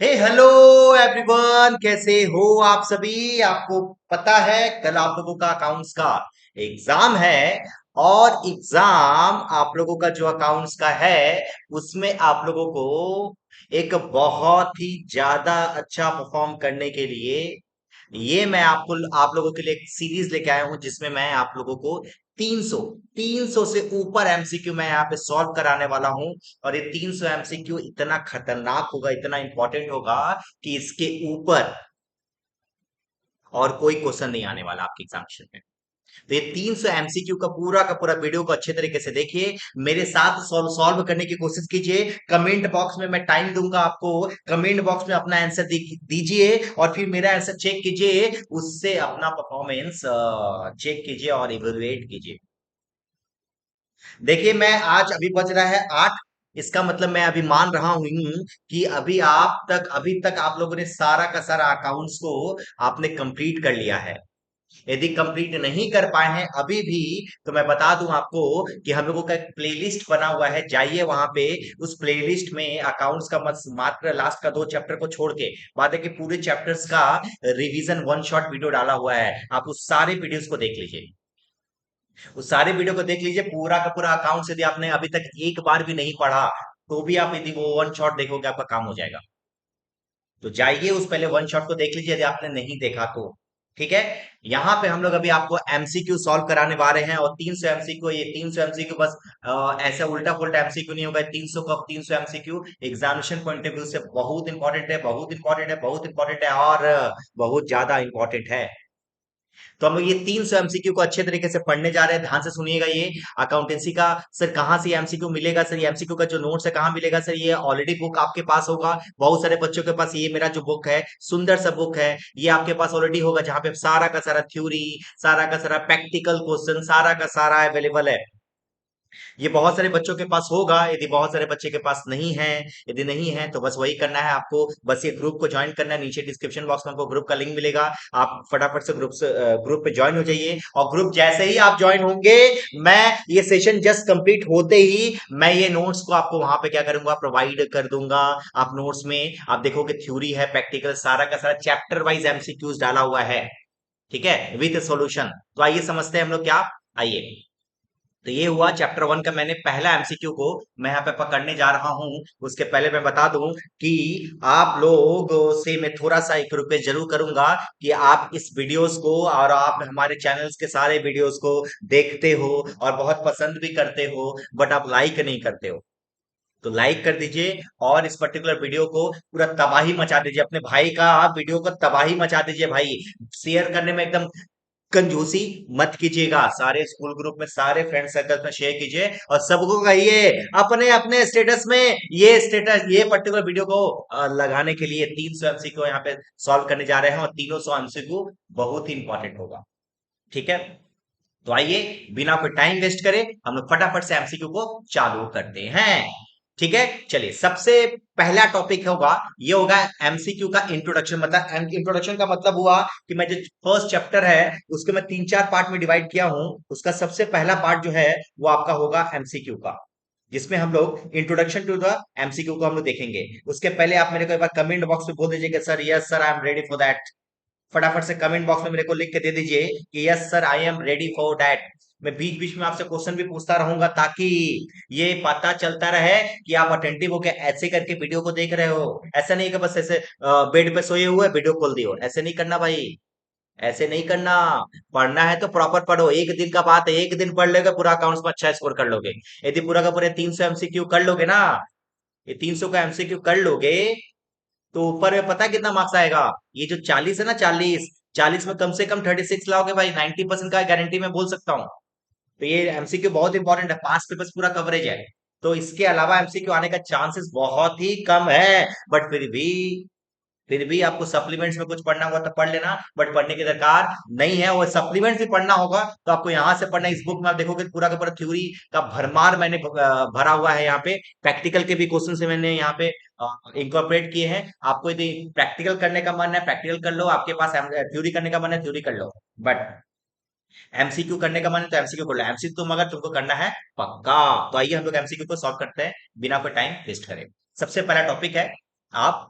Hello everyone, कैसे हो आप सभी। आपको पता है कल आप लोगों का अकाउंट्स का एग्जाम है। और एग्जाम आप लोगों का जो अकाउंट्स का है उसमें आप लोगों को एक बहुत ही ज्यादा अच्छा परफॉर्म करने के लिए ये मैं आपको आप लोगों के लिए एक सीरीज लेके आया हूं जिसमें मैं आप लोगों को 300 300 से ऊपर एमसीक्यू मैं यहाँ पे सॉल्व कराने वाला हूं। और ये 300 एमसीक्यू इतना खतरनाक होगा, इतना इंपॉर्टेंट होगा कि इसके ऊपर और कोई क्वेश्चन नहीं आने वाला आपके एग्जामिनेशन में। तो ये 300 एमसीक्यू का पूरा वीडियो को अच्छे तरीके से देखिए, मेरे साथ सॉल्व सॉल्व करने की कोशिश कीजिए। कमेंट बॉक्स में मैं टाइम दूंगा आपको, कमेंट बॉक्स में अपना आंसर दीजिए और फिर मेरा आंसर चेक कीजिए, उससे अपना परफॉर्मेंस चेक कीजिए और इवेलुएट कीजिए। देखिए, मैं आज अभी बज रहा है 8। इसका मतलब मैं अभी मान रहा हूं कि अभी तक आप लोगों ने सारा का सारा अकाउंट्स को आपने कंप्लीट कर लिया है। यदि कंप्लीट नहीं कर पाए हैं अभी भी, तो मैं बता दूं आपको कि हम लोगों का एक प्लेलिस्ट बना हुआ है, जाइए वहां पे। उस प्लेलिस्ट में अकाउंट्स का मात्र लास्ट का 2 चैप्टर को छोड़ के बात है कि पूरे चैप्टर्स का रिवीजन वन शॉट वीडियो डाला हुआ है। आप उस सारे वीडियोस को देख लीजिए, उस सारे वीडियो को देख लीजिए। पूरा का पूरा अकाउंट यदि आपने अभी तक एक बार भी नहीं पढ़ा तो भी आप यदि वो वन शॉट देखोगे आपका काम हो जाएगा। तो जाइए उस पहले वन शॉट को देख लीजिए यदि आपने नहीं देखा तो। ठीक है। यहाँ पे हम लोग अभी आपको एमसीक्यू सॉल्व कराने वाले हैं और 300 एमसीक्यू, ये 300 एमसीक्यू बस ऐसा उल्टा पुल्टा एमसीक्यू नहीं होगा। 300 का 300 MCQ examination point of view से बहुत इंपॉर्टेंट है, बहुत इंपॉर्टेंट है, बहुत इंपॉर्टेंट है और बहुत ज्यादा इंपॉर्टेंट है। तो हम लोग ये 300 एमसीक्यू को अच्छे तरीके से पढ़ने जा रहे हैं, ध्यान से सुनिएगा। ये अकाउंटेंसी का सर कहाँ से एमसीक्यू मिलेगा, सर ये एमसीक्यू का जो नोट्स है कहाँ मिलेगा, सर ये ऑलरेडी बुक आपके पास होगा। बहुत सारे बच्चों के पास ये मेरा जो बुक है, सुंदर सा बुक है, ये आपके पास ऑलरेडी होगा, जहां पे सारा का सारा थ्योरी, सारा का सारा प्रैक्टिकल क्वेश्चन, सारा का सारा अवेलेबल है। ये बहुत सारे बच्चों के पास होगा, यदि बहुत सारे बच्चे के पास नहीं है, यदि नहीं है तो बस वही करना है आपको, बस ये ग्रुप को ज्वाइन करना है। नीचे डिस्क्रिप्शन बॉक्स में आपको ग्रुप का लिंक मिलेगा, आप फटाफट से ग्रुप पे ज्वाइन हो जाइए। और ग्रुप जैसे ही आप ज्वाइन होंगे, मैं ये सेशन जस्ट कंप्लीट होते ही मैं ये नोट्स को आपको वहां पे क्या करूंगा, प्रोवाइड कर दूंगा। आप नोट्स में आप देखोगे थ्योरी है, प्रैक्टिकल, सारा का सारा चैप्टर वाइज एमसीक्यूज डाला हुआ है। ठीक है, विथ सॉल्यूशन। तो आइए समझते हैं हम लोग क्या। आइए, तो ये हुआ चैप्टर 1 का मैंने पहला एमसीक्यू को मैं यहाँ पे पकड़ने जा रहा हूँ। उसके पहले मैं बता दूं कि आप लोग से मैं थोड़ा सा एक रिक्वेस्ट जरूर करूंगा कि आप इस वीडियोस को और आप हमारे चैनल्स के सारे वीडियोस को देखते हो और बहुत पसंद भी करते हो, बट आप लाइक नहीं करते हो। तो लाइक कर दीजिए और इस पर्टिकुलर वीडियो को पूरा तबाही मचा दीजिए, अपने भाई का आप वीडियो को तबाही मचा दीजिए भाई। शेयर करने में एकदम कंजूसी मत कीजिएगा, सारे स्कूल ग्रुप में, सारे फ्रेंड सर्कल में शेयर कीजिए और सबको कहिए अपने अपने स्टेटस में ये स्टेटस, ये पर्टिकुलर वीडियो को लगाने के लिए 300 एमसीक्यू यहाँ पे सॉल्व करने जा रहे हैं और तीनों सौ एमसीक्यू बहुत ही इंपॉर्टेंट होगा। ठीक है। तो आइए, बिना कोई टाइम वेस्ट करे हम लोग फटाफट से एमसीक्यू को चालू करते हैं। ठीक है, चलिए सबसे पहला टॉपिक होगा, ये होगा एमसीक्यू का इंट्रोडक्शन। मतलब इंट्रोडक्शन का मतलब हुआ कि मैं जो फर्स्ट चैप्टर है उसके मैं 3-4 पार्ट में डिवाइड किया हूं, उसका सबसे पहला पार्ट जो है वो आपका होगा एमसीक्यू का, जिसमें हम लोग इंट्रोडक्शन टू द एमसीक्यू को हम लोग देखेंगे। उसके पहले आप मेरे को एक बार कमेंट बॉक्स में बोल दीजिए कि sir yes sir I am ready for that. फटाफट से कमेंट बॉक्स में मेरे को लिख के दे दीजिए कि yes sir I am ready for that. मैं बीच बीच में आपसे क्वेश्चन भी पूछता रहूंगा ताकि ये पता चलता रहे कि आप अटेंटिव होकर ऐसे करके वीडियो को देख रहे हो। ऐसा नहीं कि बस ऐसे बेड पे सोए हुए वीडियो खोल दियो, ऐसे नहीं करना भाई, ऐसे नहीं करना। पढ़ना है तो प्रॉपर पढ़ो, एक दिन का बात है, एक दिन पढ़ लोगे पूरा अकाउंट्स में अच्छा स्कोर कर लोगे। यदि पूरा का पूरे 300 एमसीक्यू कर लोगे ना, ये 300 का एमसीक्यू कर लोगे तो ऊपर में पता है कितना मार्क्स आएगा। ये जो 40 है ना, 40 में कम से कम 36 लाओगे भाई, 90% का गारंटी मैं बोल सकता हूँ। तो ये एमसीक्यू बहुत इंपॉर्टेंट है, पास पेपर्स पूरा कवरेज है। तो इसके अलावा एमसीक्यू आने का चांसेस बहुत ही कम है, बट फिर भी आपको सप्लीमेंट्स में कुछ पढ़ना होगा तो पढ़ लेना, बट पढ़ने की दरकार नहीं है। और सप्लीमेंट्स भी पढ़ना होगा तो आपको यहाँ से पढ़ना। इस बुक में आप देखोगे पूरा का पूरा थ्योरी का भरमार मैंने भरा हुआ है। यहाँ पे प्रैक्टिकल के भी क्वेश्चन से मैंने यहाँ पे इंकॉर्पोरेट किए हैं। आपको यदि प्रैक्टिकल करने का मन है प्रैक्टिकल कर लो, आपके पास थ्योरी करने का मन है थ्योरी कर लो, बट एमसीक्यू करने का मन है तो एमसीक्यू कर लो। एमसीक्यू तुम अगर तुमको करना है पक्का। तो आइए हम लोग एमसीक्यू को सॉल्व करते हैं बिना कोई टाइम वेस्ट करें। सबसे पहला टॉपिक है, आप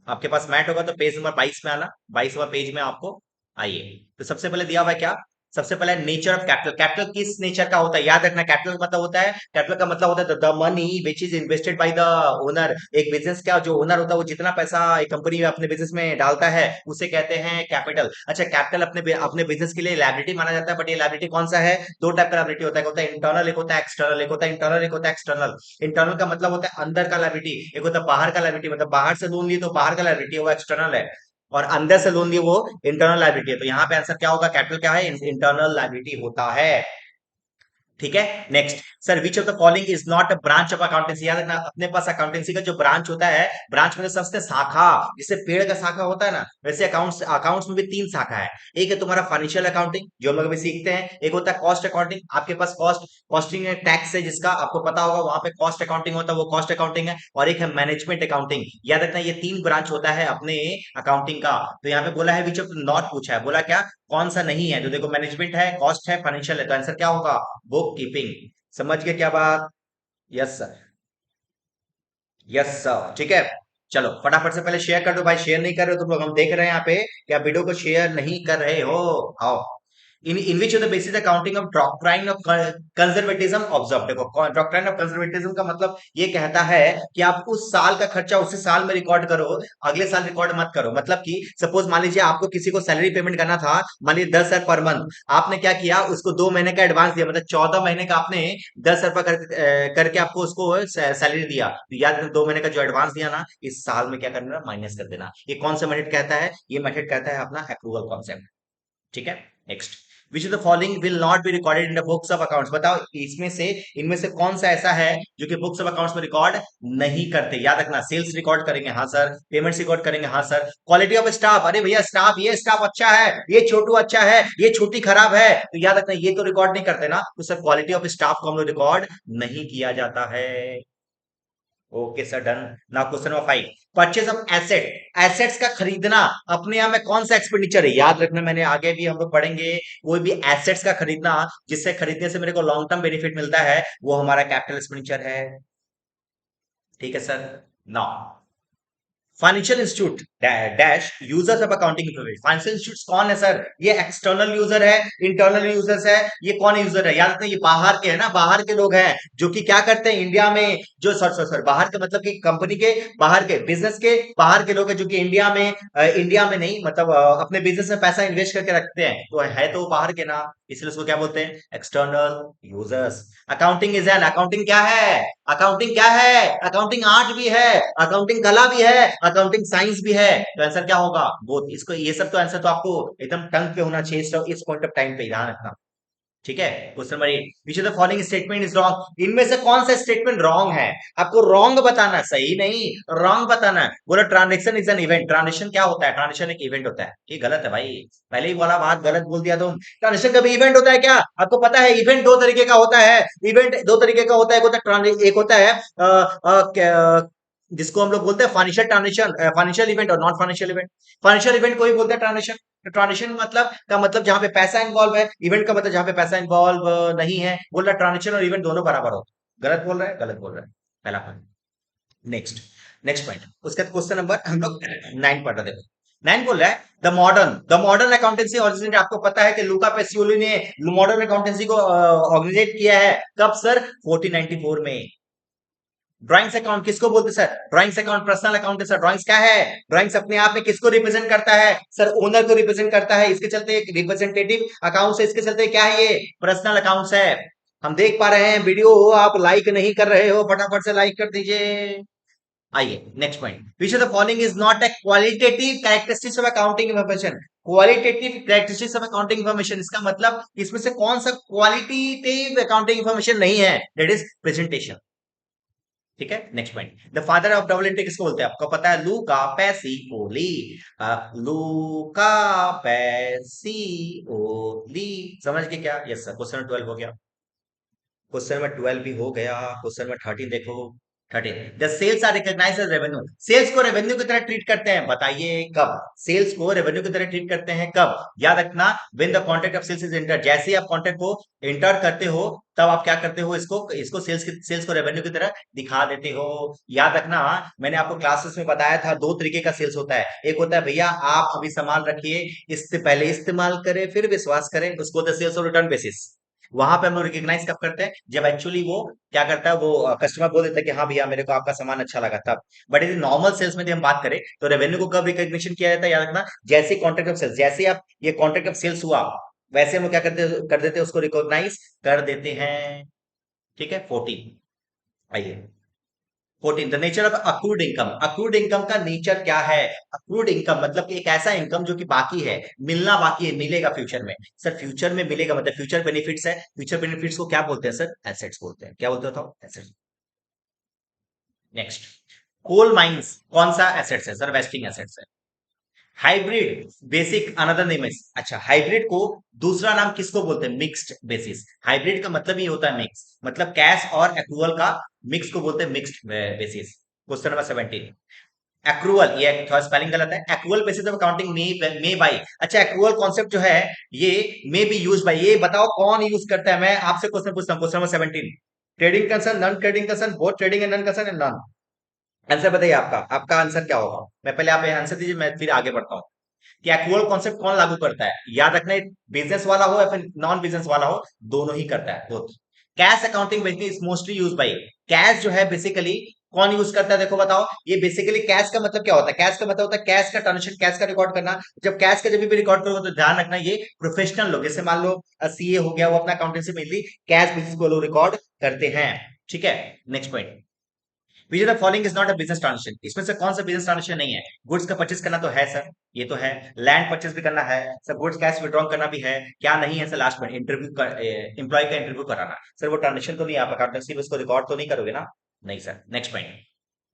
आपके पास मैट होगा तो पेज नंबर 22 में आना, 22वां पेज में आपको आइए। तो सबसे पहले दिया हुआ है क्या, सबसे पहले नेचर ऑफ कैपिटल। कैपिटल किस नेचर का होता है, याद रखना। कैपिटल का मतलब होता है, कैपिटल का मतलब होता है the money which is invested by the owner. एक बिजनेस का जो ओनर होता है वो जितना पैसा एक कंपनी में अपने बिजनेस में डालता है उसे कहते हैं कैपिटल। अच्छा, कैपिटल अपने अपने बिजनेस के लिए लायबिलिटी माना जाता है, बट ये लायबिलिटी कौन सा है, दो टाइप का लायबिलिटी होता है, एक होता है इंटरनल, एक होता है एक्सटर्नल। एक होता है इंटरनल, एक होता है एक्सटर्नल। इंटरनल का मतलब होता है अंदर का लायबिलिटी, एक होता है बाहर का लायबिलिटी, मतलब बाहर से लोन लिए तो बाहर का लायबिलिटी है वो एक्सटर्नल है, और अंदर से लोन लिए वो इंटरनल लायबिलिटी है। तो यहाँ पे आंसर क्या होगा, कैपिटल क्या है, इंटरनल लायबिलिटी होता है। ठीक है, next. Sir which of the following is not a branch of accountancy. याद रखना, अपने पास अकाउंटेंसी का जो ब्रांच होता है, ब्रांच में समझते शाखा, जिससे पेड़ का शाखा होता है ना, वैसे अकाउंट्स अकाउंट्स में भी तीन शाखा है। एक है तुम्हारा फाइनेंशियल अकाउंटिंग जो हम लोग अभी सीखते हैं, एक होता है कॉस्ट अकाउंटिंग, आपके पास कॉस्टिंग टैक्स है जिसका आपको पता होगा, वहां पे कॉस्ट अकाउंटिंग होता है, वो कॉस्ट अकाउंटिंग है, और एक है मैनेजमेंट अकाउंटिंग। याद रखना ये तीन ब्रांच होता है अपने अकाउंटिंग का। तो यहाँ पे बोला है विच ऑफ नॉट पूछा है, बोला क्या कौन सा नहीं है, तो देखो मैनेजमेंट है, कॉस्ट है, फाइनेंशियल है, तो आंसर क्या होगा, बुक कीपिंग। समझ गए क्या बात, यस सर, यस सर, ठीक है। चलो फटाफट से पहले शेयर कर दो भाई, शेयर नहीं कर रहे हो तुम लोग, हम देख रहे हैं यहाँ पे कि आप वीडियो को शेयर नहीं कर रहे हो। आओ। In which of the basis accounting of doctrine of conservatism observe. देखो डॉक्ट्राइन ऑफ कंजर्वेटिज्म का मतलब ये कहता है कि आप उस साल का खर्चा उसी साल में रिकॉर्ड करो, अगले साल रिकॉर्ड मत करो। मतलब कि सपोज मान लीजिए आपको किसी को सैलरी पेमेंट करना था, मान लीजिए 10,000 पर मंथ, आपने क्या किया, उसको 2 महीने का एडवांस दिया, मतलब 14 महीने का आपने 10,000 करके आपको उसको सैलरी दिया। तो याद रखना 2 महीने का जो एडवांस दिया ना, इस साल में क्या करना, माइनस कर देना। ये कौन सा मेथड कहता है, ये मेथड कहता है अपना अप्रूवल कॉन्सेप्ट। ठीक है, next. Which of the following will not be recorded in the books of accounts. बताओ इसमें से, इनमें से कौन सा ऐसा है जो कि बुक्स ऑफ अकाउंट्स में रिकॉर्ड नहीं करते। याद रखना, सेल्स रिकॉर्ड करेंगे हाँ सर, पेमेंट्स रिकॉर्ड करेंगे हाँ सर, क्वालिटी ऑफ स्टाफ, अरे भैया स्टाफ, ये स्टाफ अच्छा है, ये छोटू अच्छा है, ये छोटी खराब है, तो याद रखना ये तो रिकॉर्ड नहीं करते ना, तो सर क्वालिटी ऑफ स्टाफ को हम लोग रिकॉर्ड नहीं किया जाता है। Okay sir, done. Now question number 5, purchase of asset. Assets का खरीदना अपने आप में कौन सा एक्सपेंडिचर है, याद रखना, मैंने आगे भी हम लोग पढ़ेंगे, कोई भी एसेट्स का खरीदना जिससे खरीदने से मेरे को लॉन्ग टर्म बेनिफिट मिलता है, वो हमारा कैपिटल एक्सपेंडिचर है। ठीक है sir. Now financial institute dash users of accounting information. Financial institute कौन है सर, ये एक्सटर्नल यूजर है, इंटरनल यूजर्स है, ये कौन यूजर है, याद रखना ये बाहर के है ना, बाहर के लोग हैं जो कि क्या करते हैं इंडिया में, जो सर सर सर बाहर के मतलब कि कंपनी के बाहर के, बिजनेस के बाहर के लोग हैं जो कि इंडिया में इंडिया में नहीं, मतलब अपने बिजनेस में पैसा इन्वेस्ट करके रखते हैं, तो है तो वो बाहर के ना, इसलिए उसको क्या बोलते हैं, external users. Accounting is an, accounting क्या है, अकाउंटिंग क्या है, अकाउंटिंग आर्ट भी है, अकाउंटिंग कला भी है, अकाउंटिंग साइंस भी है, तो आंसर क्या होगा, बोथ। इसको ये सब तो आंसर तो आपको एकदम टंग पे होना चाहिए इस पॉइंट ऑफ टाइम पे, ध्यान रखना। ठीक है, question number 8, which of the following statement is wrong. इनमें से कौन सा स्टेटमेंट रॉन्ग है, आपको रॉन्ग बताना है, सही नहीं, रॉन्ग बताना है। बोला transaction is an event. Transaction क्या होता है, ट्रांजेक्शन एक इवेंट होता है, ये गलत है भाई, पहले ही बोला, बात गलत बोल दिया तुम। ट्रांजेक्शन कभी इवेंट होता है क्या, आपको पता है इवेंट दो तरीके का होता है, इवेंट दो तरीके का होता है, एक होता है एक होता है जिसको हम लोग बोलते हैं फाइनेंशियल ट्रांजेक्शन, फाइनेंशियल इवेंट, और non financial event. Financial event को ही बोलते हैं ट्रांजेक्शन। ट्रांजेक्शन मतलब का मतलब जहां पे पैसा इन्वॉल्व है, इवेंट का मतलब जहां पे पैसा इन्वॉल्व नहीं है। बोल रहा ट्रांजेक्शन और इवेंट दोनों बराबर हो, गलत बोल रहा है, गलत बोल रहा है, पहला पॉइंट। नेक्स्ट, नेक्स्ट पॉइंट, उसका क्वेश्चन नंबर हम लोग 9 पढ़ रहे, देखो 9 बोल रहा है द मॉडर्न अकाउंटेंसी ऑरिजिनेट। आपको पता है कि लूका पेसियोली ने मॉडर्न अकाउंटेंसी को ऑर्गेनाइजेट किया है, कब सर, 1494 में। ड्राइंग्स अकाउंट किसको बोलते हैं sir, drawings account personal account है सर। ड्राइंग्स क्या है, ड्राइंग्स अपने आप में किसको रिप्रेजेंट करता है सर, ओनर को रिप्रेजेंट करता है, इसके चलते एक रिप्रेजेंटेटिव अकाउंट्स है, इसके चलते क्या है, ये पर्सनल अकाउंट्स है। हम देख पा रहे हैं वीडियो, आप लाइक नहीं कर रहे हो, फटाफट से लाइक कर दीजिए। आइए next point, which of the following is not a qualitative characteristics of accounting information. Qualitative characteristics of accounting information, इसका मतलब इसमें से कौन सा क्वालिटेटिव अकाउंटिंग इन्फॉर्मेशन नहीं है, दैट इज प्रेजेंटेशन। ठीक है, next point, the father of double entry किसको बोलते हैं, आपको पता है, लूका पैसिओली। लूका पैसिओली, समझ गए क्या, यस सर। क्वेश्चन 12 हो गया, क्वेश्चन नंबर 12 भी हो गया, क्वेश्चन नंबर 13 देखो। 13 the sales are recognized as revenue. Sales को रेवेन्यू की तरह ट्रीट करते हैं, बताइए कब? सेल्स को रेवेन्यू की तरह ट्रीट करते हैं कब? याद रखना, when the contract of sales is enter, जैसे ही आप कॉन्ट्रैक्ट को एंटर करते हो तब आप क्या करते हो, इसको इसको सेल्स को रेवेन्यू की तरह दिखा देते हो। याद रखना, मैंने आपको क्लासेस में बताया था दो तरीके का सेल्स होता है। एक होता है भैया आप अभी सामान रखिए, इससे पहले इस्तेमाल करें फिर विश्वास करें, उसको होता है सेल्स और रिटर्न बेसिस। वहां पे हम लोग रिकॉग्नाइज कब करते हैं, जब एक्चुअली वो क्या करता है, वो कस्टमर बोल देता है कि हाँ भैया मेरे को आपका सामान अच्छा लगा तब। बट यदि नॉर्मल सेल्स में यदि हम बात करें तो रेवेन्यू को कब रिकॉग्निशन किया जाता है, याद रखना, जैसे कॉन्ट्रैक्ट ऑफ सेल्स, जैसे आप ये कॉन्ट्रैक्ट ऑफ सेल्स हुआ वैसे हम लोग क्या करते कर देते हैं, उसको रिकॉग्नाइज कर देते हैं। ठीक है, 14 आइए। 14 the nature of accrued income. Accrued income का नेचर क्या है? अक्रूड इनकम मतलब कि एक ऐसा इनकम जो कि बाकी है, मिलना बाकी है, मिलेगा फ्यूचर में। सर फ्यूचर में मिलेगा मतलब फ्यूचर बेनिफिट्स है। फ्यूचर बेनिफिट्स को क्या बोलते हैं सर? एसेट्स बोलते हैं। क्या बोलते हो? एसेट्स। नेक्स्ट, कोल माइंस कौन सा एसेट्स है सर? वेस्टिंग एसेट्स है। हाइब्रिड बेसिक अनदर नेम है। अच्छा, हाइब्रिड को दूसरा नाम किसको बोलते हैं? Mixed basis. हाइब्रिड का मतलब ये होता है मिक्स, मतलब कैश और एक्रूअल का मिक्स को बोलते हैं mixed basis. Question number 17, accrual, ये थोड़ा स्पेलिंग गलत है, accrual basis of accounting may by. अच्छा, एक्रूअल कॉन्सेप्ट जो है ये मे बी यूज बाई, ये बताओ कौन यूज करता है? मैं आपसे क्वेश्चन पूछता हूँ, question number 17, trading concern, non trading concern, both trading and non concern and non. Answer बताइए आपका, आपका आंसर क्या होगा? मैं पहले आप आंसर दीजिए, मैं फिर आगे बढ़ता हूँ कि एक्रूअल कॉन्सेप्ट कौन लागू करता है। याद रखना, बिजनेस वाला हो या फिर नॉन बिजनेस वाला हो, दोनों ही करता है, both. Cash accounting basically is mostly use by, cash जो है बेसिकली कौन यूज करता है, देखो बताओ। ये बेसिकली कैश का मतलब क्या होता है? कैश का मतलब होता है कैश का ट्रांजेक्शन, कैश का रिकॉर्ड करना। जब कैश का जब भी रिकॉर्ड करोगे तो ध्यान रखना, ये प्रोफेशनल लोग, जैसे मान लो सीए हो गया, वो अपना अकाउंटेंसी मेनली कैश बेसिस को लोग रिकॉर्ड करते हैं। ठीक है, next point, which the following is not a business transaction. इसमें से कौन सा बिजनेस ट्रांजेक्शन नहीं है? गुड्स का परचेस करना तो है सर, ये तो है। लैंड परचेस भी करना है सर, गुड्स कैश विड्रॉ करना भी है। क्या नहीं है सर? लास्ट में इंटरव्यू का, एम्प्लॉय का इंटरव्यू कराना। सर वो ट्रांजेक्शन तो नहीं, आप अकाउंटेंसी में उसको रिकॉर्ड तो नहीं करोगे ना? नहीं sir. Next point,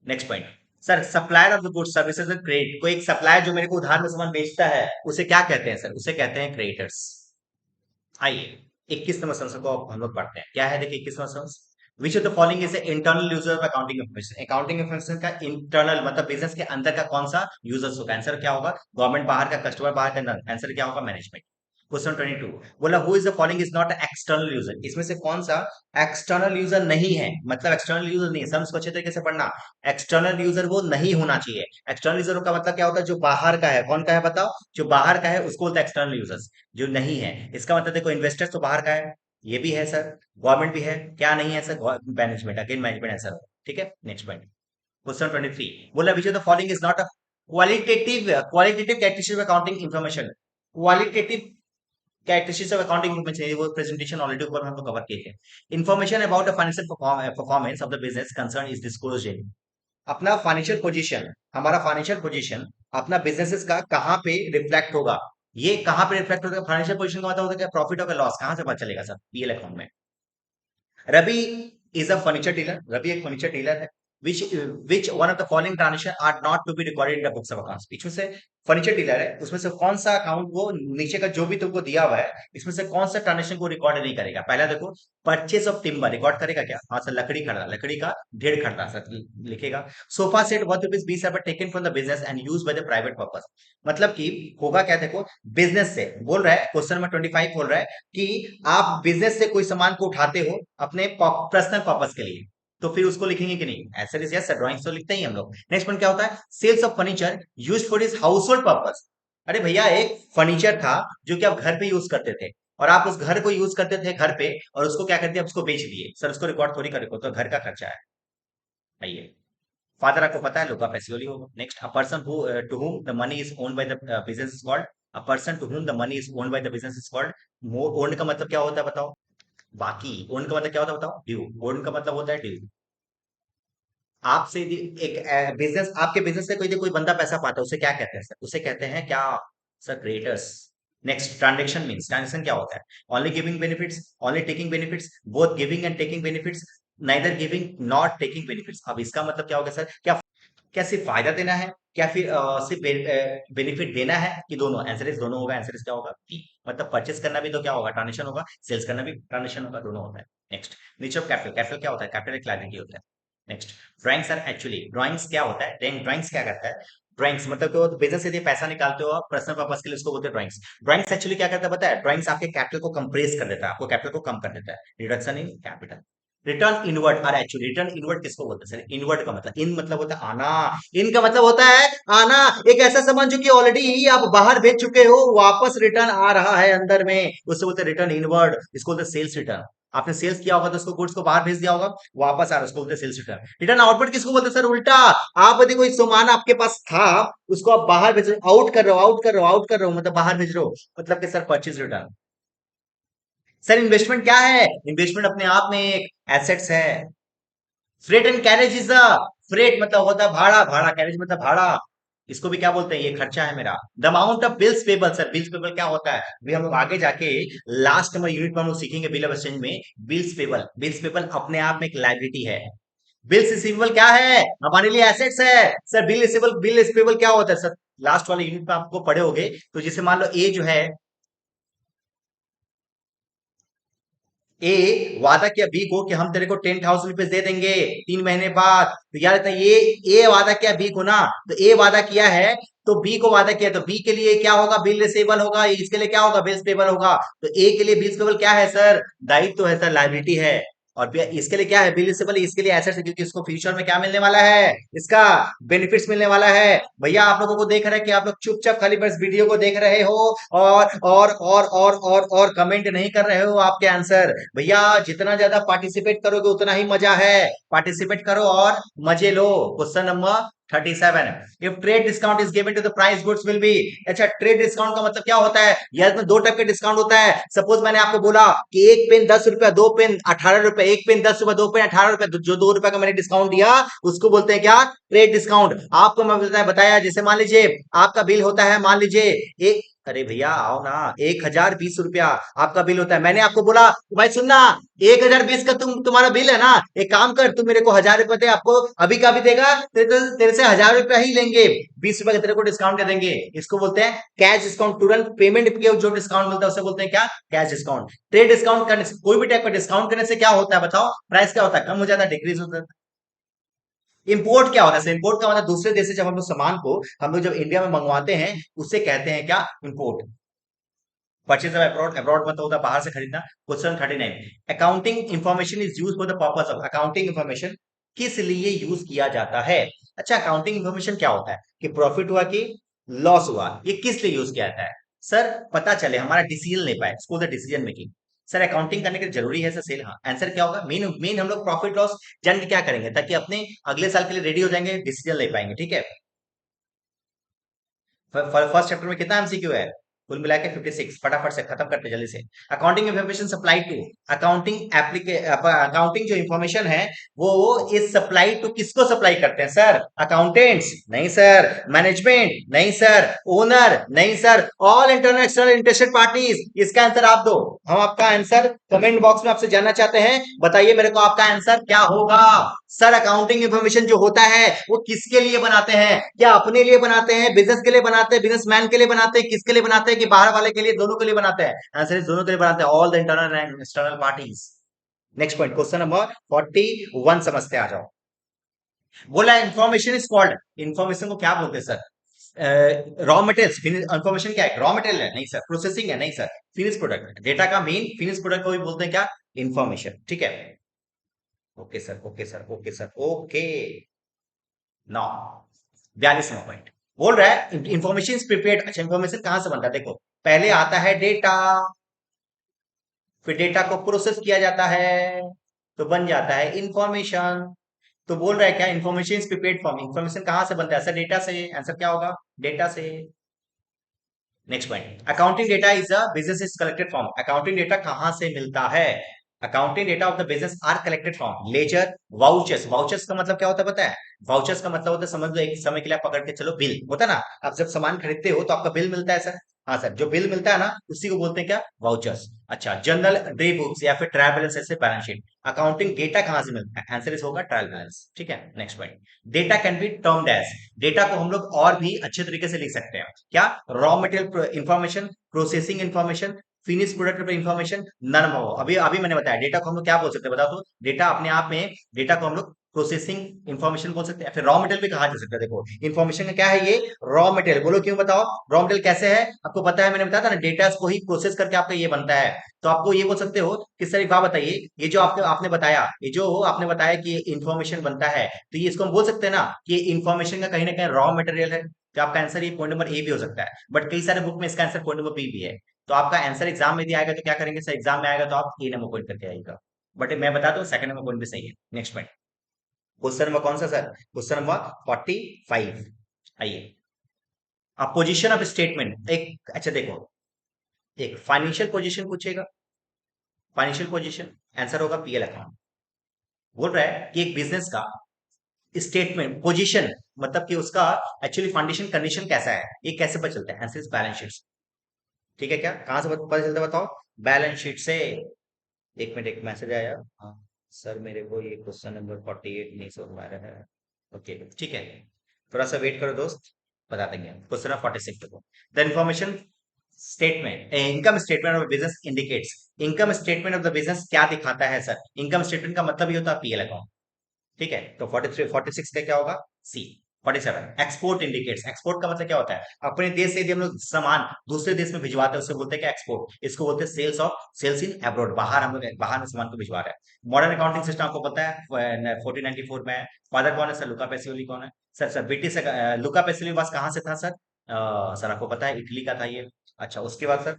next point, sir supplier of the goods services and credit. कोई एक सप्लायर जो मेरे को उधार में सामान बेचता है उसे क्या कहते हैं सर? उसे कहते हैं क्रेडिटर्स। आइए 21 नंबर सेंस को हम लोग पढ़ते हैं, क्या है देखिए 21 number sense, which of the following is internal user of accounting information. Accounting information का इंटरनल मतलब बिजनेस के अंदर का कौन सा यूजर्स होगा? आंसर क्या होगा? गवर्नमेंट बाहर का, कस्टमर बाहर का, नन। आंसर क्या होगा? मैनेजमेंट। क्वेश्चन 22 बोला who is the following is not external user. इसमें से कौन सा एक्सटर्नल यूजर नहीं है? मतलब एक्सटर्नल यूजर नहीं है, समझ को अच्छे तरीके से पढ़ना। एक्सटर्नल यूजर वो नहीं होना चाहिए। एक्सटर्नल यूजर का मतलब क्या होता है? जो बाहर का है। कौन का है बताओ? जो बाहर का है उसको बोलते हैं एक्सटर्नल यूजर्स। जो नहीं है, इसका मतलब देखो इन्वेस्टर्स तो बाहर का है, ये भी है सर, गवर्नमेंट भी है, क्या नहीं है sir? Management, again management answer हो। ठीक है, नेक्स्ट पॉइंट, क्वेश्चन 23 बोला विच of the following is not a qualitative characteristics of accounting information. Qualitative characteristics of accounting information, वो प्रेजेंटेशन ऑलरेडी ऊपर हम लोग कवर किए थे। Information about the financial performance of the business concern is disclosed इन। अपना financial position, हमारा financial position अपना businesses का कहाँ पे रिफ्लेक्ट होगा? ये कहाँ पे रिफ्लेक्ट होगा? फाइनेंशियल पोजीशन का मतलब होता है क्या? प्रॉफिट और लॉस कहाँ से पता चलेगा सर? पीएल अकाउंट में। Ravi is a furniture dealer, Ravi एक फर्नीचर डीलर है। Which which one of the following transaction are not to be recorded in the books of accounts. इसमें से फर्नीचर डीलर है, उसमें से कौन सा अकाउंट, वो नीचे का जो भी तुमको दिया हुआ है इसमें से कौन सा ट्रांजेक्शन को रिकॉर्ड नहीं करेगा? पहला देखो, परचेस ऑफ टिम्बर रिकॉर्ड करेगा क्या? हाँ सर, लकड़ी खरीदा, लकड़ी का ढेर खरीदा सर, लिखेगा। Sofa set worth ₹20 taken from the business and use by the private purpose. मतलब कि होगा क्या देखो, बिजनेस से बोल रहा है, क्वेश्चन नंबर 25 बोल रहा है कि आप बिजनेस से कोई सामान को उठाते हो अपने पर्सनल पर्पस के लिए, तो फिर उसको लिखेंगे कि नहीं? ऐसे यस सर, ड्राइंग्स तो लिखते ही हम लोग। नेक्स्ट पॉइंट क्या होता है? Sales of furniture use for his household purpose. अरे भैया एक फर्नीचर था जो कि आप घर पे यूज करते थे, और आप उस घर को यूज करते थे घर पे, और उसको क्या करते हैं, उसको बेच दिए सर, उसको रिकॉर्ड थोड़ी करेगा, तो घर का खर्चा है। आइए, फादर आपको पता है, लोका पैसियोली होगा। Next, a person who to whom the money is owned by the business is called, a person to whom the money is owned by the business is called. Owned का मतलब क्या होता है बताओ? बाकी। Owned का मतलब क्या होता है बताओ? ड्यू। ओन्ड का मतलब होता है ड्यू। आपसे एक बिजनेस, आपके बिजनेस से कोई कोई बंदा पैसा पाता है, उसे क्या कहते हैं सर? उसे कहते हैं क्या sir? Creditors. Next, transaction means, transaction क्या होता है? Only giving benefits, only taking benefits, both giving and taking benefits, neither giving not taking benefits. अब इसका मतलब क्या होगा सर? क्या क्या सिर्फ फायदा देना है, क्या फिर सिर्फ बेनिफिट देना है, कि दोनों? आंसर इज दोनों होगा। आंसर इज क्या होगा? बी। मतलब परचेस करना भी तो क्या होगा? ट्रांजेक्शन होगा। सेल्स करना भी ट्रांजेक्शन होगा, दोनों होता है। Next, nature of capital. Capital क्या होता है? कैपिटल एक लायबिलिटी होता है। Next, drawings are actually, drawings क्या होता है, ड्राइंग्स क्या करता है, ड्राइंग्स मतलब कि वो बिजनेस से पैसा निकालते हो आप पर्सनल पर्पस के लिए, उसको बोलते हैं ड्राइंग्स। ड्राइंग्स एक्चुअली क्या करता है पता है, ड्राइंग्स आपके कैपिटल को कंप्रेस कर देता है, आपको कैपिटल को कम कर देता है, reduction in capital. Return inward, और एक्चुअली रिटर्न इनवर्ड किसको बोलते हैं सर, इनवर्ड का मतलब, इन मतलब होता है आना, इन का मतलब होता है आना, एक ऐसा सामान जो कि ऑलरेडी आप बाहर भेज चुके हो, वापस रिटर्न आ रहा है अंदर में, उससे बोलते हैं रिटर्न इनवर्ड, इसको बोलते हैं सेल्स रिटर्न। आपने सेल्स किया होगा तो उसको गुड्स को बाहर भेज दिया होगा, वापस आ रहा है, उसको बोलते हैं सेल्स रिटर्न। रिटर्न आउटपुट किसको बोलते हैं सर, उल्टा, आप यदि कोई सामान आपके पास था, उसको आप बाहर भेज रहे हो, आउट कर रहे हो, आउट कर रहे हो, आउट कर रहे हो, मतलब बाहर भेज रहे हो, मतलब कि sir purchase return. Sir investment क्या है, इन्वेस्टमेंट अपने आप में एक एसेट्स है। Freight and carriage is the, freight मतलब होता है भाड़ा, भाड़ा, कैरेज मतलब भाड़ा, इसको भी क्या बोलते हैं, ये खर्चा है मेरा। The amount of bills payable, sir bills payable क्या होता है, भी हम लोग आगे जाके लास्ट में यूनिट में हम लोग सीखेंगे बिल ऑफ एक्सचेंज में। बिल्स पेबल, बिल्स पेबल अपने आप में एक लाइबिलिटी है। बिल्स रिसीवेबल क्या है, हमारे लिए एसेट्स है। Sir bill receivable, bill receivable क्या होता है सर, लास्ट वाले यूनिट में आपको पढ़े होगे, तो जैसे मान लो ए जो है, ए वादा किया बी को कि हम तेरे को 10,000 रुपीज दे देंगे 3 महीने बाद, तो याद रखना ये ए वादा किया बी को ना, तो ए वादा किया है, तो बी को वादा किया, तो बी के लिए क्या होगा, बिल रिसीवेबल होगा, इसके लिए क्या होगा, बिल्स पेबल होगा। तो ए के लिए बिल्स पेबल क्या है सर, दायित्व है सर, लायबिलिटी है। और इसके लिए क्या है, बिल रिसीवेबल, इसके लिए एसेट्स है, क्योंकि इसको फ्यूचर में क्या मिलने वाला है, इसका बेनिफिट्स मिलने वाला है। भैया आप लोगों को देख रहे हैं कि आप लोग चुपचाप खाली बस वीडियो को देख रहे हो, और कमेंट नहीं कर रहे हो आपके आंसर। भैया जितना ज्यादा पार्टिसिपेट करोगे उतना ही मजा है, पार्टिसिपेट करो और मजे लो। Question number 37, if trade discount is given to the price goods will be. अच्छा, ट्रेड डिस्काउंट का मतलब क्या होता है, यह इसमें दो टाइप के डिस्काउंट होता है। सपोज मैंने आपको बोला कि एक पेन 10 रुपया, दो पेन 18 रुपए, एक पेन 10 रुपए, दो पेन 18 रुपए, जो 2 रुपए का मैंने डिस्काउंट दिया उसको बोलते हैं क्या, ट्रेड डिस्काउंट। आपको मैं बताया, जैसे मान लीजिए आपका बिल होता है, मान लीजिए एक, अरे भैया आओ ना, 1,020 रुपया आपका बिल होता है, मैंने आपको बोला भाई सुनना, 1,020 का तुम्हारा बिल है ना, एक काम कर तू मेरे को 1,000 रुपए दे, आपको अभी का भी देगा, तेरे से 1,000 रुपया ही लेंगे, 20 रुपए का तेरे को डिस्काउंट दे देंगे। इसको बोलते हैं कैश डिस्काउंट, तुरंत पेमेंट के जो डिस्काउंट मिलता है उसे बोलते हैं क्या, कैश डिस्काउंट। ट्रेड डिस्काउंट करने से, कोई भी टाइप का डिस्काउंट करने से क्या होता है बताओ, प्राइस क्या होता है, कम हो जाता है, डिक्रीज होता है। इंपोर्ट क्या होता है, इंपोर्ट का मतलब दूसरे देश से जब हम लोग सामान को हम लोग जब इंडिया में मंगवाते हैं, उससे कहते हैं क्या, import. Purchase of abroad, abroad मतलब होता है बाहर से खरीदना। Question 39, accounting information is use for the purpose of, accounting information किस लिए यूज किया जाता है। अच्छा, अकाउंटिंग इंफॉर्मेशन क्या होता है, कि प्रॉफिट हुआ कि लॉस हुआ, ये किस लिए यूज किया जाता है सर, पता चले हमारा डिसीजन ले पाए, इसको डिसीजन मेकिंग। सर अकाउंटिंग करने के लिए जरूरी है सर सेल, हाँ आंसर क्या होगा, मेन मेन हम लोग प्रॉफिट लॉस जान के क्या करेंगे, ताकि अपने अगले साल के लिए रेडी हो जाएंगे, डिसीजन ले पाएंगे, ठीक है। फर्स्ट चैप्टर में कितना एमसीक्यू है, कुल मिला के 56, फटाफट से खत्म करते जल्दी से। Accounting information supply to, accounting accounting जो इंफॉर्मेशन है वो इज सप्लाई टू, किसको सप्लाई करते हैं सर, अकाउंटेंट्स नहीं सर, मैनेजमेंट नहीं सर, ओनर नहीं sir, all internal external interested parties. इसका आंसर आप दो, हम आपका आंसर कमेंट बॉक्स में आपसे जानना चाहते हैं, बताइए मेरे को आपका आंसर क्या होगा। सर अकाउंटिंग इंफॉर्मेशन जो होता है वो किसके लिए बनाते हैं, क्या अपने लिए बनाते हैं, बिजनेस के लिए बनाते हैं, बिजनेसमैन के लिए बनाते हैं, किसके लिए बनाते हैं, कि बाहर वाले के लिए, दोनों के लिए बनाते हैं, आंसर इज दोनों के लिए बनाते हैं, all the internal and external parties. Next point, question number 41 समझते आ जाओ। बोला इंफॉर्मेशन इज कॉल्ड, इंफॉर्मेशन को क्या बोलते हैं सर, रॉ मटेरियल, इंफॉर्मेशन क्या है, रॉ मटेरियल है नहीं सर, प्रोसेसिंग है नहीं सर, फिनिश प्रोडक्ट, डेटा का मेन फिनिश प्रोडक्ट को भी बोलते हैं क्या, इंफॉर्मेशन, ठीक है। Okay sir, okay sir, okay sir, okay. नौ 42वां पॉइंट बोल रहा है इंफॉर्मेशन प्रिपेयर्ड। अच्छा, इंफॉर्मेशन कहां से बनता है, देखो पहले आता है डेटा, फिर डेटा को प्रोसेस किया जाता है तो बन जाता है इंफॉर्मेशन। तो बोल रहा है क्या, information is prepared from, information कहां से बनता है सर, डेटा से, आंसर क्या होगा, डेटा से। Next point, accounting data is a business is collected from, accounting data कहां से मिलता है, accounting data of the business are collected from ledger, vouchers, vouchers का मतलब क्या होता है पता है, वाउचर्स का मतलब होता है, समझ लो एक समय के लिए आप पकड़ के चलो, बिल होता है ना, आप जब सामान खरीदते हो तो आपका बिल मिलता है सर, हाँ सर, जो बिल मिलता है ना उसी को बोलते हैं क्या, वाउचर्स। अच्छा, जनरल डे बुक्स या फिर ट्रायल बैलेंस ऐसे बैलेंस शीट, अकाउंटिंग डेटा कहां से मिलता है, आंसर इस होगा ट्रायल बैलेंस, ठीक है। Next point, data can be termed as, data को हम लोग और भी अच्छे तरीके से लिख सकते हैं क्या, raw material information, processing information, finish product पर इंफॉर्मेशन, नन हो। अभी अभी मैंने बताया डेटा को हम लोग क्या बोल सकते हैं, बताओ तो, डेटा अपने आप में, डेटा को हम लोग प्रोसेसिंग इंफॉर्मेशन बोल सकते हैं, फिर रॉ मटेरियल भी कहा जा सकता है। देखो इंफॉर्मेशन का क्या है, ये रॉ मटेरियल। बोलो क्यों, बताओ। रॉ मटेरियल कैसे है, आपको पता है, मैंने बताया था ना, डेटा को ही प्रोसेस करके आपका ये बनता है। तो आपको ये बोल सकते हो, किस तरह की बात बताइए, ये जो आपने आपने बताया, ये जो आपने बताया कि इंफॉर्मेशन बनता है, तो ये इसको हम बोल सकते हैं ना कि इंफॉर्मेशन का कहीं ना कहीं रॉ मटेरियल है। तो आपका आंसर ये पॉइंट नंबर ए भी हो सकता है, बट कई सारे बुक में इसका आंसर पॉइंट नंबर बी भी है। तो आपका आंसर एग्जाम में भी आएगा तो क्या करेंगे सर, एग्जाम में आएगा तो आप ए नंबर पॉइंट करके आएगा। बट मैं बता दूं, सेकंड नंबर पॉइंट भी सही है। नेक्स्ट पॉइंट, क्वेश्चन नंबर कौन सा सर, क्वेश्चन नंबर 45। आइए, अब पोजीशन ऑफ स्टेटमेंट एक, अच्छा देखो, एक फाइनेंशियल पोजीशन पूछेगा, फाइनेंशियल पोजीशन, आंसर होगा पीएल अकाउंट। बोल रहा है कि एक बिजनेस का स्टेटमेंट पोजीशन, मतलब कि उसका एक्चुअली फाउंडेशन कंडीशन कैसा है, ये कैसे पता चलता है, आंसर इज बैलेंस शीट। ठीक है, क्या कहां से पता चलता है बताओ, बैलेंस शीट से। एक मिनट, एक मैसेज आया। हाँ सर, मेरे को ये क्वेश्चन नंबर 48 नहीं समझ में आ रहा है। ओके ठीक है, थोड़ा सा वेट करो दोस्त, बता देंगे क्वेश्चन नंबर 46 देखो। The information statement, income statement of business indicates, income statement of the business क्या दिखाता है सर, इनकम स्टेटमेंट का मतलब ही होता है पीएल अकाउंट। ठीक है, तो 43 46 का क्या होगा, सी। 47, एक्सपोर्ट इंडिकेट्स, एक्सपोर्ट का मतलब क्या होता है, अपने देश से यदि हम लोग सामान दूसरे देश में भिजवाते हैं उसे बोलते हैं क्या, एक्सपोर्ट। इसको बोलते हैं sales of, sales in abroad, बाहर हम लोग बाहर में सामान को भिजवा रहे हैं। मॉडर्न अकाउंटिंग सिस्टम आपको पता है 1494 में है। फादर कौन है सर, लुका पैसिओली कौन है sir, sir British Luca Pacioli बस कहाँ से था सर, सर आपको पता है इटली का था ये। अच्छा उसके बाद sir,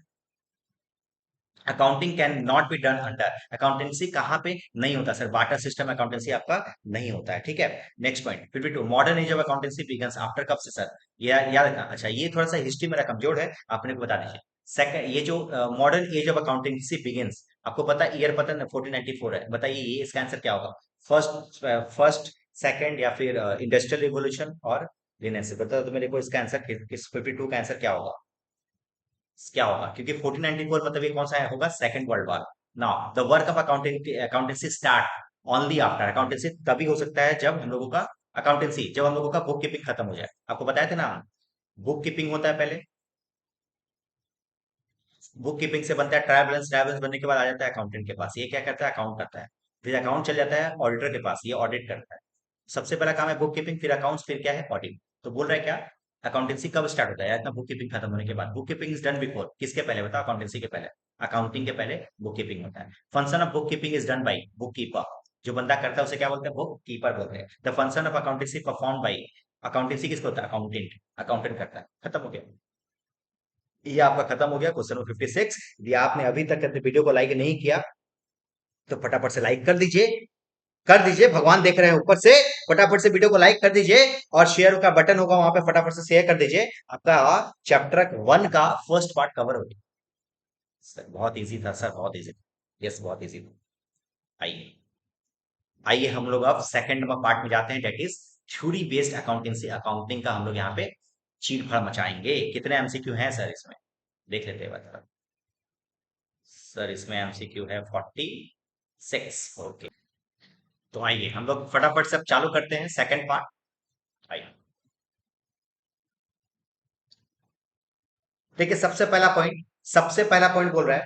accounting can not be done under, accountancy कहाँ पे नहीं होता सर, वाटर सिस्टम अकाउंटेंसी आपका नहीं होता है। ठीक है, next point 52, modern age of accountancy begins after, कब से सर, ये याद रखना। अच्छा ये थोड़ा सा हिस्ट्री मेरा कमजोर है, आपने को बता दीजिए। सेकंड, ये जो modern age of accountancy begins, आपको पता है ईयर पता है 1494 है, बताइए ये इसका आंसर क्या होगा, फर्स्ट, फर्स्ट, सेकंड या फिर इंडस्ट्रियल रिवोल्यूशन और रिनेसेंस, बता दो मेरे को इसका आंसर, किस 52 का आंसर क्या होगा, क्या होगा, क्योंकि 1494 मतलब ये कौन सा है, होगा second world war. Now the work of accountancy start only after, accountancy तभी हो सकता है जब हम लोगों का अकाउंटेंसी, जब हम लोगों का बुक कीपिंग खत्म हो जाए। आपको बताया था ना, बुक कीपिंग होता है पहले, बुक कीपिंग से बनता है ट्रायल बैलेंस, ट्रायल बैलेंस बनने के बाद आ जाता है अकाउंटेंट के पास, ये क्या करता है, अकाउंट करता है। फिर अकाउंट चल जाता है ऑडिटर के पास, ये ऑडिट करता है। सबसे पहला काम है बुक कीपिंग, फिर अकाउंट्स, फिर क्या है, ऑडिट। तो बोल रहा है क्या, अकाउंटेंसी कब स्टार्ट होता है, इतना बुक कीपिंग खत्म होने के बाद। Book keeping is done before, किसके पहले बताओ, अकाउंटेंसी के पहले, अकाउंटिंग के पहले बुक कीपिंग होता है। Function of book keeping is done by book keeper, जो बंदा करता है उसे क्या बोलते हैं, बुक कीपर बोलते हैं। The function of accountancy perform by, accountancy किसको होता है, अकाउंटेंट, अकाउंटेंट करता है। खत्म हो गया, ये आपका खत्म हो गया क्वेश्चन नंबर 56। यदि आपने अभी तक वीडियो को लाइक नहीं किया तो फटाफट से लाइक कर दीजिए, कर दीजिए, भगवान देख रहे हैं ऊपर से। फटाफट से वीडियो को लाइक कर दीजिए और शेयर का बटन होगा वहां पे, फटाफट से शेयर कर दीजिए। आपका चैप्टर 1 का फर्स्ट पार्ट कवर हो गया सर, बहुत इजी था सर, बहुत इजी। यस बहुत इजी था। आइए, आइए हम लोग अब सेकंड नंबर पार्ट में जाते हैं, that is theory based accountancy, accounting का हम लोग यहाँ पे चीट फाड़ मचाएंगे। कितने एमसीक्यू हैं सर इसमें, देख लेते हैं बता सर, इसमें एमसीक्यू है 46। ओके, तो आइए हम लोग फटाफट से अब चालू करते हैं सेकंड पार्ट। आइए, देखिए सबसे पहला पॉइंट, सबसे पहला पॉइंट बोल रहा है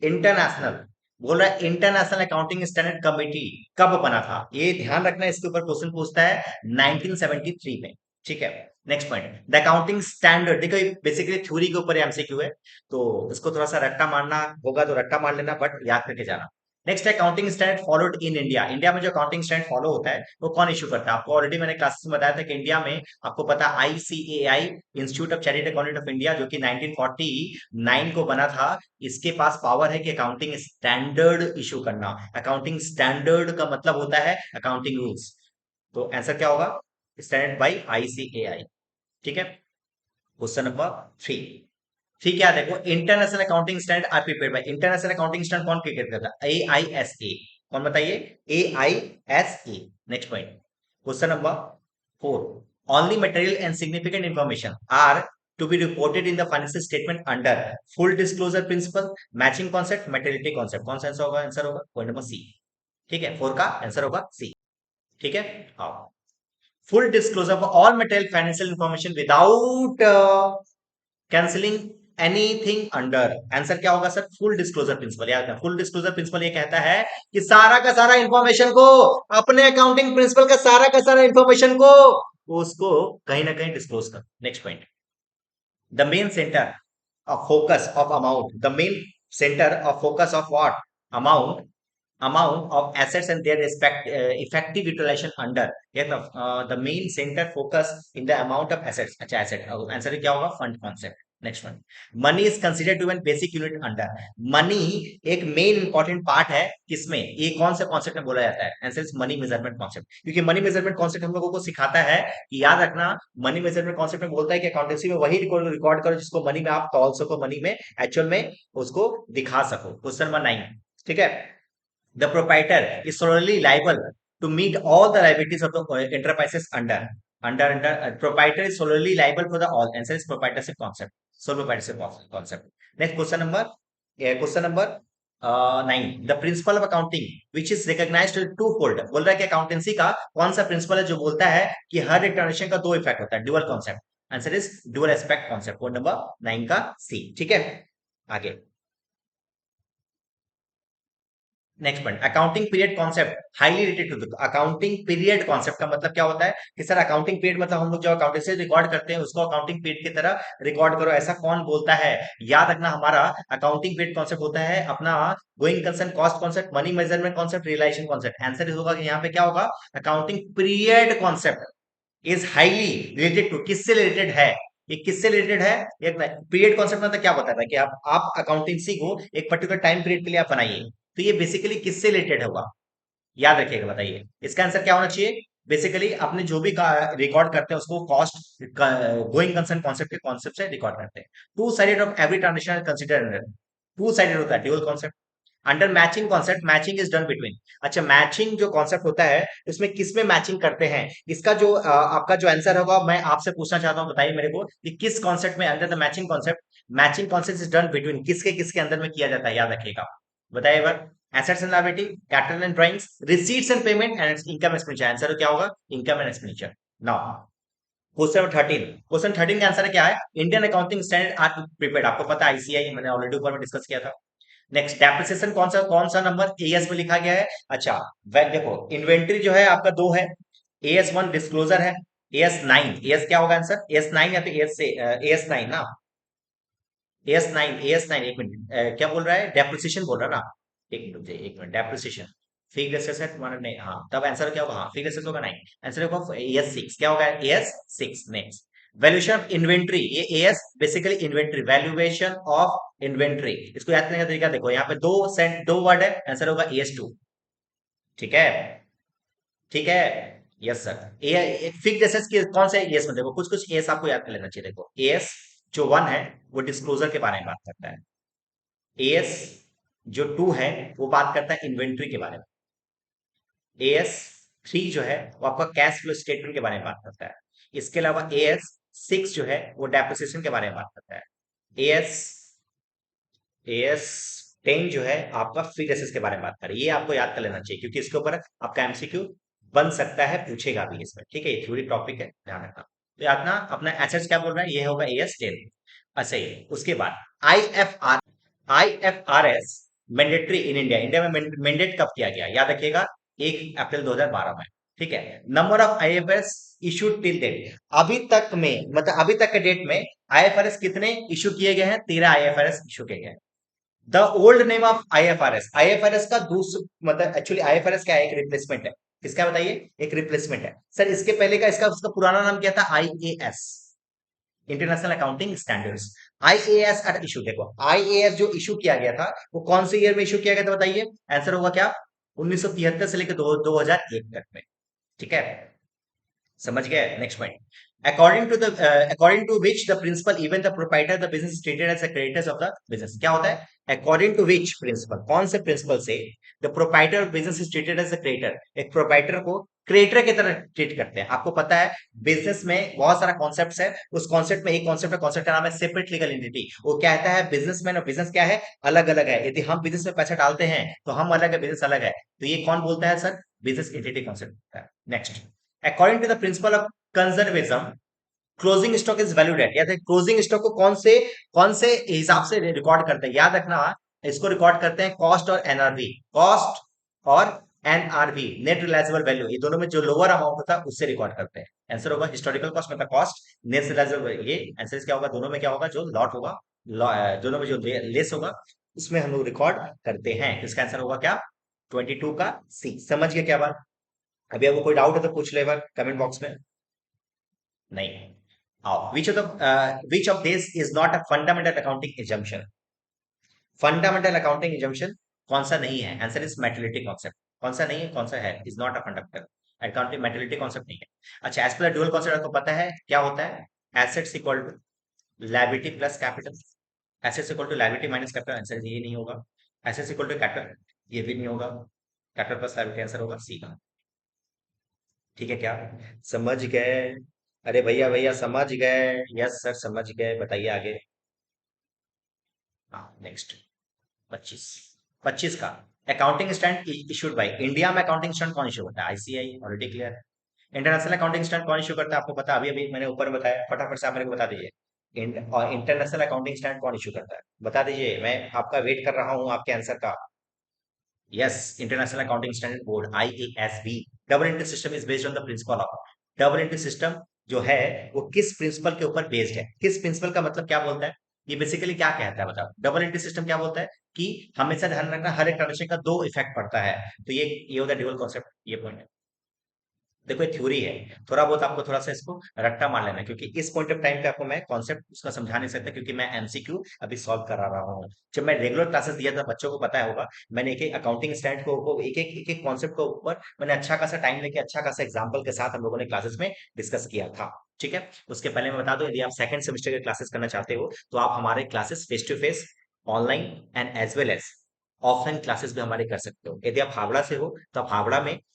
इंटरनेशनल, बोल रहा है इंटरनेशनल अकाउंटिंग स्टैंडर्ड कमेटी कब बना था, ये ध्यान रखना, इसके ऊपर क्वेश्चन पूछता है 1973 में। ठीक है, next point, the accounting standard, देखो ये बेसिकली थ्योरी के ऊपर एमसीक्यू है, तो इसको थोड़ा सा रट्टा मारना होगा तो रट्टा मार लेना, बट याद करके जाना। नेक्स्ट है accounting standard followed in India, India में जो अकाउंटिंग स्टैंडर्ड फॉलो होता है वो कौन इशू करता है, आपको ऑलरेडी मैंने क्लासेस में बताया था कि इंडिया में आपको पता है ICAI, institute of charity accountant of India, जो कि 1949 को बना था। इसके पास पावर है कि अकाउंटिंग स्टैंडर्ड इशू करना, अकाउंटिंग स्टैंडर्ड का मतलब होता है अकाउंटिंग रूल्स। तो आंसर क्या होगा, स्टैंडर्ड बाई आईसीएआई। ठीक है, क्वेश्चन नंबर 3, ठीक है देखो, international accounting standard are prepared by, international accounting standard कौन क्रिएट करता है, AISA, कौन बताइए, AISA। Next point, question number 4, only material and significant information are to be reported in the financial statement under full disclosure principle, matching concept, materiality concept, कौन सा answer होगा, answer होगा point number सी। ठीक है, 4 का answer होगा सी। ठीक है, आओ, full disclosure of all material financial information without cancelling anything under. Answer क्या होगा सर? Full disclosure principal. याद रखना, फुल डिस्क्लोजर प्रिंसिपल ये कहता है कि सारा का सारा इंफॉर्मेशन को, अपने अकाउंटिंग प्रिंसिपल का सारा इंफॉर्मेशन को उसको कहीं ना कहीं डिस्क्लोज कर। Next point, the main centre of focus of amount, the main center of focus of what? Amount of assets and their effective utilization under, the main center focus in the amount of assets। अच्छा, asset answer क्या होगा? Fund concept. Next one, money is considered to an basic unit under. Money एक main important part है किसमें? ये कौन से concept में बोला जाता है? Answer is money measurement concept. क्योंकि मनी मेजरमेंट कॉन्सेप्ट हम लोगों को सिखाता है कि याद रखना, मनी मेजरमेंट कॉन्सेप्ट में बोलता है कि अकाउंटेंसी में वही रिकॉर्ड करो जिसको मनी में आप तौल सको, मनी में एक्चुअल में उसको दिखा सको। क्वेश्चन नंबर 9, ठीक है। The proprietor is solely liable to meet all the liabilities of the enterprises proprietor is solely liable for the all। Answer is proprietorship concept, sole proprietorship concept। Next question number 9, the principle of accounting which is recognized to twofold। बोल रहा है कि accountancy का कौन सा principal है जो बोलता है कि हर एक ट्रांजेक्शन का दो इफेक्ट होता है? Dual concept. Answer is dual aspect concept. Code number 9 का सी। ठीक है, आगे next point, accounting period concept highly related to. Accounting period concept का मतलब क्या होता है कि सर अकाउंटिंग पीरियड मतलब हम लोग जो अकाउंटेंसी रिकॉर्ड करते हैं उसको अकाउंटिंग पीरियड की तरह रिकॉर्ड करो, ऐसा कौन बोलता है? याद रखना, हमारा अकाउंटिंग पीरियड कॉन्सेप्ट होता है अपना going concern cost concept, money measurement concept, realization concept. Answer होगा कि यहाँ पे क्या होगा? Accounting period concept is highly related to. किससे रिलेटेड है? ये किससे रिलेटेड है? एक पीरियड कॉन्सेप्ट मतलब क्या बताता है कि आप अकाउंटेंसी को एक पर्टिकुलर टाइम पीरियड के लिए आप बनाइए, तो ये बेसिकली किससे रिलेटेड होगा? याद रखिएगा, बताइए इसका आंसर क्या होना चाहिए? बेसिकली अपने जो भी रिकॉर्ड करते हैं उसको कॉस्ट गोइंग कंसर्न कॉन्सेप्ट के कॉन्सेप्ट से रिकॉर्ड करते हैं। Two sided of every transaction consider, two sided होता है dual concept. Under matching concept matching is done between. अच्छा, मैचिंग जो कॉन्सेप्ट होता है उसमें किस में मैचिंग करते हैं? इसका जो आपका जो आंसर होगा मैं आपसे पूछना चाहता हूं, बताइए मेरे को कि किस कॉन्सेप्ट में, under the matching concept is done between, किसके किसके अंदर में किया जाता है? याद रखिएगा, बताइए एक बार। Assets and liability, capital and drawings, receipts and payment and income expenditure. Answer क्या होगा? Income and expenditure. Now question 13 का आंसर क्या है? Indian accounting standard are prepared. आपको पता है आईसीआई, मैंने ऑलरेडी ऊपर में डिस्कस किया था। नेक्स्ट, डेप्रिसिएशन कौन सा नंबर एएस में लिखा गया है? अच्छा, देखो इन्वेंट्री जो है आपका 2 है, एएस 1 डिस्क्लोजर है, एएस 9, एएस क्या होगा आंसर? एएस 9 या फिर एएस 9 ना, एएस 9 एक मिनट, क्या बोल रहा है? डेप्रिसिएशन बोल रहा है ना? एक मिनट रुक जाइए, एक मिनट, डेप्रिसिएशन फिक्स्ड एसेट्स है तुम्हारा नहीं, हाँ तब आंसर क्या होगा? हाँ फिक्स्ड एसेट्स होगा 9, आंसर होगा एएस 6। क्या होगा? AS 6। Next, valuation of inventory, ये AS basically inventory, valuation of inventory. इसको याद करने का तरीका देखो, यहाँ पे दो वर्ड है, आंसर होगा एएस 2। ठीक है, ठीक है, yes sir. A fixed assets के कौन से एएस में देखो, कुछ कुछ एएस आपको याद कर लेना चाहिए। देखो एएस जो 1 है वो डिस्क्लोजर के बारे में बात करता है, एएस जो 2 है वो बात करता है इन्वेंट्री के बारे में, एएस 3 जो है वो आपका कैश फ्लो स्टेटमेंट के बारे में बात करता है। इसके अलावा एएस 6 जो है वो डेप्रिसिएशन के बारे में बात करता है। एएस एएस 10 जो है आपका फिक्स्ड एसेट्स के बारे में बात कर रही है। ये आपको याद कर लेना चाहिए क्योंकि इसके ऊपर आपका एमसीक्यू बन सकता है, पूछेगा भी इसमें। ठीक है, ये थ्योरी टॉपिक है, ध्यान रखना। तो याद ना, अपना एसेट्स क्या बोल रहा है? ये होगा एएस 10। अच्छा, ये उसके बाद IFRS mandatory in India. India में मैंडेट कब किया गया? याद रखिएगा, 1 अप्रैल 2012 में। ठीक है, number of IFRS issued till date, अभी तक में मतलब अभी तक के डेट में आईएफआरएस कितने इशू किए गए हैं? 13 आईएफआरएस इशू किए गए हैं। The old name of IFRS, IFRS का दूसरा मतलब एक्चुअली आईएफआरएस क्या है? एक रिप्लेसमेंट है। किसका बताइए? एक रिप्लेसमेंट है सर। इसके पहले का इसका उसका पुराना नाम क्या था? IAS, international accounting standards. IAS का इशू देखो, आईएएस जो इशू किया गया था वो कौन से ईयर में इशू किया गया था? बताइए, आंसर होगा क्या? 1973 से लेकर 2001 तक में। ठीक है, समझ गए? Next point, according to which the principal even the proprietor the business is treated as a creditors of the business। क्या होता है? according to which principle, कौन से प्रिंसिपल से the proprietor of business is treated as a creditor, एक proprietor को creditor की तरह ट्रीट करते हैं। आपको पता है बिजनेस में बहुत सारा कॉन्सेप्ट है, उस कॉन्सेप्ट में एक कॉन्सेप्ट है, कॉन्सेप्ट का नाम है सेपरेट लीगल एंटिटी। वो कहता है बिजनेसमैन और बिजनेस क्या है? अलग अलग है। यदि हम बिजनेस में पैसा डालते हैं तो हम अलग है, बिजनेस अलग है, तो ये कौन बोलता है सर? बिजनेस एंटिटी कॉन्सेप्ट होता है। Next, according to the principle of conservatism, closing stock is valued at, या क्लोजिंग स्टॉक को कौन से हिसाब से रिकॉर्ड करते हैं, याद रखना। इसको रिकॉर्ड करते हैं कॉस्ट और एनआरवी, कॉस्ट और एनआरवी, नेट रिलायजेबल वैल्यू, ये दोनों में जो लोअर अमाउंट होता है उससे रिकॉर्ड करते हैं। आंसर होगा हिस्टोरिकल कॉस्ट मतलब कॉस्ट, नेट रिलायजेबल ये आंसर क्या होगा, दोनों में क्या होगा, जो लॉट होगा, दोनों में जो लेस होगा उसमें हम लोग रिकॉर्ड करते हैं। इसका आंसर होगा क्या, 22 का सी। समझ गए क्या बात? अभी आपको कोई डाउट है तो पूछ ले बार कमेंट बॉक्स में। नहीं, आओ, which of this is not a fundamental accounting assumption. Fundamental accounting assumption कौन सा नहीं है? Answer is materiality concept. कौन सा नहीं है, कौन सा है, is not a fundamental accounting, materiality concept नहीं है। अच्छा, एज पर ड्यूअल कॉन्सेप्ट आपको पता है क्या होता है? Assets equal to liability plus capital, assets equal to liability minus capital, answer ये नहीं होगा। एसेट्स इक्वल टू कैपिटल, ये भी नहीं होगा। कैपिटल प्लस लायबिलिटी, आंसर होगा सी का। ठीक है क्या, समझ गए? अरे भैया भैया समझ गए? यस सर समझ गए, बताइए आगे। हाँ नेक्स्ट, 25, 25 का accounting stand issued by India में, अकाउंटिंग स्टैंड कौन इशू करता है? ICI, already clear. International accounting stand कौन इशू करता है? आपको पता, अभी अभी मैंने ऊपर बताया, फटाफट से आप मेरे को बता दीजिए। और इंटरनेशनल अकाउंटिंग स्टैंड कौन इशू करता है, बता दीजिए, मैं आपका वेट कर रहा हूँ आपके आंसर का। Yes, international accounting standard board, IASB. Double entry system is based on the principle of, double entry system जो है वो किस प्रिंसिपल के ऊपर बेस्ड है? किस प्रिंसिपल का मतलब क्या बोलता है, ये बेसिकली क्या कहता है बताओ? डबल एंट्री सिस्टम क्या बोलता है कि हमेशा ध्यान रखना हर एक ट्रांजेक्शन का दो इफेक्ट पड़ता है। तो ये होता है ड्यूअल कॉन्सेप्ट, ये पॉइंट है। देखो ये थ्योरी है, थोड़ा बहुत आपको थोड़ा सा इसको रट्टा मार लेना है, क्योंकि इस पॉइंट ऑफ टाइम पे आपको मैं कॉन्सेप्ट उसका समझा नहीं सकता, क्योंकि मैं एमसीक्यू अभी सॉल्व करा रहा हूँ। जब मैं रेगुलर क्लासेस दिया था, बच्चों को पता होगा, मैंने एक एक अकाउंटिंग स्टैंड को एक एक कॉन्सेप्ट के ऊपर मैंने अच्छा खासा टाइम लेके अच्छा खासा एग्जाम्पल के साथ हम लोगों ने क्लासेस में डिस्कस किया था। ठीक है, उसके पहले मैं बता दूं, यदि आप सेकंड सेमेस्टर के क्लासेस करना चाहते हो तो आप हमारे classes face to face, online and as well as offline classes भी हमारे कर सकते हो। यदि आप हावड़ा से हो तो आप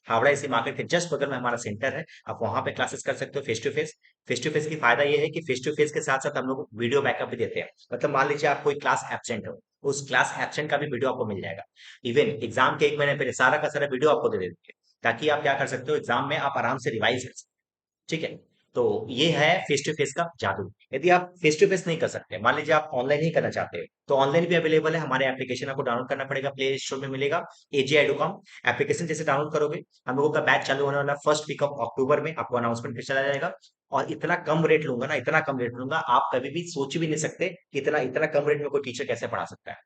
हावड़ा इसी मार्केट के जस्ट बगल में हमारा सेंटर है, आप वहां पे क्लासेस कर सकते हो face to face. Face to face की फायदा ये है कि फेस टू फेस के साथ साथ हम लोग वीडियो बैकअप भी देते हैं। मतलब मान लीजिए आप कोई क्लास एब्सेंट हो, उस क्लास एब्सेंट का भी वीडियो आपको मिल जाएगा। इवन एग्जाम के एक महीने पहले सारा का सारा वीडियो आपको दे देंगे, ताकि आप क्या कर सकते हो, एग्जाम में आप आराम से रिवाइज कर सकते हो। ठीक है, तो ये है फेस टू फेस का जादू। यदि आप फेस टू फेस नहीं कर सकते, मान लीजिए आप ऑनलाइन ही करना चाहते हैं, तो ऑनलाइन भी अवेलेबल है, हमारे एप्लीकेशन आपको डाउनलोड करना पड़ेगा, प्ले स्टोर में मिलेगा, AJIDOCOM। एप्लीकेशन जैसे डाउनलोड करोगे, हम लोगों का बैच चालू होने वाला फर्स्ट वीक ऑफ अक्टूबर में, आपको अनाउंसमेंट पे चला जाएगा। और इतना कम रेट लूंगा ना, इतना कम रेट लूंगा, आप कभी भी सोच भी नहीं सकते कि इतना इतना कम रेट में कोई टीचर कैसे पढ़ा सकता है।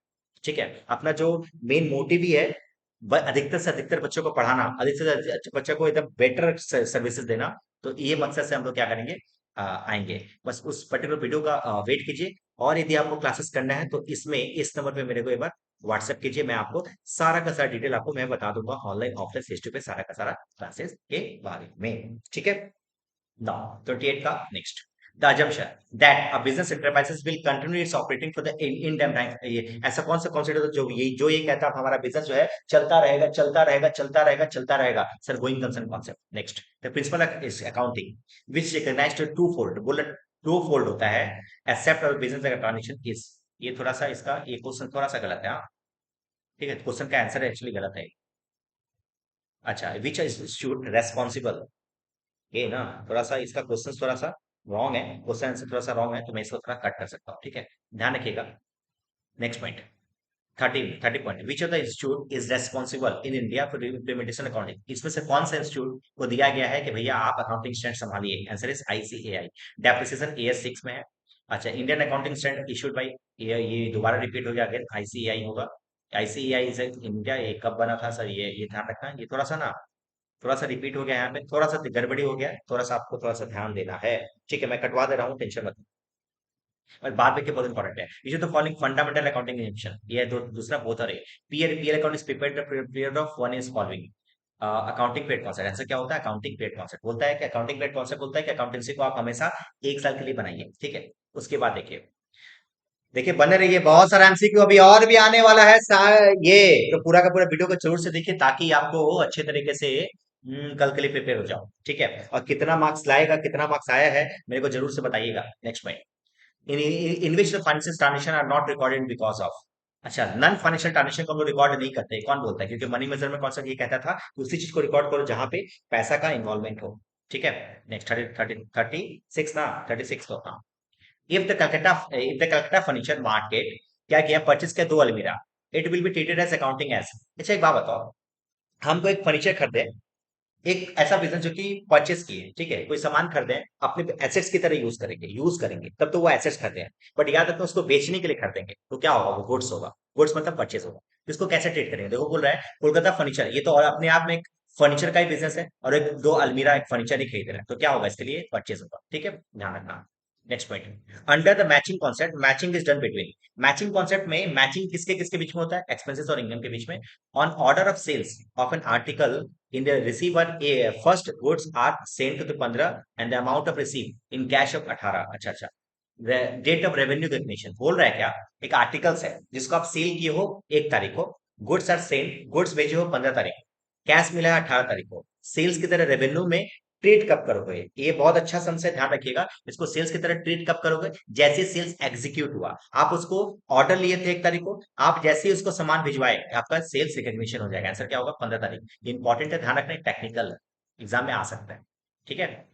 ठीक है, अपना जो मेन मोटिव ही है अधिकतर से अधिकतर बच्चों को पढ़ाना, अधिकतर से अधिकतर बच्चों को एकदम बेटर सर्विसेज देना। तो ये मकसद से हम लोग क्या करेंगे, आएंगे। बस उस पर्टिकुलर वीडियो का वेट कीजिए। और यदि आपको क्लासेस करना है तो इसमें इस नंबर पे मेरे को एक बार व्हाट्सएप कीजिए, मैं आपको सारा का सारा डिटेल आपको मैं बता दूंगा, online offline face to face सारा का सारा क्लासेस के बारे में। ठीक है, now, 28 का next. The assumption that a business enterprises will continue its operating for the in time time, ये ऐसा कौन सा कॉन्सेप्ट जो ये कहता है हमारा बिजनेस जो है चलता रहेगा चलता रहेगा चलता रहेगा चलता रहेगा, sir going concern concept. Next, the principle is accounting which recognized twofold, बोला टू फोल्ड होता है, except our business transaction is, ये थोड़ा सा इसका ये क्वेश्चन थोड़ा सा गलत है। हाँ ठीक है, क्वेश्चन का आंसर एक्चुअली गलत है। अच्छा, विच इंस्टीट्यूट रेस्पॉन्सिबल, ये ना थोड़ा सा इसका क्वेश्चन थोड़ा सा रॉन्ग है, क्वेश्चन आंसर थोड़ा सा रॉन्ग है, तो मैं इसको थोड़ा कट कर सकता हूँ। ठीक है, ध्यान रखिएगा। Next point, 30 point, which of the institute is responsible in India for implementation accounting, इसमें से कौन सा इंस्टीट्यूट को दिया गया है कि भैया आप अकाउंटिंग स्टैंड संभालिए? Answer is ICAI, depreciation AS6 में है। अच्छा, Indian accounting stand issued by, ये दोबारा रिपीट हो गया, अगेन आईसीएआई होगा। आईसीएआई इज इंडिया, ये कब बना था सर, ये ध्यान रखना, ये थोड़ा सा रिपीट हो गया यहाँ पे, थोड़ा सा गड़बड़ी हो गया, थोड़ा सा आपको थोड़ा सा ध्यान देना है। ठीक है, मैं कटवा दे रहा हूँ, टेंशन मत। और बाद में क्या बहुत इंपॉर्टेंट है, ये जो फॉलोइंग फंडामेंटल अकाउंटिंग एग्जाम्पशन, ये दूसरा बहुत है। Peer peer account is prepared period of one is following accounting period concept. ऐसा क्या होता है, अकाउंटिंग पीरियड कॉन्सेप्ट बोलता है कि अकाउंटिंग पीरियड कॉन्सेप्ट बोलता है कि अकाउंटेंसी को आप हमेशा 1 साल के लिए बनाइए। ठीक है, उसके बाद देखिए, देखिए बने रहिए, बहुत सारा एमसीक्यू अभी और भी आने वाला है। ये तो पूरा का पूरा वीडियो को जरूर से देखिए, ताकि आपको अच्छे तरीके से कल के लिए प्रिपेयर हो जाओ। ठीक है, और कितना मार्क्स लाएगा, कितना मार्क्स आया है, मेरे को जरूर से बताइएगा। Next point, in which the financial transaction are not recorded because of, अच्छा नॉन फाइनेंशियल ट्रांजेक्शन को हम लोग रिकॉर्ड नहीं करते, कौन बोलता है? क्योंकि मनी मेजरमेंट कॉन्सेप्ट ये कहता था कि उसी चीज को रिकॉर्ड करो जहां पे पैसा का इन्वॉल्वमेंट हो। ठीक है। नेक्स्ट 36 ना, 36 तो हाँ। If the Calcutta furniture market क्या किया, परचेज किया 2 अलमीरा, it will be treated as accounting as. अच्छा एक बात बताओ, हमको एक फर्नीचर खरीदे, एक ऐसा बिजनेस जो कि परचेस किए, ठीक है, कोई सामान खरीदे, अपने एसेट्स की तरह यूज करेंगे तब तो वो एसेट्स खरीदे हैं, बट याद रखना उसको बेचने के लिए खरीदेंगे तो क्या होगा, वो गुड्स होगा। गुड्स मतलब परचेस होगा। इसको कैसे ट्रीट करेंगे, देखो बोल रहा है कोलकाता फर्नीचर, ये तो और अपने आप में एक फर्नीचर का ही बिजनेस है, और एक 2 अलमीरा एक फर्नीचर ही खरीद रहा है, तो क्या होगा, इसके लिए परचेस होगा, ठीक है, ध्यान रखना। Next point, under the matching concept, matching is done between. Matching concept में मैचिंग किसके किसके बीच में होता है, एक्सपेंसेस और इनकम के बीच में। On order of sales of an article in the receiver, first goods are sent to the 15 and the amount of receipt in cash of 18। अच्छा अच्छा, डेट ऑफ रेवेन्यू रिकग्निशन बोल रहा है क्या, एक आर्टिकल्स है जिसको आप सेल किए हो 1 तारीख को, गुड्स आर सेंट, गुड्स भेजे हो 15 तारीख को, कैश मिला है 18 तारीख को, सेल्स की तरह रेवेन्यू में ट्रीट कब करोगे, ये बहुत अच्छा समझ ध्यान रखिएगा, इसको सेल्स की तरह ट्रीट कब करोगे, जैसे सेल्स एग्जीक्यूट हुआ, आप उसको ऑर्डर लिए थे 1 तारीख को, आप जैसे ही उसको सामान भिजवाए आपका सेल्स रिकग्निशन हो जाएगा, आंसर क्या होगा, 15 तारीख। ये इंपॉर्टेंट है, ध्यान रखना, टेक्निकल एग्जाम में आ सकता है, ठीक है।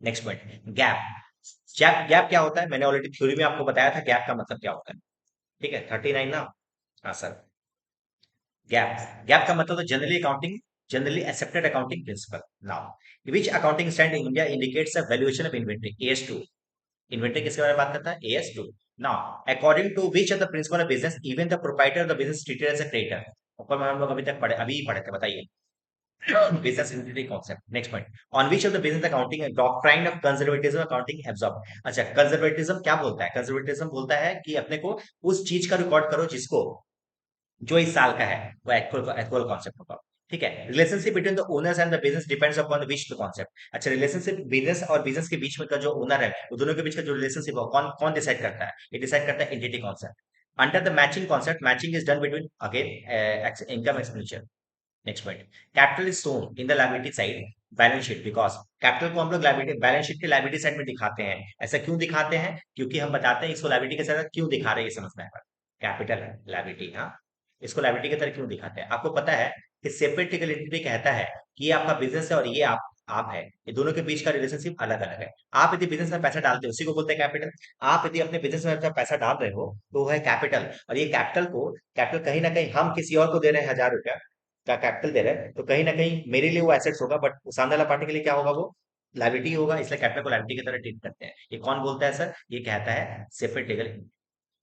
Next point, gap. गैप क्या होता है, मैंने ऑलरेडी थ्योरी में आपको बताया था गैप का मतलब क्या होता है, ठीक है, 39 ना। हाँ सर, गैप, गैप का मतलब तो generally accepted accounting principle. Now which accounting standard in India indicates a valuation of inventory, AS2। Inventory किसके बारे में बात करता है, AS2। Now according to which of the principle of business even the proprietor of the business treated as a creditor. ऊपर में हम लोग अभी ही पढ़े थे, बताइए। business entity concept। Next point, on which of the business accounting doctrine of conservatism accounting absorb। अच्छा, conservatism क्या बोलता है, कंजर्वेटिज्म बोलता है कि अपने को उस चीज का रिकॉर्ड करो जिसको, जो इस साल का है, वो एक्चुअल कॉन्सेप्ट होगा, ठीक है। Relationship between the owners and the business depends upon which the concept. अच्छा, रिलेशनशिप बिजनेस और बिजनेस के बीच में का जो ओनर है, वो दोनों के बीच का जो रिलेशनशिप है, कौन कौन डिसाइड करता है, ये डिसाइड करता है entity concept. Under the matching concept, matching is done between again income expenditure. Next point, capital is shown in the liability side balance sheet, because capital को हम लोग लायबिलिटी बैलेंस शीट के liability side में दिखाते हैं। ऐसा क्यों दिखाते हैं, क्योंकि हम बताते हैं इसको लायबिलिटी के साथ क्यों दिखा रहे हैं, ये समझना है। कैपिटल है लायबिलिटी, हाँ, इसको लायबिलिटी की तरह क्यों दिखाते हैं, आपको पता है कि सेपरेट लीगल एंटिटी कहता है कि ये आपका बिजनेस है और ये आप है, ये दोनों के बीच का रिलेशनशिप अलग अलग है। आप यदि बिजनेस में पैसा डालते हो उसी को बोलते हैं कैपिटल। आप यदि अपने बिजनेस में पैसा डाल रहे हो तो वो है कैपिटल, और ये कैपिटल कहीं ना कहीं हम किसी और को दे रहे हैं 1,000 रुपया का कैपिटल दे रहे हैं, तो कहीं ना कहीं मेरे लिए वो एसेट्स होगा, बट सामने वाला पार्टी के लिए क्या होगा, वो लायबिलिटी होगा, इसलिए कैपिटल को लायबिलिटी की तरह ट्रीट करते हैं। ये कौन बोलता है सर, ये कहता है separate legal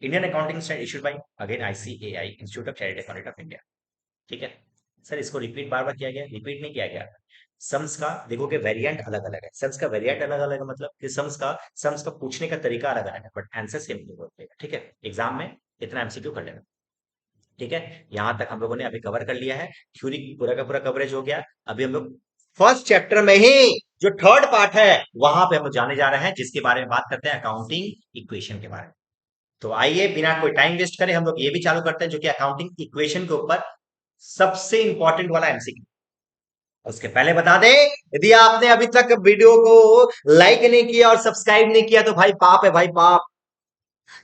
Indian accounting standard issued by again ICAI, institute of chartered accountant of India, ठीक है। सर इसको रिपीट बार बार किया गया, रिपीट नहीं किया गया। सम्स का देखो कि वेरिएंट अलग अलग है, सम्स का वेरिएंट अलग अलग है, मतलब कि सम्स का पूछने का तरीका अलग अलग है, बट आंसर सेम नहीं होते, ठीक है। एग्जाम में इतना MCQ कर लेना, ठीक है। यहां तक हम लोगों ने अभी कवर कर लिया है, थ्योरी पूरा का पूरा कवरेज हो गया। अभी हम लोग फर्स्ट चैप्टर में ही जो थर्ड पार्ट है वहां पे हम लोग जाने जा रहे हैं, जिसके बारे में बात करते हैं अकाउंटिंग इक्वेशन के बारे में। तो आइए बिना कोई टाइम वेस्ट करे हम लोग ये भी चालू करते हैं, जो कि अकाउंटिंग इक्वेशन के ऊपर सबसे इंपॉर्टेंट वाला MCQ। उसके पहले बता दें, यदि आपने अभी तक वीडियो को लाइक नहीं किया और सब्सक्राइब नहीं किया तो भाई पाप है, भाई पाप,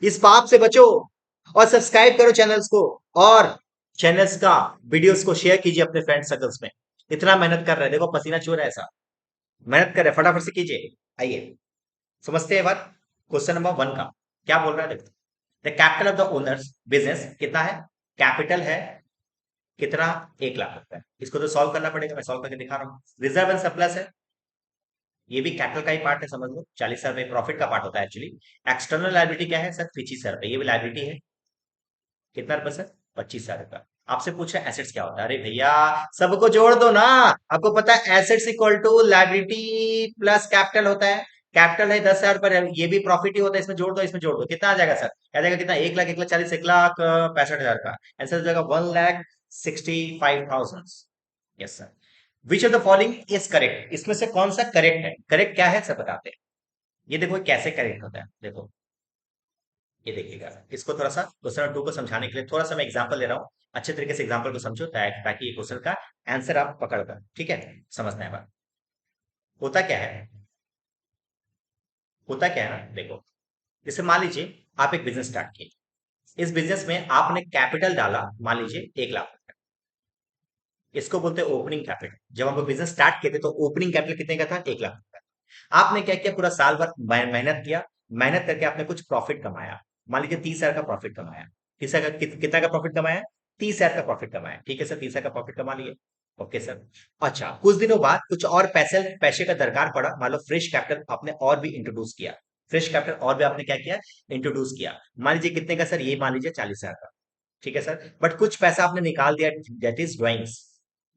इस पाप से बचो और सब्सक्राइब करो चैनल्स को, और चैनल्स का वीडियोस को शेयर कीजिए अपने फ्रेंड सर्कल्स में। इतना मेहनत कर रहे हैं, देखो पसीना चूर रहा है, ऐसा मेहनत कर रहे हैं, फटाफट से कीजिए। आइए समझते हैं बात। क्वेश्चन नंबर 1 का क्या बोल रहा है, देखो। The capital of the owners business कितना है, कैपिटल है कितना, 1 लाख रुपए। इसको तो सॉल्व करना पड़ेगा, मैं सॉल्व करके दिखा रहा हूँ। रिजर्व एंड सरप्लस है, ये भी कैपिटल का ही पार्ट है, समझ लो 40,000 रुपए प्रॉफिट का पार्ट होता है एक्चुअली। एक्सटर्नल लाइबिलिटी क्या है सर, 25,000 रुपए, ये भी लाइबिलिटी है, कितना रुपए सर, 25,000 रुपए। आपसे पूछा एसेट्स क्या होता है, अरे भैया सबको जोड़ दो ना, आपको पता है assets equal to liability plus capital होता है। कैपिटल है 10,000 पर, ये भी प्रॉफिट ही होता है, इसमें जोड़ दो, इसमें जोड़ दो, कितना आ जाएगा सर, आ जाएगा कितना, 1 लाख, 1,40,000, 1,65,000 का आंसर हो जाएगा 1,65,000। Yes sir. Which of the following is correct, इसमें से कौन सा करेक्ट है, करेक्ट क्या है सब बताते हैं। ये देखो कैसे करेक्ट होता है, देखो ये देखिएगा, इसको थोड़ा सा क्वेश्चन 2 को समझाने के लिए थोड़ा सा मैं एग्जांपल ले रहा हूँ, अच्छे तरीके से एग्जांपल को समझो ताकि ये क्वेश्चन का आंसर आप पकड़ कर, ठीक है, समझना है बात। होता क्या है, होता क्या है ना, देखो, जैसे मान लीजिए आप एक बिजनेस स्टार्ट किए, इस बिजनेस में आपने कैपिटल डाला मान लीजिए 1 लाख रुपए, इसको बोलते हैं ओपनिंग कैपिटल। जब हम बिजनेस स्टार्ट किए थे तो ओपनिंग कैपिटल कितने का था? 1 लाख। आपने क्या किया, पूरा साल भर मेहनत किया, मेहनत करके आपने कुछ प्रॉफिट कमाया, मान लीजिए 30,000 का प्रॉफिट कमाया। 30,000 का कितना का प्रॉफिट कमाया? 30,000 का प्रॉफिट कमाया, ठीक है सर, 30,000 का प्रॉफिट कमा लिए। Okay sir. अच्छा, कुछ दिनों बाद कुछ और पैसे पैसे का दरकार पड़ा, मान लो फ्रेश कैपिटल आपने और भी इंट्रोड्यूस किया। फ्रेश कैपिटल और भी आपने क्या किया? इंट्रोड्यूस किया। मान लीजिए कितने का सर? ये मान लीजिए 40,000 का। ठीक है सर, बट कुछ पैसा आपने निकाल दिया, दैट इज ड्राइंग्स।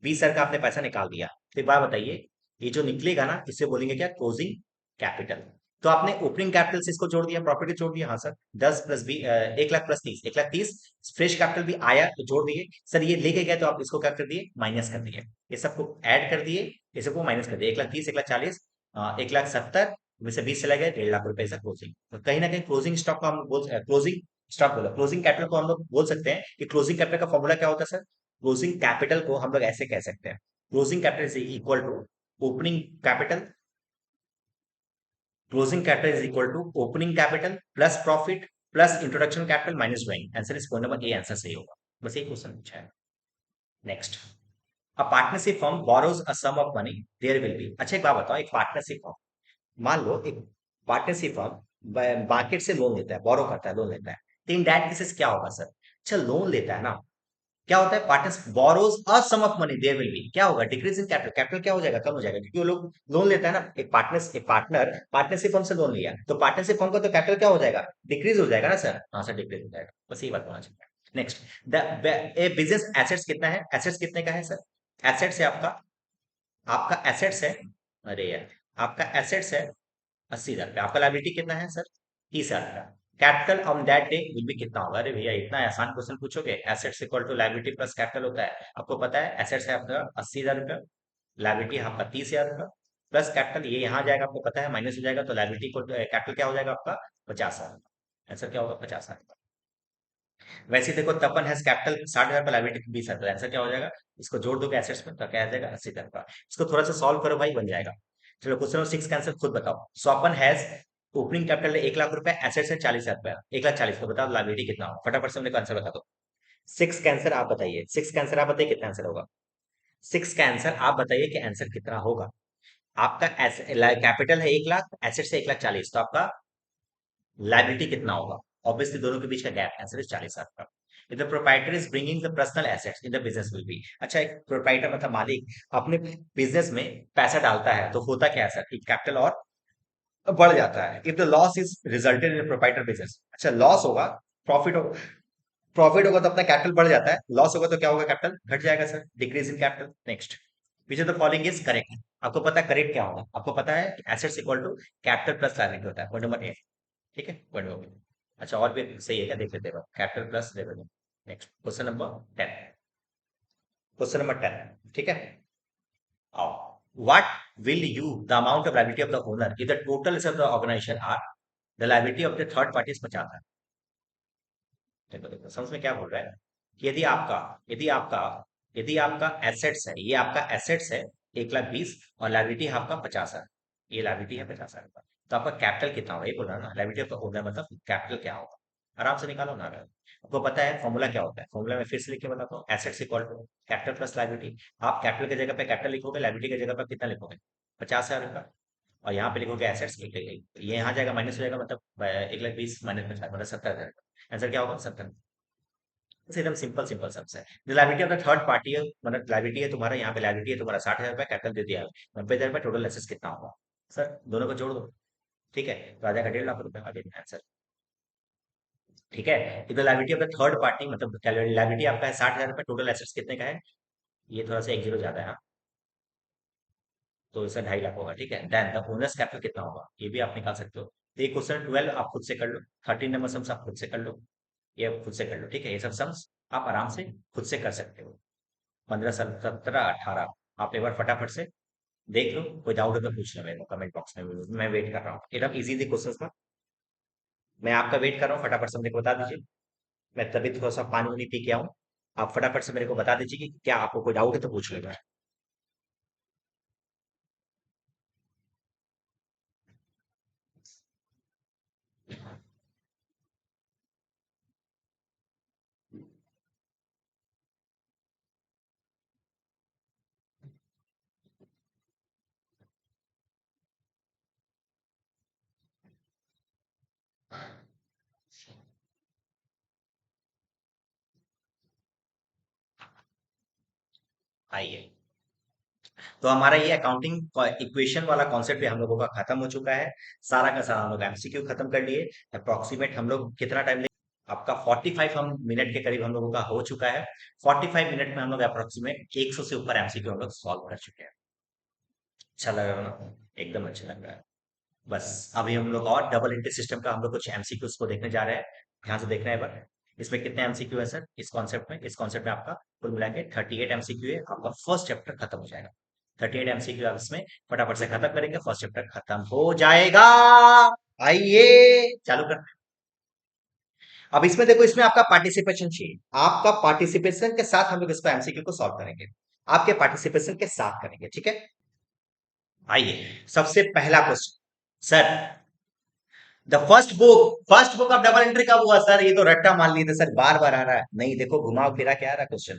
20,000 का आपने पैसा निकाल दिया। तो एक बात बताइए, ये जो निकलेगा ना, इसे बोलेंगे क्या? Closing capital. तो आपने ओपनिंग कैपिटल से इसको जोड़ दिया, प्रॉपर्टी जोड़ दिया, हाँ सर। 10 + 20, 1 लाख + 30, 1,30,000। फ्रेश कैपिटल भी आया तो जोड़ दिए सर, ये लेके गए तो आप इसको क्या कर दिए? माइनस कर दिए। ये सबको ऐड कर दिए, ये सबको माइनस कर दिए। 1,30,000, 1,40,000, 1,70,000 में से 20 चला गया, 1,50,000 रुपए से क्लोजिंग। तो कहीं ना कहीं क्लोजिंग स्टॉक को हम बोल, क्लोजिंग स्टॉक बोला, क्लोजिंग कैपिटल को हम लोग बोल सकते हैं कि क्लोजिंग कैपिटल का फॉर्मूला क्या होता है सर? क्लोजिंग कैपिटल को हम लोग ऐसे कह सकते हैं, closing capital is equal to opening capital, closing capital is equal to opening capital plus profit plus introduction capital minus drawing. Answer is point number A, answer सही होगा। बस एक क्वेश्चन पूछा है। Next, a partnership firm borrows a sum of money, there will be. अच्छा एक बात बताओ, एक पार्टनरशिप फर्म, मान लो एक पार्टनरशिप फर्म मार्केट से लोन लेता है, बोरो करता है, लोन लेता है, तो इन दैट केसेस क्या होगा सर? अच्छा, लोन लेता है ना, क्या होता है? Partners borrows a sum of money, there will be क्या होगा? Decrease in capital. कैपिटल क्या हो जाएगा? कम हो जाएगा, क्योंकि वो लोग लोन लेता है ना। एक पार्टनर पार्टनरशिप फर्म से लोन लिया, तो पार्टनरशिप फर्म का तो कैपिटल क्या हो जाएगा? डिक्रीज हो जाएगा ना सर। हाँ सर, डिक्रीज हो जाएगा, बस यही बात होना चाहिए। Next, the A business assets कितना है? एसेट्स कितने का है सर? एसेट्स है आपका, आपका एसेट्स है, अरे यार, आपका एसेट्स है 80,000 रुपया। आपका लाइबिलिटी कितना है सर? 30,000 रुपया। Capital on that day will be कितना होगा? अरे भैया, इतना आसान क्वेश्चन पूछोगे? Assets equal to liability plus capital होता है, आपको पता है। एसेट्स है आपका 80,000 रुपया, लाइबिलिटी है आपका 30,000 रुपया, प्लस कैपिटल ये यहाँ जाएगा, आपको पता है, माइनस हो जाएगा, तो लाइबिलिटी को कैपिटल क्या हो जाएगा आपका? 50,000। आंसर क्या होगा? 50,000। वैसे देखो, तपन हैज कैपिटल 60,000 पर, लाइबिलिटी 20,000, तो आंसर क्या हो जाएगा? इसको जोड़ दोगे एसेट्स में तो क्या आ जाएगा? 80,000 का। इसको थोड़ा सा सॉल्व करो भाई, बन जाएगा। चलो क्वेश्चन नंबर 6 का आंसर खुद बताओ। स्वपन हैज ओपनिंग कैपिटल है 1 लाख रुपए, एसेट्स है 40,000 रुपया, 1,40,000, तो बताओ लाइबिलिटी कितना हो? फटाफट से मेरे को आंसर बता दो। 6 का आंसर आप बताइए, 6 का आंसर आप बताइए कितना आंसर होगा? 6 का आंसर आप बताइए कि आंसर कितना होगा? आपका कैपिटल है 1 लाख, एसेट्स है 1,40,000, तो आपका लाइबिलिटी कितना होगा? ऑब्वियसली दोनों के बीच का गैप, आंसर इज 40,000 का। If the proprietor is bringing the personal assets in the business will be। अच्छा, एक प्रोप्राइटर मतलब मालिक अपने बिजनेस में पैसा डालता है तो होता क्या है सर? कि कैपिटल और बढ़ जाता है। If the loss is resulted in proprietor business, अच्छा लॉस होगा, प्रॉफिट हो, प्रॉफिट होगा तो अपना कैपिटल बढ़ जाता है, लॉस होगा तो क्या होगा? कैपिटल घट जाएगा sir, decrease in capital. Next, which of the following is correct? आपको पता है करेक्ट क्या होगा? आपको पता है assets equal to capital plus liability होता है, पॉइंट नंबर ए। ठीक है, पॉइंट नंबर बी। अच्छा, और भी सही है क्या? देख लेते हैं, capital plus revenue. Next, question number 10, question number 10, ठीक है। आओ, what will you the amount of liability of the owner if the total assets of the organization are the liability of the third party is 50,000? देखो देखो, समझ में क्या बोल रहा है? कि यदि आपका यदि आपका एसेट्स है, ये आपका एसेट्स है 1,20,000, और लाइबिलिटी है आपका 50,000, ये लाइबिलिटी है 50,000 का, तो आपका कैपिटल कितना होगा? ये बोल रहा है ना, लाइबिलिटी ऑफ द ओनर मतलब कैपिटल क्या होगा? आराम से निकालो ना। अगर आपको पता है फॉर्मूला क्या होता है, फॉर्मूला में फिर से लिख के बताता हूँ। Assets equal to capital plus liability. आप कैपिटल की जगह पे कैपिटल लिखोगे, लाइबिलिटी की जगह पे कितना लिखोगे? 50,000 रुपया। और यहाँ पे लिखोगे एसेट्स, ये यहाँ जाएगा, माइनस हो जाएगा, मतलब 1,20,000 माइनस 50 मतलब 70,000। आंसर क्या होगा? 70। एकदम सिंपल सिंपल सबसे है। जो liability of the third party है, मतलब लाइबिलिटी है तुम्हारा, यहाँ पे लाइबिलिटी है तुम्हारा 60,000 रुपया, कैपिटल दे दिया 90,000 रुपया, टोटल एसेट्स कितना होगा? सर दोनों को जोड़ दो, ठीक है, तो आ जाएगा 1,50,000 रुपया का आंसर। ठीक है, इधर liability of the third party मतलब लाइबिलिटी आपका है 60,000 रुपया, टोटल एसेट्स कितने का है? ये थोड़ा सा एक जीरो ज्यादा है हाँ, तो इसका 2,50,000 होगा, ठीक है। देन द ओनर्स कैपिटल कितना होगा? ये भी आप निकाल सकते हो। तो ये क्वेश्चन 12 आप खुद से कर लो, 13 नंबर सम्स आप खुद से कर लो, ये आप खुद से कर लो, ठीक है। ये सब सम्स आप आराम से खुद से कर सकते हो। 15, 17, 18 आप एक बार फटाफट से देख लो, कोई डाउट हो तो पूछ लो मेरे को कमेंट बॉक्स में, मैं वेट कर रहा हूँ। एकदम इजी थी क्वेश्चन का, मैं आपका वेट कर रहा हूँ, फटाफट से मेरे को बता दीजिए। मैं तभी थोड़ा सा पानी वानी पी के आऊँ, आप फटाफट से मेरे को बता दीजिए कि क्या आपको कोई डाउट है तो पूछ लेगा। आइए, तो हमारा ये अकाउंटिंग इक्वेशन वाला कॉन्सेप्ट भी हम लोगों का खत्म हो चुका है। सारा का सारा हम लोग एमसीक्यू खत्म कर लिए। अप्रोक्सीमेट हम लोग कितना टाइम ले, आपका 45 हम मिनट के करीब हम लोगों का हो चुका है। 45 मिनट में हम लोग अप्रोक्सीमेट 100 से ऊपर एमसीक्यू हम लोग सॉल्व कर चुके हैं। अच्छा लग रहा है ना? एकदम अच्छा लग रहा है। बस अभी हम लोग और डबल इंट्री सिस्टम का हम लोग कुछ एमसीक्यूज को देखने जा रहे हैं। ध्यान से देखना है एक बार। इसमें कितने एमसीक्यू है सर इस कॉन्सेप्ट में आपका कुल मिला के 38 एमसीक्यू है। आपका फर्स्ट चैप्टर खत्म हो जाएगा। 38 एमसीक्यू आप इसमें फटाफट से खत्म करेंगे, फर्स्ट चैप्टर खत्म हो जाएगा। आइए चालू कर। अब इसमें देखो, इसमें आपका पार्टिसिपेशन चाहिए। आपका पार्टिसिपेशन के साथ हम लोग इसको एमसीक्यू को सॉल्व करेंगे। आपके पार्टिसिपेशन के साथ करेंगे, ठीक है। आइए, सबसे पहला question sir, the first book of double entry कब हुआ सर? ये तो रट्टा मान लिए थे सर, बार बार आ रहा है। नहीं देखो, घुमाव फिरा क्या आ रहा है क्वेश्चन।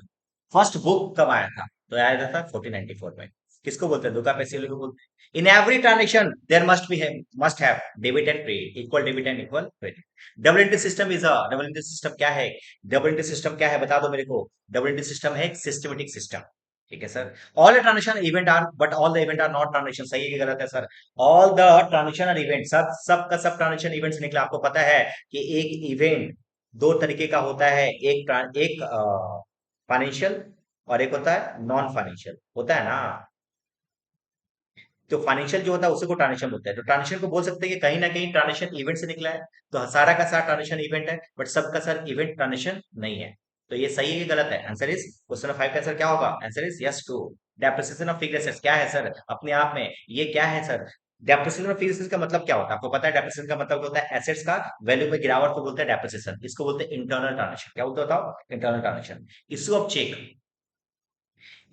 फर्स्ट बुक कब आया था? तो आया था 1494 में। किसको बोलते हैं? लुका पैसिओली को बोलते हैं। In every transaction there must have debit and credit, equal debit and equal credit. Double entry system क्या है? डबल एंट्री सिस्टम क्या है बता दो मेरे को। डबल एंट्री सिस्टम है एक सिस्टमेटिक सिस्टम। ठीक है sir. All transaction event are, but all the event are not transaction. सही है कि गलत है सर? ऑल द ट्रांजेक्शन और इवेंट, सब का सब ट्रांजेक्शन इवेंट्स निकला। आपको पता है कि एक इवेंट दो तरीके का होता है। एक फाइनेंशियल और एक होता है नॉन फाइनेंशियल, होता है ना। तो फाइनेंशियल जो होता है उसी को ट्रांजेक्शन बोलते हैं। तो ट्रांजेक्शन को बोल सकते हैं कि कहीं ना कहीं ट्रांजेक्शन इवेंट से निकला है। तो सारा का सारा ट्रांजेक्शन इवेंट है, बट सबका सर इवेंट ट्रांजेक्शन नहीं है। तो ये सही है कि गलत है? आंसर इज, क्वेश्चन 5 का आंसर क्या होगा? Answer is yes two. Depreciation of fixed assets क्या है सर अपने आप में? ये क्या है sir? Depreciation of fixed assets का मतलब क्या होता है आपको पता है? डेप्रिसिएशन का मतलब होता है एसेट्स का वैल्यू में गिरावट को बोलते हैं डेप्रिसिएशन। इसको बोलते हैं इंटरनल ट्रांजेक्शन। क्या बोलते हो बताओ? Internal transaction. Issue of cheque,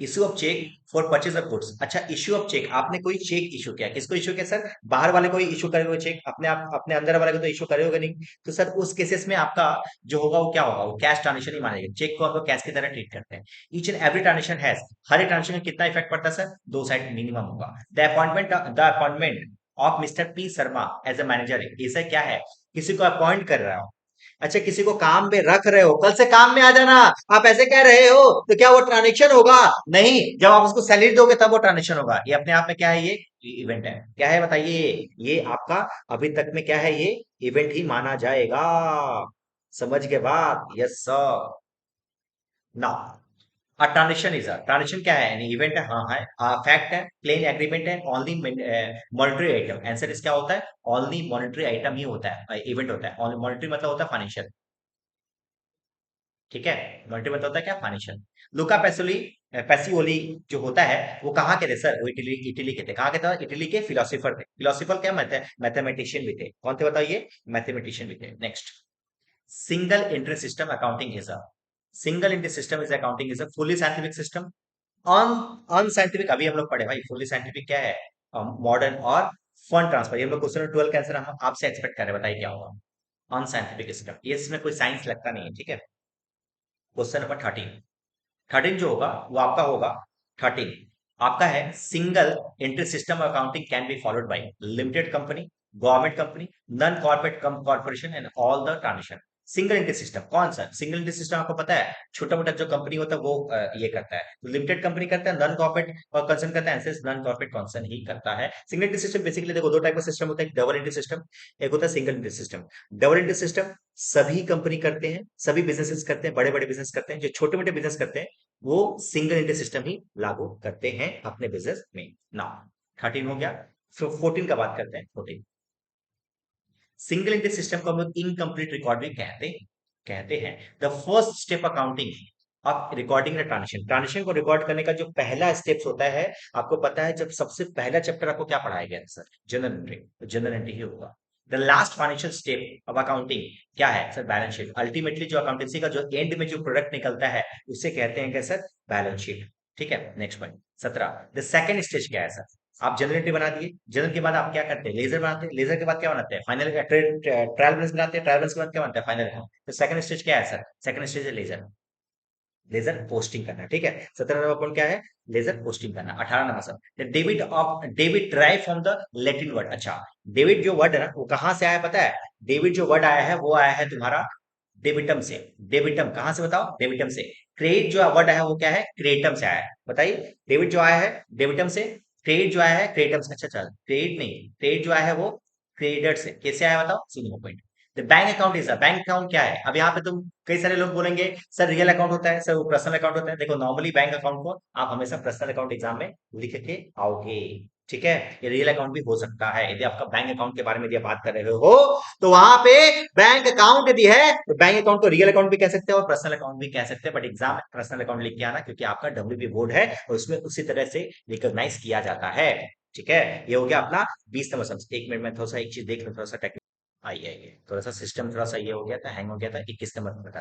issue of cheque for purchase of goods. अच्छा, इश्यू ऑफ चेक, आपने कोई चेक इशू किया। किसको इशू किया सर? बाहर वाले को इशू करे हुए चेक, अपने आप अपने अंदर वाले को तो इशू करे होगा नहीं। तो सर उस केसेस में आपका जो होगा वो क्या होगा? वो कैश ट्रांजेक्शन ही मानेगा। चेक को हम लोग कैश की तरह ट्रीट करते हैं। Each and every transaction has, हर एक ट्रांजेक्शन में कितना इफेक्ट पड़ता है सर? दो साइड मिनिमम होगा। The appointment of Mr P Sharma as a manager, इसे क्या है? किसी को अपॉइंट कर रहा हो। अच्छा, किसी को काम पे रख रहे हो, कल से काम में आ जाना, आप ऐसे कह रहे हो, तो क्या वो ट्रांजेक्शन होगा? नहीं, जब आप उसको सैलरी दोगे तब वो ट्रांजेक्शन होगा। ये अपने आप में क्या है? ये इवेंट है। क्या है बताइए? ये आपका अभी तक में क्या है? ये इवेंट ही माना जाएगा। समझ के बाद? Yes sir. Now transaction is transaction क्या है? यानी इवेंट है, हाँ है, फैक्ट है, प्लेन एग्रीमेंट है, ओनली मॉनिटरी आइटम। आंसर इस क्या होता है? ओनली मॉनिटरी आइटम ही होता है, इवेंट होता है। ओनली मॉनिटरी मतलब होता है फाइनेंशियल। ठीक है। मल्टी मतलब होता है क्या? फाइनेंशियल। लुका पैसोली, पैसिओली जो होता है वो कहाँ के थे सर? वो इटली, इटली के थे। कहाँ के थे? इटली के फिलोसोफर थे। फिलोसोफर क्या? मैथमेटिशियन भी थे। कौन थे बताइए? मैथमेटिशियन भी थे। Next, single entry system accounting is a, single entry system is accounting is a fully scientific system. Un unscientific अभी हम लोग पढ़े भाई। फुली साइंटिफिक क्या है? मॉडर्न और फंड ट्रांसफर। ये हम लोग क्वेश्चन 12 का आंसर हम आपसे एक्सपेक्ट कर रहे हैं, बताइए क्या होगा? अनसाइंटिफिक सिस्टम, ये इसमें कोई साइंस लगता नहीं है, ठीक है। क्वेश्चन नंबर 13, 13 जो होगा वो आपका होगा 13, आपका है single entry system accounting can be followed by limited company, government company, non corporate corporation and all the transaction. Single entry system कौन सा? सिंगल एंट्री सिस्टम आपको पता है छोटा मोटा जो कंपनी होता है वो ये करता है। तो लिमिटेड कंपनी करता है, नॉन कॉर्पोरेट और कंसर्न करता है, नॉन कॉर्पोरेट कंसर्न ही करता है। सिंगल एंट्री सिस्टम बेसिकली देखो दो टाइप का सिस्टम होता है, एक डबल एंट्री सिस्टम, एक होता है single entry system. Double entry system सभी कंपनी करते हैं, सभी बिजनेसेस करते हैं, बड़े बड़े बिजनेस करते हैं। जो छोटे मोटे बिजनेस करते हैं वो सिंगल इंटर सिस्टम ही लागू करते हैं अपने बिजनेस में। नाउ 13 हो गया। फिर 14 का बात करते हैं। 14, सिंगल इंटर सिस्टम को हम लोग इनकम्प्लीट रिकॉर्ड भी कहते हैं। The first step accounting of recording the transaction, transaction को रिकॉर्ड करने का जो पहला स्टेप्स होता है, आपको पता है जब सबसे पहला चैप्टर आपको क्या पढ़ाया गया सर? General entry. तो जनरल एंट्री ही होगा। The last financial step of accounting क्या है सर? Balance sheet. अल्टीमेटली जो अकाउंटेंसी का जो एंड में जो प्रोडक्ट निकलता है उसे कहते हैं क्या सर? Balance sheet. ठीक है। Next point 17, the second stage क्या है सर? आप जनरेटिव बना दिए, जनरल के बाद आप क्या करते हैं? लेजर बनाते हैं, लेजर के बाद क्या बनाते हैं? फाइनल ट्रायल बैलेंस बनाते हैं, ट्रायल बैलेंस के बाद क्या बनता है? फाइनल। तो सेकंड स्टेज क्या है सर? सेकंड स्टेज है लेजर, लेजर पोस्टिंग करना। ठीक है। 17 नंबर पॉइंट क्या है? लेजर पोस्टिंग करना। 18 number sir, debit drive from the Latin word. अच्छा, डेबिट जो वर्ड है ना वो कहां से आया पता है? डेबिट जो वर्ड आया है वो आया है तुम्हारा डेबिटम से। डेबिटम कहां से बताओ? डेबिटम से। क्रेडिट जो वर्ड है वो क्या है? क्रेडिटम से आया है, बताइए। डेबिट जो आया है डेबिटम से, क्रेडिट जो आया है क्रेडिटम से। अच्छा चल, क्रेडिट नहीं, क्रेडिट जो आया है वो क्रेडिटर से। कैसे आया बताओ? Single point. The bank account is a, bank account क्या है? अब यहाँ पे तुम कई सारे लोग बोलेंगे सर रियल अकाउंट होता है, सर वो पर्सनल अकाउंट होता है। देखो नॉर्मली बैंक अकाउंट को आप हमेशा पर्सनल अकाउंट एग्जाम में लिख के आओगे, ठीक है। ये रियल अकाउंट भी हो सकता है यदि आपका बैंक अकाउंट के बारे में यदि आप बात कर रहे हो, तो वहां पे बैंक अकाउंट यदि है तो बैंक अकाउंट को रियल अकाउंट भी कह सकते हैं और पर्सनल अकाउंट भी कह सकते हैं, बट एग्जाम में पर्सनल अकाउंट लिख के आना, क्योंकि आपका डब्ल्यूबी बोर्ड है और उसमें उसी तरह से रिकॉग्नाइज किया जाता है, ठीक है। ये हो गया अपना 20 नंबर सब्जेक्ट। एक मिनट में थोड़ा सा एक चीज देख लो, थोड़ा सा टेक्निक आइए आइए, थोड़ा सा सिस्टम थोड़ा सा ये हो गया था, हैंग हो गया था। 21 नंबर बता,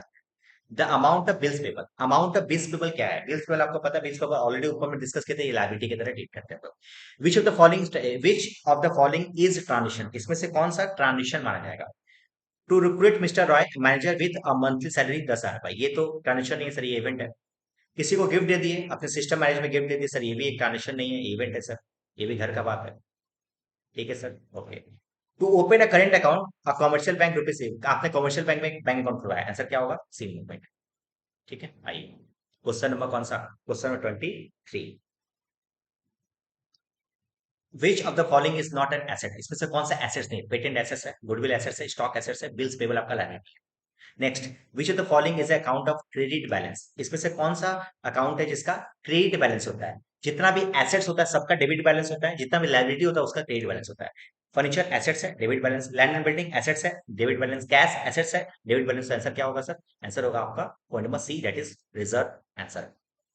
the amount of bills payable. Amount of bills payable क्या है? बिल्स पेबल आपको पता है, बिल्स पेबल ऑलरेडी ऊपर में डिस्कस किए थे, ये लायबिलिटी की तरह ट्रीट करते हैं। Which of the following is transition, इसमें से कौन सा ट्रांजिशन माना जाएगा? To recruit mister Roy manager with a monthly salary 10,000 रुपए, ये तो ट्रांजिशन नहीं है सर, ये इवेंट है। किसी को गिफ्ट दे दिए, अपने सिस्टम मैनेज में गिफ्ट दे दिए, सर ये भी एक ट्रांजिशन नहीं है, इवेंट है सर, ये भी घर का बात है, ठीक है sir, okay. To open a current account a commercial bank rupees, आपने कमर्शियल बैंक में बैंक अकाउंट खुलवाया, आंसर क्या होगा? सी मूवमेंट, ठीक है। आइए क्वेश्चन नंबर कौन सा? Question number 23। Which of the following is not an asset, इसमें से कौन सा एसेट्स नहीं? पेटेंट एसेट्स है, गुडविल एसेट्स है, स्टॉक एसेट्स है, बिल्स पेबल आपका लायबिलिटी है। Next, which of the following is account of credit balance, इसमें से कौन सा अकाउंट है जिसका क्रेडिट बैलेंस होता है? जितना भी एसेट्स होता है सबका डेबिट बैलेंस होता है, जितना भी लायबिलिटी होता है उसका क्रेडिट बैलेंस होता है। फर्नीचर एसेट्स है, debit balance. Land and building assets है, डेबिट बैलेंस। कैश एसेट्स है, डेबिट बैलेंस। आंसर क्या होगा सर? आंसर होगा आपका point number C, that is reserve answer.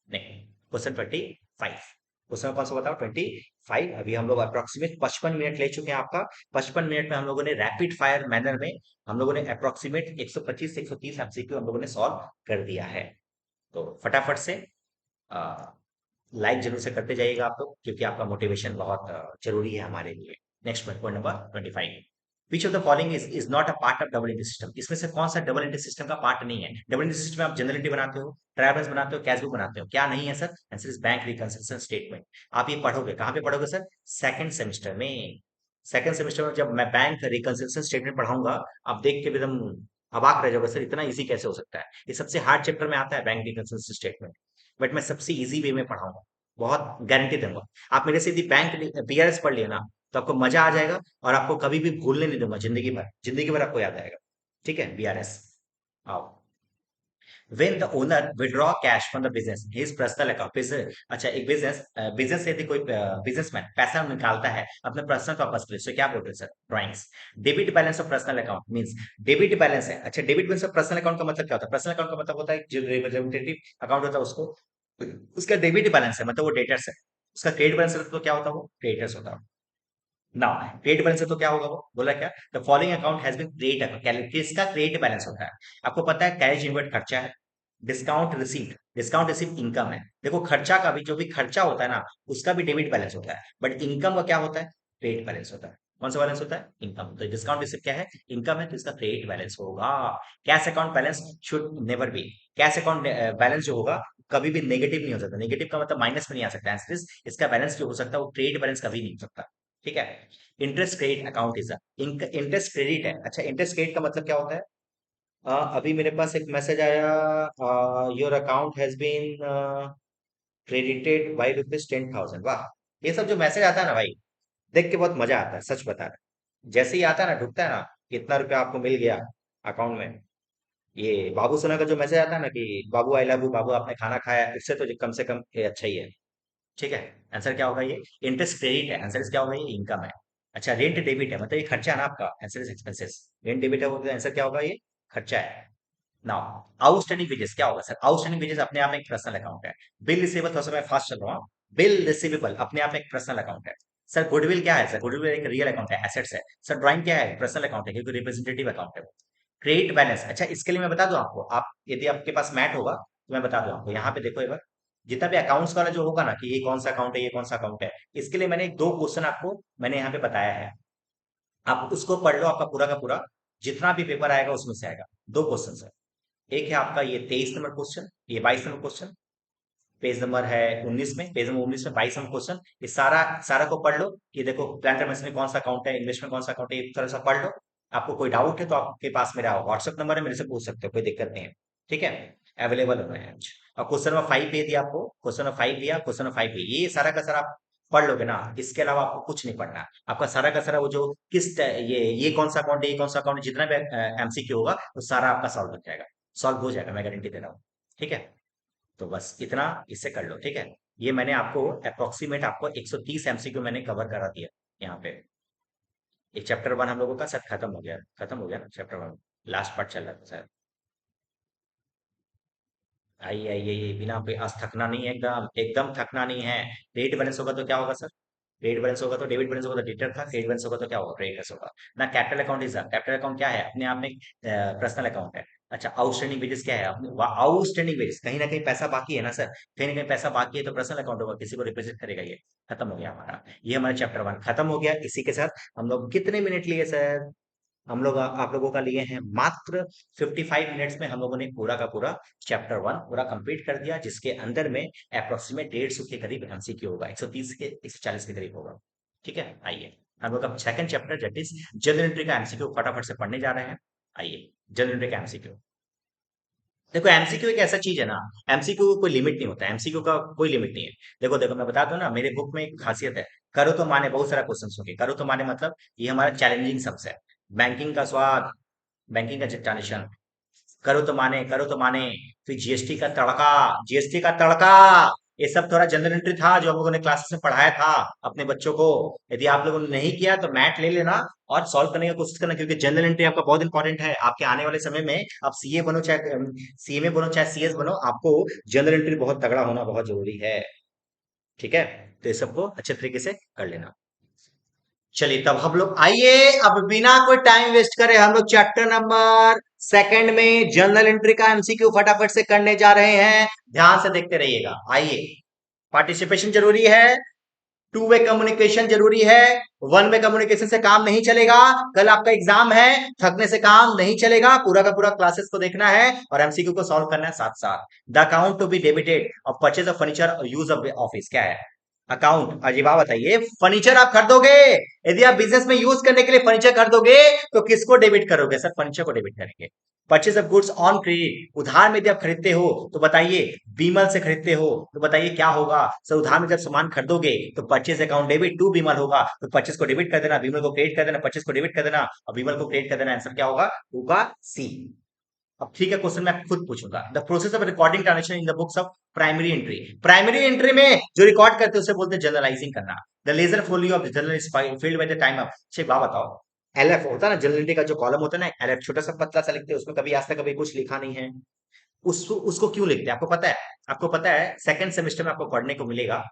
नहीं, क्वेश्चन 25। क्वेश्चन कौन सा बताओ? 25। अभी हम लोग अप्रोक्सीमेट 55 मिनट ले चुके हैं आपका। 55 मिनट में हम लोगों ने रैपिड फायर मैनर में हम लोगों ने अप्रोक्सीमेट 125 से 130 एमसीक्यू हम लोगों ने सॉल्व कर दिया है। तो फटाफट से लाइक जरूर से करते जाइएगा आप लोग, क्योंकि आपका मोटिवेशन बहुत जरूरी है हमारे लिए। Next point number 25। Which of the following is not a part of double entry system, इसमें से कौन सा डबल एंट्री सिस्टम का पार्ट नहीं है? डबल एंट्री सिस्टम में आप जनरल एंट्री बनाते हो, ट्रायल्स बनाते हो, कैश बुक बनाते हो, क्या नहीं है sir? Answer is bank reconciliation statement. आप ये पढ़ोगे कहाँ पे पढ़ोगे सर? सेकंड सेमेस्टर में। सेकंड सेमेस्टर में जब मैं बैंक रिकंसिलिएशन स्टेटमेंट पढ़ाऊंगा, आप देख के भी एकदम अबाक रह जाओगे, सर इतना इजी कैसे हो सकता है? ये सबसे हार्ड चैप्टर में आता है बैंक रिकंसिलिएशन स्टेटमेंट, बट मैं सबसे इजी वे में पढ़ाऊंगा, बहुत गारंटी दूंगा। आप मेरे से यदि बैंक बीआरएस पढ़ लिया ना, तो आपको मजा आ जाएगा और आपको कभी भी भूलने नहीं दूंगा, जिंदगी भर, जिंदगी भर आपको याद आएगा, ठीक है। बीआरएस आओ। when the owner withdraw cash from the business his personal account, business, अच्छा एक बिजनेस से यदि कोई बिजनेसमैन पैसा निकालता है अपने पर्सनल पर्पस के लिए, तो क्या बोलते हैं sir? Drawings. Debit balance of personal account means, debit balance है। अच्छा debit balance of personal account का मतलब क्या होता है? पर्सनल अकाउंट का मतलब होता है जो रिप्रेजेंटेटिव अकाउंट होता है उसको, उसका डेबिट बैलेंस है, मतलब वो डेटर्स है। उसका क्रेडिट बैलेंस है तो क्या होता है? वो क्रेडिटर्स होता है। नाउ क्रेडिट बैलेंस है तो क्या होगा? वो बोला क्या? The following account has been credit, किसका क्रेडिट बैलेंस होता है? आपको पता है कैश इनवर्ट खर्चा है, डिस्काउंट रिसीव इनकम है। देखो खर्चा का भी, जो भी खर्चा होता है ना, उसका भी डेबिट बैलेंस होता है, बट इनकम का क्या होता है? क्रेडिट बैलेंस होता है। कौन सा बैलेंस होता है? इनकम। तो डिस्काउंट रिसीव क्या है? इनकम है, तो इसका क्रेडिट बैलेंस होगा। Cash account balance should never be, cash account balance जो होगा कभी भी नेगेटिव नहीं हो सकता। नेगेटिव का मतलब माइनस में नहीं आ सकता आंसर। इसका बैलेंस जो हो सकता है वो क्रेडिट बैलेंस कभी नहीं हो सकता, ठीक है। Interest credit account is interest credit है। अच्छा इंटरेस्ट क्रेडिट का मतलब क्या होता है? अभी मेरे पास एक मैसेज आया, your account has been credited by ₹10,000। वाह, ये सब जो मैसेज आता है ना भाई, देख के बहुत मजा आता है, सच बता रहा। जैसे ही आता है ना, ढुकता है ना, कितना रुपया आपको मिल गया अकाउंट में, ये बाबू सोना का जो मैसेज आता है ना कि बाबू आई लव यू, बाबू आपने खाना खाया, इससे तो कम से कम ये अच्छा ही है, ठीक है। आंसर क्या होगा? ये इंटरेस्ट क्रेडिट है, आंसर क्या होगा? ये इनकम है। अच्छा रेंट डेबिट है, मतलब ये खर्चा है ना आपका, answer is expenses. Rent debit है वो, आंसर क्या होगा? ये खर्चा है। नाउ आउटस्टैंडिंग वेजेस क्या होगा सर? आउटस्टैंडिंग वेजेस अपने आप में एक पर्सनल अकाउंट है। बिल रिसीवेबल, थोड़ा सा मैं फास्ट चल रहा हूँ। बिल रिसीवेबल अपने आप में एक पर्सनल अकाउंट है। सर गुडविल क्या है? सर गुडविल एक रियल अकाउंट है, एसेट्स है। सर ड्राइंग क्या है? पर्सनल अकाउंट है, क्योंकि रिप्रेजेंटेटिव अकाउंट है वो। क्रेडिट बैलेंस, अच्छा इसके लिए मैं बता दूं आपको, आप यदि आपके पास मैट होगा तो मैं बता दूं आपको, यहाँ पे देखो एक बार, जितना भी अकाउंट्स वाला जो होगा ना कि ये कौन सा अकाउंट है, ये कौन सा अकाउंट है, इसके लिए मैंने दो क्वेश्चन आपको मैंने यहाँ पे बताया है। आप उसको पढ़ लो, आपका पूरा का पूरा जितना भी पेपर आएगा उसमें से आएगा। दो क्वेश्चन है, एक है आपका ये 23 नंबर क्वेश्चन, ये 22 नंबर क्वेश्चन, पेज नंबर है 19 में, पेज नंबर 19 में 22 नंबर क्वेश्चन। ये सारा सारा को पढ़ लो कि देखो प्लांटर मशीन में कौन सा अकाउंट है, इन्वेस्टमेंट कौन सा अकाउंट है, एक तरह से पढ़ लो। आपको कोई डाउट है तो आपके पास मेरा व्हाट्सएप नंबर है, मेरे से पूछ सकते हो, कोई दिक्कत नहीं है। ठीक है, अवेलेबल हो रहे हैं। और क्वेश्चन नंबर 5 दे दिया आपको, क्वेश्चन नंबर 5 दिया, क्वेश्चन नंबर 5 ये सारा का सारा आप पढ़ लोगे ना, इसके अलावा आपको कुछ नहीं पढ़ना। आपका सारा का सारा वो जो ये कौन सा अकाउंट है, ये कौन सा अकाउंट, जितना भी एमसीक्यू होगा वो सारा आपका सॉल्व हो जाएगा, सॉल्व हो जाएगा, मैं गारंटी दे रहा हूँ। ठीक है, तो बस इतना इससे कर लो। ठीक है, ये मैंने आपको अप्रोक्सीमेट आपको 130 एमसीक्यू मैंने कवर करा दिया यहाँ पे। ये चैप्टर 1 हम लोगों का सब खत्म हो गया ना चैप्टर 1, लास्ट पार्ट चल रहा था सर। आइए आइए आइए, बिना आज थकना नहीं है, एकदम एकदम थकना नहीं है। डेट बैलेंस होगा तो क्या होगा सर? डेट बैलेंस होगा तो डेबिट बैलेंस होगा तो डेटर था, क्रेडिट बैलेंस होगा तो क्या होगा? क्रेडिटर्स होगा ना। Capital account is capital account क्या है? अपने आप में पर्सनल अकाउंट है। अच्छा, आउटस्टैंडिंग वेजेस क्या है? अपने आउटस्टैंडिंग वेजेस, कहीं ना कहीं पैसा बाकी है ना सर, कहीं ना कहीं पैसा बाकी है तो पर्सनल अकाउंट होगा, किसी को रिप्रेजेंट करेगा ये। खत्म हो गया हमारा, ये हमारा चैप्टर 1 खत्म हो गया। इसी के साथ हम लोग कितने मिनट लिए सर? हम लोग आप लोगों का लिए हैं मात्र 55 मिनट्स में, हम लोगों ने पूरा का पूरा चैप्टर 1 पूरा कंप्लीट कर दिया, जिसके अंदर में अप्रोक्सीमेट 150 के करीब एमसीक्यू होगा, 130 के 140 के करीब होगा। ठीक है, आइए हम लोग अब second chapter that is general entry का एमसीक्यू फटाफट से पढ़ने जा रहे हैं। आइए, जनरल एंट्री का एमसीक्यू। देखो एमसीक्यू एक ऐसा चीज है ना, एमसीक्यू को कोई लिमिट नहीं होता, एमसीक्यू का कोई लिमिट नहीं है। देखो देखो मैं बता दूं ना, मेरे बुक में एक खासियत है, करो तो माने, बहुत सारा क्वेश्चन होंगे, करो तो माने मतलब ये हमारा चैलेंजिंग सबसे है। बैंकिंग का स्वाद, बैंकिंग का ट्रांजेक्शन, करो तो माने, फिर जीएसटी का तड़का, जीएसटी का तड़का, ये सब थोड़ा जनरल एंट्री था जो हम लोगों ने क्लासेस में पढ़ाया था अपने बच्चों को। यदि आप लोगों ने नहीं किया तो मैट ले लेना और सॉल्व करने की कोशिश करना, क्योंकि जनरल एंट्री आपका बहुत इंपॉर्टेंट है आपके आने वाले समय में। आप सीए बनो चाहे सीएमए बनो चाहे सीएस बनो, आपको जनरल एंट्री बहुत तगड़ा होना बहुत जरूरी है। ठीक है, तो ये सबको अच्छे तरीके से कर लेना। चलिए तब हम लोग आइए, अब बिना कोई टाइम वेस्ट करे हम लोग चैप्टर नंबर सेकंड में जर्नल एंट्री का एमसीक्यू फटाफट से करने जा रहे हैं। ध्यान से देखते रहिएगा। आइए, पार्टिसिपेशन जरूरी है, टू वे कम्युनिकेशन जरूरी है, वन वे कम्युनिकेशन से काम नहीं चलेगा। कल आपका एग्जाम है, थकने से काम नहीं चलेगा, पूरा का पूरा क्लासेस को देखना है और एमसीक्यू को सॉल्व करना है साथ साथ। The account to be debited और परचेज ऑफ फर्नीचर और यूज ऑफ ऑफिस क्या है? अकाउंट, अजीब बात बताइए, फर्नीचर आप खरीदोगे, यदि आप बिजनेस में यूज करने के लिए फर्नीचर खरीदोगे तो किसको डेबिट करोगे? सर फर्नीचर को डेबिट करेंगे। Purchase of goods on credit, उधार में यदि आप खरीदते हो तो बताइए, बीमल से खरीदते हो तो बताइए क्या होगा? सर उधार में जब सामान खरीदोगे तो परचेज अकाउंट डेबिट टू बीमल होगा, तो परचेज को डेबिट कर देना, बीमल को क्रेडिट कर देना, परचेज को डेबिट कर देना और बीमल को क्रेडिट कर देना। आंसर क्या होगा सी। अब ठीक है, क्वेश्चन मैं खुद पूछूंगा। The process of recording transaction in the books of primary entry, primary entry में जो रिकॉर्ड करते हैं उसे बोलते हैं जर्नलाइजिंग करना। The ledger folio of the journal is filled by the time of, अच्छा बात बताओ, एलएफ होता है ना जर्नल एंट्री का जो कॉलम होता है ना, एलएफ छोटा सा पतला सा लिखते हैं, उसमें कभी आज तक कभी कुछ लिखा नहीं है। उसको उसको क्यों लिखते हैं आपको पता है? आपको पता है सेकंड सेमेस्टर में आपको पढ़ने को मिलेगा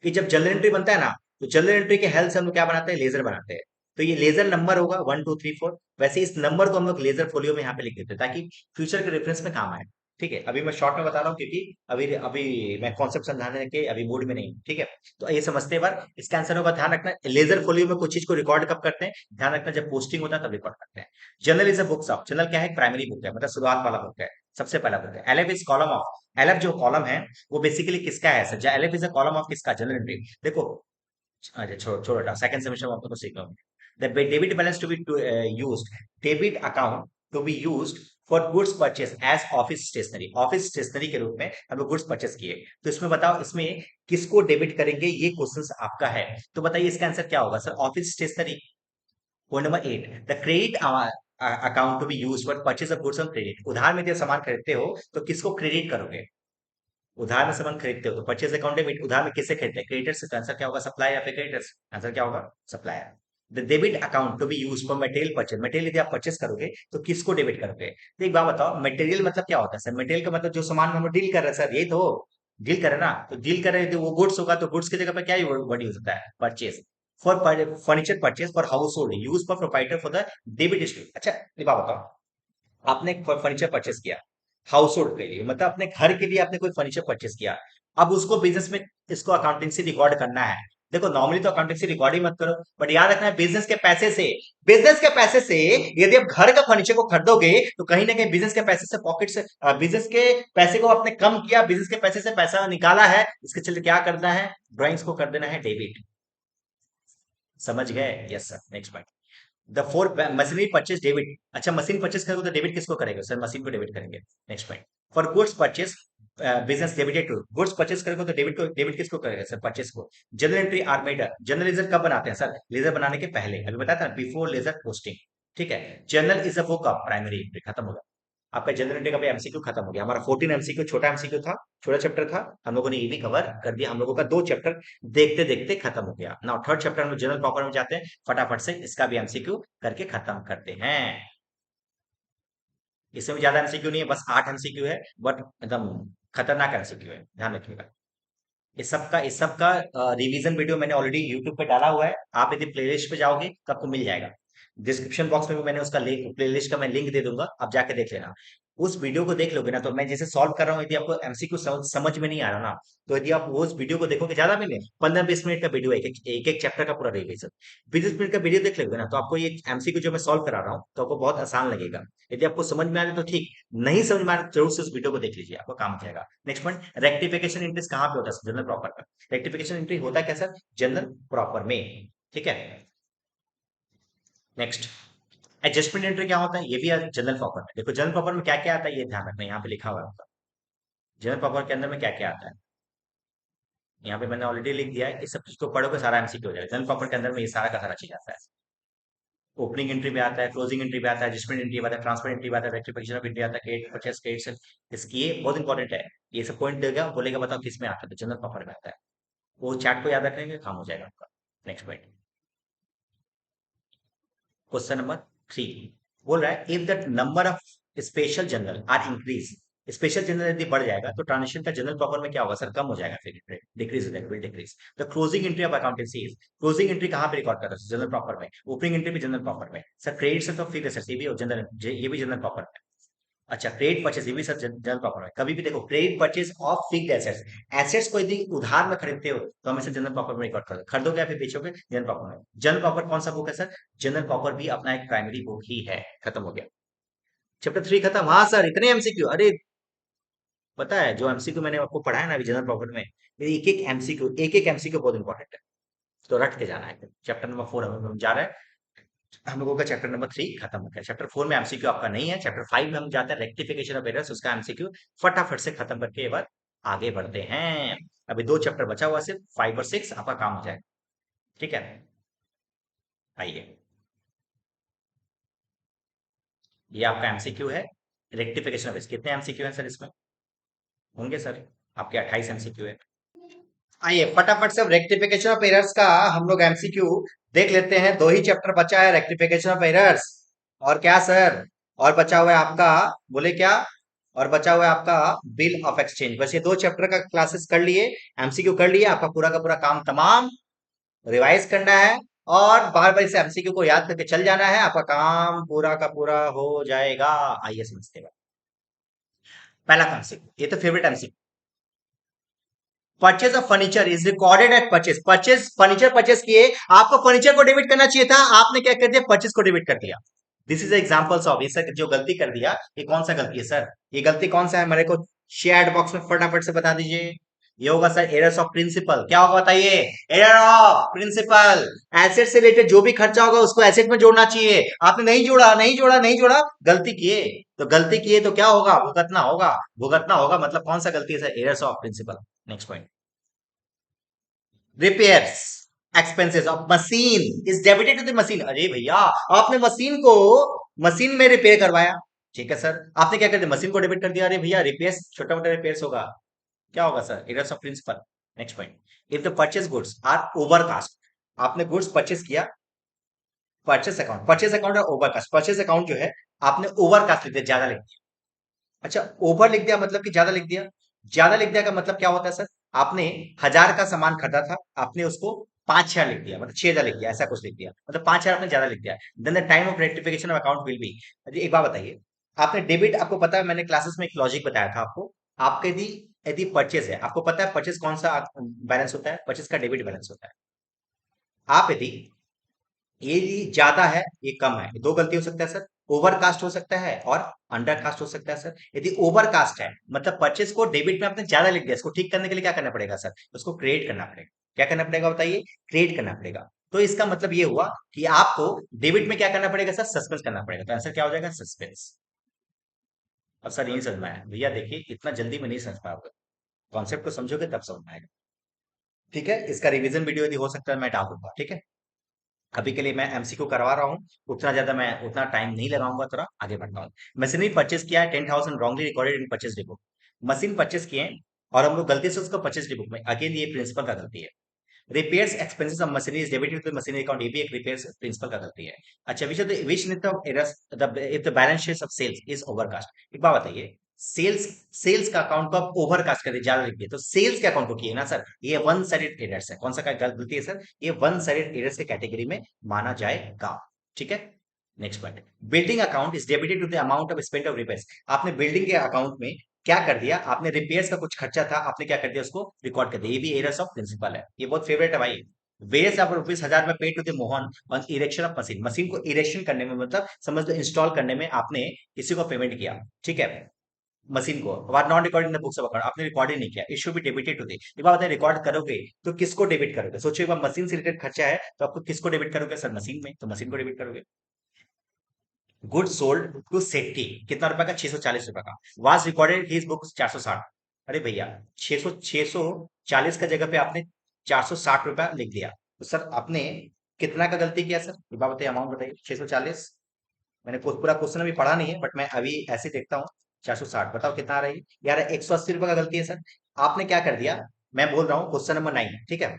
कि जब जनरल एंट्री बनता है ना, तो जनरल एंट्री के हेल्प से हम लोग क्या बनाते हैं? लेजर बनाते हैं। तो ये लेजर नंबर होगा 1 2 3 4, वैसे इस नंबर को हम लोग लेजर फोलियो में यहाँ पे लिख देते हैं ताकि फ्यूचर के रेफरेंस में काम आए। ठीक है, अभी मैं शॉर्ट में बता रहा हूँ क्योंकि अभी अभी मैं कॉन्सेप्ट समझाने के अभी मूड में नहीं हूँ। ठीक है, तो ये समझते हैं बार, इसका आंसर होगा, ध्यान रखना लेजर फोलियो में कुछ चीज को रिकॉर्ड कब करते हैं, ध्यान रखना जब पोस्टिंग होता है तब रिकॉर्ड करते हैं। Journal is a books of, journal क्या है? प्राइमरी बुक है, मतलब शुरुआत वाला बुक है, सबसे पहला बुक है। LF is column of, LF जो कॉलम है वो बेसिकली किसका है sir? LF is a column of किसका? Journal entry. देखो, अच्छा छोड़ छोड़ हटाओ, सेकंड सेमेस्टर में आपको तो सीखना होगा। The debit balance to be used, debit account to be used for goods purchase as office stationery, office stationery के रूप में हम लोग गुड्स परचेस किए। तो इसमें बताओ, इसमें किसको डेबिट करेंगे? ये क्वेश्चन आपका है, तो बताइए इसका आंसर क्या होगा sir? Office stationery. Point number 8, the credit account to be use for purchase of goods on credit, उधार में जब सामान खरीदते हो तो किसको क्रेडिट करोगे? उधार में सामान खरीदते हो तो परचेज अकाउंट डेबिट, उधार में किससे खरीदते हैं? क्रेडिटर से। तो आंसर क्या होगा? सप्लाई या फिर क्रेडिटर्स। आंसर क्या होगा? Supplier. The debit account to be use for material purchase, material यदि आप परचेस करोगे तो किसको डेबिट करोगे? तो एक बात बताओ, मटेरियल मतलब क्या होता है सर? मटेरियल का मतलब जो सामान हम लोग डील कर रहे हैं सर, यही तो डील कर रहे हैं ना, तो डील कर रहे हैं तो वो गुड्स होगा, तो गुड्स की जगह पर क्या वर्ड यूज होता है? Purchase. For furniture purchase for house hold use for proprietor for the debit stream. अच्छा एक बात बताओ, आपने फर्नीचर परचेस किया हाउस होल्ड के लिए, मतलब अपने घर के लिए आपने कोई फर्नीचर परचेस किया, अब उसको बिजनेस में इसको अकाउंटेंसी रिकॉर्ड करना है। देखो नॉर्मली तो अकाउंटेंसी रिकॉर्ड ही मत करो, बट याद रखना है बिजनेस के पैसे से, बिजनेस के पैसे से यदि आप घर का फर्नीचर को खरीदोगे तो कहीं ना कहीं बिजनेस के पैसे से, पॉकेट से, बिजनेस के पैसे को आपने कम किया, बिजनेस के पैसे से पैसा निकाला है, इसके चलते क्या करना है? ड्राइंग्स को कर देना है डेबिट। समझ गए? Yes sir, next point. The for machinery purchase debit. अच्छा, मशीन परचेज करोगे तो डेबिट किसको करेगा सर? मशीन को डेबिट करेंगे। Next point, for goods purchase business debited to, goods purchase करोगे तो डेबिट को, डेबिट किसको करेगा सर? परचेज को। Journal entry are made, journal ledger कब बनाते हैं सर? लेजर बनाने के पहले, अभी बताया था बिफोर लेजर पोस्टिंग। ठीक है, journal is a book of primary entry, खत्म हो गया। आपका जनरल एंट्री का भी एमसीक्यू खत्म हो गया। हमारा 14 एमसीक्यू छोटा एमसीक्यू था, छोटा चैप्टर था, हम लोगों ने ये भी कवर कर दिया। हम लोगों का 2 चैप्टर देखते देखते खत्म हो गया। नाउ थर्ड चैप्टर हम लोग जनरल प्रॉपर में जाते हैं, फटाफट से इसका भी एमसीक्यू करके खत्म करते हैं। इसमें भी ज्यादा एमसीक्यू नहीं है, बस 8 एमसीक्यू है, बट एकदम खतरनाक एमसीक्यू है, ध्यान रखिएगा। इस सब का रिवीजन वीडियो मैंने ऑलरेडी यूट्यूब पे डाला हुआ है। आप यदि प्लेलिस्ट पे जाओगे तो आपको मिल जाएगा। डिस्क्रिप्शन बॉक्स में भी मैंने उसका लिंक, प्लेलिस्ट का मैं लिंक दे दूंगा, आप जाके देख लेना। उस वीडियो को देख लोगे ना, तो मैं जैसे सॉल्व कर रहा हूँ, यदि आपको एमसीक्यू समझ में नहीं आ रहा ना, तो यदि आप वो उस वीडियो को देखोगे, ज्यादा भी नहीं, 15-20 मिनट का वीडियो है, एक चैप्टर का पूरा रिवीजन, 20 मिनट का वीडियो देख लोगे ना, तो आपको ये एमसीक्यू जो मैं सॉल्व करा रहा हूँ तो आपको बहुत आसान लगेगा। यदि आपको समझ में आ रहा है तो ठीक, नहीं समझ में आ रहा है तो जरूर से उस वीडियो को देख लीजिए, आपको काम हो जाएगा। नेक्स्ट पॉइंट, रेक्टिफिकेशन इंट्रेस्ट कहाँ पे होता है? जनरल प्रॉपर का रेक्टिफिकेशन एंट्री होता है क्या सर? जनरल प्रॉपर में। ठीक है, नेक्स्ट, एडजस्टमेंट एंट्री क्या होता है? ये भी जनरल प्रॉपर में। देखो जनरल प्रॉपर में क्या क्या आता है, ये ध्यान रखना, यहाँ पे लिखा हुआ है आपका जनरल प्रॉपर के अंदर में क्या क्या आता है। यहाँ पे मैंने ऑलरेडी लिख दिया है, इस सब चीज को पढ़ोगे सारा एमसीक्यू हो जाएगा। जनरल प्रॉपर के अंदर में ये सारा का सारा चीज आता है। ओपनिंग एंट्री में आता है, क्लोजिंग एंट्री में आता है, एडजस्टमेंट एंट्री में आता है, ट्रांसफर एंट्री में आता है, रेक्टिफिकेशन ऑफ एंट्री आता है, क्रेडिट परचेस, क्रेडिट सेल। इसकी ये बहुत इंपॉर्टेंट है। ये सब पॉइंट देगा, बोलेगा बताओ किस में आता है, तो जनरल प्रॉपर में आता है। वो चैट को याद रखेंगे, काम हो जाएगा आपका। नेक्स्ट पॉइंट, क्वेश्चन नंबर 3 बोल रहा है, if the number of special general R increase, special general यदि बढ़ जाएगा तो ट्रांजिशन का जनरल प्रॉपर में क्या होगा सर? कम हो जाएगा, फिर डिक्रीज हो जाएगा, will decrease. The closing entry of accountancy is, closing entry कहां पे रिकॉर्ड करता है? जनरल प्रॉपर में। ओपनिंग एंट्री भी जनरल प्रॉपर में। सर क्रेडिट से तो फिक्स एसेट्स, ये भी जनरल, ये भी जनरल प्रॉपर में। अच्छा, क्रेडिट परचेज, ये भी सर जनरल प्रॉपर में। कभी भी देखो, credit purchase of fixed assets, assets को यदि उधार में खरीदते हो तो हमेशा जनरल प्रॉपर में रिकॉर्ड करोगे, खरीदोगे या फिर बेचोगे, जनरल प्रॉपर में। जनरल प्रॉपर कौन सा बुक है सर? जनरल प्रॉपर भी अपना एक प्राइमरी बुक ही है। खत्म हो गया, चैप्टर 3 खत्म। हाँ सर, इतने एमसीक्यू, अरे पता है जो एमसीक्यू मैंने आपको पढ़ाया ना अभी जनरल प्रॉपर में, ये एक एक एमसीक्यू बहुत इंपॉर्टेंट है, तो रट के जाना है। चैप्टर नंबर 4 हम जा रहे हैं, हम लोगों का चैप्टर नंबर 3 खत्म हो गया। चैप्टर 4 में एमसीक्यू आपका नहीं है। चैप्टर 5 में हम जाते हैं रेक्टिफिकेशन ऑफ एरर्स, उसका एमसीक्यू फटाफट से खत्म करके एक बार आगे बढ़ते हैं। अभी 2 चैप्टर बचा हुआ, सिर्फ 5 और 6 आपका काम हो जाएगा। ठीक है, आइए, ये आपका एमसीक्यू है, रेक्टिफिकेशन ऑफ एरर्स। कितने एमसीक्यू हैं सर इसमें? होंगे सर आपके 28 एमसीक्यू है। आइए फटाफट से रेक्टिफिकेशन ऑफ एरर्स का हम लोग एमसीक्यू देख लेते हैं। 2 ही चैप्टर बचा है, रेक्टिफिकेशन ऑफ एरर्स और क्या सर, और बचा हुआ है आपका, बोले क्या, और बचा हुआ है आपका बिल ऑफ एक्सचेंज। बस ये 2 चैप्टर का क्लासेस कर लिए, एमसीक्यू कर लिए, आपका पूरा का पूरा काम तमाम। रिवाइज करना है और बार बार इस एमसीक्यू को याद करके चल जाना है, आपका काम पूरा का पूरा हो जाएगा। आइए समझते हैं। पहला एमसीक्यू, ये तो favourite MCQ, purchase of furniture is recorded at purchase. Purchase, furniture purchase किए, आपको फर्नीचर को डेबिट करना चाहिए था, आपने क्या कर दिया? परचेज को डेबिट कर दिया। दिस इज एग्जांपल्स ऑफ, ये जो गलती कर दिया, ये कौन सा गलती है सर? ये गलती कौन सा है मेरे को शेयर बॉक्स में फटाफट से बता दीजिए। ये होगा सर एरर्स ऑफ प्रिंसिपल। क्या होगा बताइए? Error of principle. एसेट से रिलेटेड जो भी खर्चा होगा उसको एसेट में जोड़ना चाहिए, आपने नहीं जोड़ा, नहीं जोड़ा, नहीं जोड़ा, गलती किए। तो गलती किए तो क्या होगा? भुगतना होगा। भुगतना होगा मतलब कौन सा गलती है sir? Errors of principle. Next point, repairs expenses of machine is debited to the machine. अरे भैया, आपने मशीन को, मशीन में रिपेयर करवाया, ठीक है सर, आपने क्या कर दिया? मशीन को डेबिट कर दिया। अरे भैया, रिपेयर्स छोटा मोटा रिपेयर्स होगा, क्या होगा sir? Errors of principle. Next point, if the purchase goods are overcast, आपने गुड्स परचेस किया, परचेस अकाउंट और ओवरकास्ट। परचेस अकाउंट जो है आपने ओवरकास्ट लिख दिया, ज्यादा लिख दिया। अच्छा, ओवर लिख दिया मतलब कि ज्यादा लिख दिया। ज्यादा लिख दिया का मतलब क्या होता है सर? आपने 1000 का सामान खरीदा था, आपने उसको 5,000 लिख दिया, मतलब 6,000 लिख दिया, ऐसा कुछ लिख दिया, मतलब 5,000 आपने ज्यादा लिख दिया। Then the time of rectification of account will be. एक बात बताइए, आपने डेबिट, आपको पता है मैंने क्लासेस में एक लॉजिक बताया था आपको, आपके यदि यदि परचेज है, आपको पता है परचेज कौन सा बैलेंस होता है? परचेज का डेबिट बैलेंस होता है। आप यदि, ये ज्यादा है, ये कम है, दो गलती हो सकता है सर, ओवरकास्ट हो सकता है और अंडरकास्ट हो सकता है सर। यदि ओवरकास्ट है मतलब परचेज को डेबिट में आपने ज्यादा लिख दिया, इसको ठीक करने के लिए क्या करना पड़ेगा सर? उसको क्रिएट करना पड़ेगा। क्या करना पड़ेगा बताइए? क्रिएट करना पड़ेगा। तो इसका मतलब ये हुआ कि आपको डेबिट में क्या करना पड़ेगा सर, सस्पेंस करना पड़ेगा। तो आंसर क्या हो जाएगा, सस्पेंस। अब सर यही समझ में आया भैया, देखिए इतना जल्दी में नहीं समझ पाओगे, कॉन्सेप्ट को समझोगे तब समझ में आएगा। ठीक है, इसका रिवीजन वीडियो यदि हो सकता है मैं डाल दूंगा, ठीक है। अभी के लिए मैं एमसीक्यू करवा रहा हूँ, उतना ज्यादा मैं उतना टाइम नहीं लगाऊंगा, थोड़ा आगे बढ़ता हूँ। मशीनरी परचेस किया है 10,000 wrongly recorded in purchase book. Machine purchase किए हैं और हम लोग गलती से उसको परचेस बुक में, अगेन ये प्रिंसिपल का गलती है। Repairs expenses of machinery is debited to machinery account, ये भी एक रिपेयर्स प्रिंसिपल का गलती है। अच्छा, which of errors the if the balance sheet of sales is overcast. एक बात बताइए, सेल्स सेल्स का अकाउंट को आप ओवरकास्ट कर दिए, ज्यादा लिख दिए, तो सेल्स के अकाउंट को किए ना सर, ये वन साइडेड एरर्स है। कौन सा गलती है सर, ये वन साइडेड एरर्स के कैटेगरी में माना जाएगा। ठीक है, next point, building account is debited to the amount of spend of repairs. आपने बिल्डिंग के अकाउंट में क्या कर दिया, आपने रिपेयर्स का कुछ खर्चा था, आपने क्या कर दिया, उसको रिकॉर्ड कर दिया। ये भी एरर्स ऑफ प्रिंसिपल है, ये बहुत फेवरेट है भाई। वेरियस ऑफ रुपीज 1000 में paid to the Mohan on erection of machine. Machine को इरेक्शन करने में, मतलब समझ लो इंस्टॉल करने में आपने किसी को पेमेंट किया, ठीक है, मशीन को, are not recording the books of account, आपने रिकॉर्ड ही नहीं किया, it should be debited to they. एक बार बताइए, रिकॉर्ड करोगे तो किसको डेबिट करोगे, सोचो एक बार, मशीन से रिलेटेड खर्चा है तो आपको किसको डेबिट करोगे सर, मशीन में, तो मशीन को डेबिट करोगे। गुड सोल्ड टू सेट्टी, कितना रुपए का, 640 रुपए का। Was recorded his books 460। अरे भैया, 640 का जगह पे आपने 460 रुपया लिख दिया, तो सर आपने कितना का गलती किया सर, ये बात बताइए, अमाउंट बताइए। 640, मैंने पूरा क्वेश्चन अभी पढ़ा नहीं है, बट मैं अभी ऐसे देखता हूँ। 460, बताओ कितना आ रहा है यार, 180 रुपए का गलती है सर। आपने क्या कर दिया, मैं बोल रहा हूँ क्वेश्चन नंबर 9, ठीक है।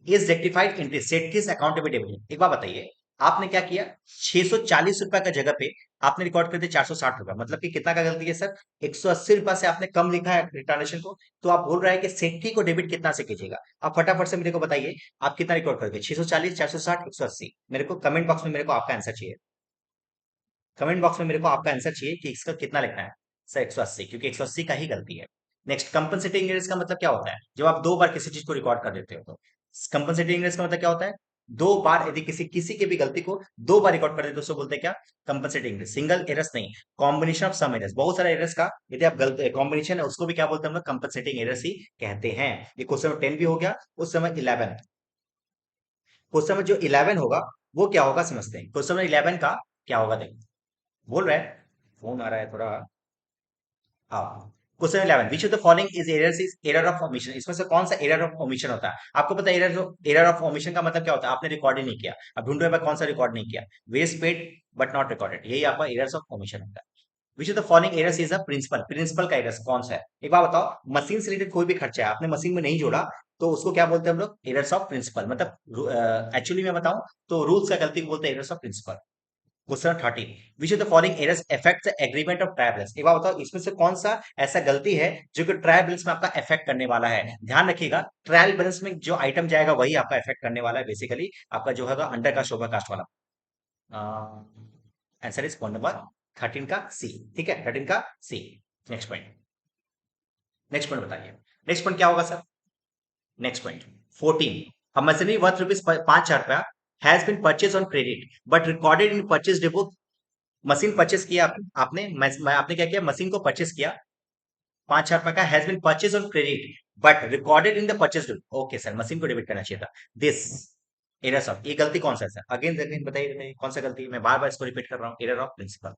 इज रेक्टिफाइड इंटरेस्ट सेट किस अकाउंट में डेबिट। एक बार बताइए, आपने क्या किया, 640 रुपए का जगह पे आपने रिकॉर्ड कर दिया 460 रुपए, मतलब कि कितना का गलती है सर, 180 रुपए से आपने कम लिखा है ट्रांजेक्शन को। तो आप बोल रहे हैं कि सेठी को डेबिट कितना से कीजिएगा। आप फटाफट से मेरे को बताइए, आप कितना रिकॉर्ड करोगे, 640, 460, 180। मेरे को कमेंट बॉक्स में मेरे को आपका आंसर चाहिए। कमेंट बॉक्स में मेरे को आपका आंसर चाहिए कि इसका कितना लिखना है सर, 180, क्योंकि 180 का ही गलती है। नेक्स्ट, कंपनसेटिंग इंटरेस्ट का मतलब क्या होता है, जब आप दो बार किसी चीज को रिकॉर्ड कर देते हो तो कंपनसेटिंग इंटरेस्ट का मतलब क्या होता है, दो बार यदि किसी किसी की भी गलती को दो बार रिकॉर्ड कर देते हो, उसको बोलते हैं क्या, कंपनसेटिंग इंटरेस्ट। सिंगल एरर्स नहीं, कॉम्बिनेशन ऑफ सम एरर्स, बहुत सारे एरर्स का यदि आप गलत कॉम्बिनेशन है उसको भी क्या बोलते हैं हम लोग, कंपनसेटिंग एरर्स ही कहते हैं। ये क्वेश्चन नंबर 10 भी हो गया, उस समय 11, क्वेश्चन नंबर जो 11 होगा वो क्या होगा समझते हैं। क्वेश्चन नंबर 11 का क्या होगा, देखो बोल रहे हैं, फोन आ रहा है थोड़ा। हाँ, question 11, which of the following is error, is error of omission. इसमें से कौन सा एरर ऑफ ओमिशन होता है, आपको पता है एरर ऑफ ओमिशन का मतलब क्या होता है, आपने रिकॉर्ड ही नहीं किया। अब ढूंढो एक बार कौन सा रिकॉर्ड नहीं किया, वेस्ट पेड बट नॉट रिकॉर्डेड, यही आपका एरर्स ऑफ ओमिशन होता है। Which of the following errors is a principle, principle का एरर्स कौन सा है, एक बार बताओ। मशीन से रिलेटेड कोई भी खर्चा है, आपने मशीन में नहीं जोड़ा, तो उसको क्या बोलते हैं हम लोग, एरर्स ऑफ प्रिंसिपल। मतलब एक्चुअली मैं बताऊं तो रूल्स का गलती को बोलते हैं errors of principle. Question 13, which of the following errors affect the agreement of trial balance. एक बार बताओ, इसमें से कौन सा ऐसा गलती है जो कि ट्रायल बैलेंस में आपका अफेक्ट करने वाला है। ध्यान रखिएगा, ट्रायल बैलेंस में जो आइटम जाएगा वही आपका अफेक्ट करने वाला है, बेसिकली आपका जो होगा अंडर कास्ट ओवर कास्ट वाला। आंसर इज पॉइंट नंबर 13 का सी। ठीक है, 13 का C. Next point, next point बताइए, नेक्स्ट पॉइंट क्या होगा sir. Next point 14, a machinery worth rupees 5,000 has been purchase on credit but recorded in purchase book. Machine purchase किया आपने, आपने क्या किया, मशीन को परचेस किया 5,000 रुपए का, has been purchase on credit but recorded in the purchase. Okay sir, machine को डेबिट करना चाहिए था। दिस एरर ऑफ, ये गलती कौन सा है सर, अगेन अगेन बताइए बताइए, कौन सा गलती है, मैं बार बार इसको रिपीट कर रहा हूँ, error of principle.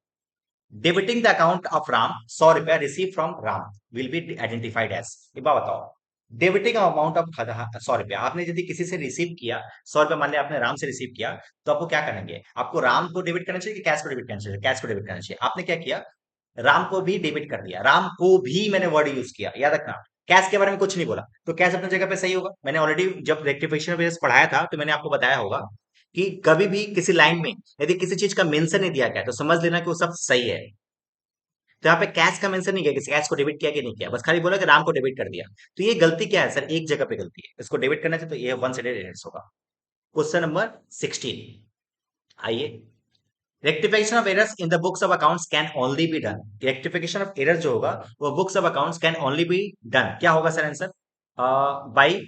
Debiting the account of Ram 100 रुपया receive from Ram will be identified as. एक बात बताओ, डेबिटिंग अमाउंट ऑफ 100 रुपया, आपने यदि किसी से रिसीव किया 100 रुपया, मान लिया आपने राम से रिसीव किया, तो आपको क्या करेंगे, आपको राम को डेबिट करना चाहिए कि कैश को डेबिट करना चाहिए, कैश को डेबिट करना चाहिए। आपने क्या किया, राम को भी डेबिट कर दिया, राम को भी मैंने वर्ड यूज किया, याद रखना, कैश के बारे में कुछ नहीं बोला, तो कैश अपनी जगह पे सही होगा। मैंने ऑलरेडी जब रेक्टिफिकेशन बेस पढ़ाया था तो मैंने आपको बताया होगा कि कभी भी किसी लाइन में यदि किसी चीज का मेंशन नहीं दिया गया तो समझ लेना कि वो सब सही है। तो यहाँ पे कैश का मेंशन नहीं किया कि कैश को डेबिट किया कि नहीं किया, बस खाली बोला कि राम को डेबिट कर दिया। तो ये गलती क्या है सर, एक जगह पे गलती है, इसको डेबिट करना चाहिए, तो ये वन साइडेड एरर्स होगा। क्वेश्चन नंबर 16, आइए, rectification of errors in the books of accounts can only be done. Rectification of errors जो होगा वो books of accounts can only be done, क्या होगा sir answer, by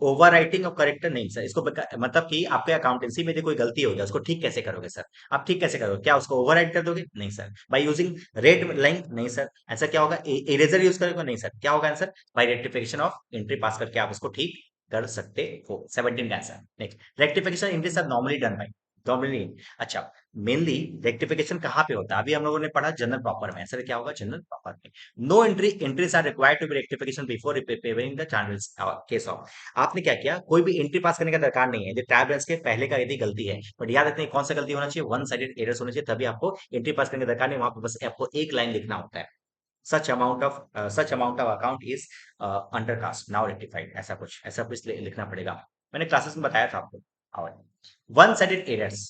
over writing of character. नहीं sir, इसको मतलब कि आपके अकाउंटेंसी में यदि कोई गलती हो गया उसको ठीक कैसे करोगे सर, आप ठीक कैसे करोगे, क्या उसको ओवर राइट कर दोगे, नहीं sir. By using red line, नहीं सर। आंसर क्या होगा, इरेजर यूज करोगे, नहीं सर। क्या होगा आंसर, by rectification of entry pass करके आप उसको ठीक कर सकते हो। 17 का आंसर। Next, rectification entries are normally done by, normally, अच्छा, मेनली रेक्टिफिकेशन कहाँ पे होता है? अभी हम लोगों ने पढ़ा जनरल प्रॉपर में, आंसर क्या होगा? जनरल प्रॉपर में। No entries are required to be rectification before preparing the charges case of. आपने क्या किया? कोई भी एंट्री पास करने का दरकार नहीं है यदि ट्रायल बैलेंस के पहले का यदि गलती है, बट याद रखते हैं कौन सा गलती होना चाहिए? वन साइडेड एरर्स होना चाहिए, तभी आपको एंट्री पास करने का दरकार नहीं, वहां पे बस आपको एक लाइन लिखना होता है, such amount of account is undercast now rectified, ऐसा कुछ लिखना पड़ेगा। मैंने क्लासेस में बताया था आपको। और one sided errors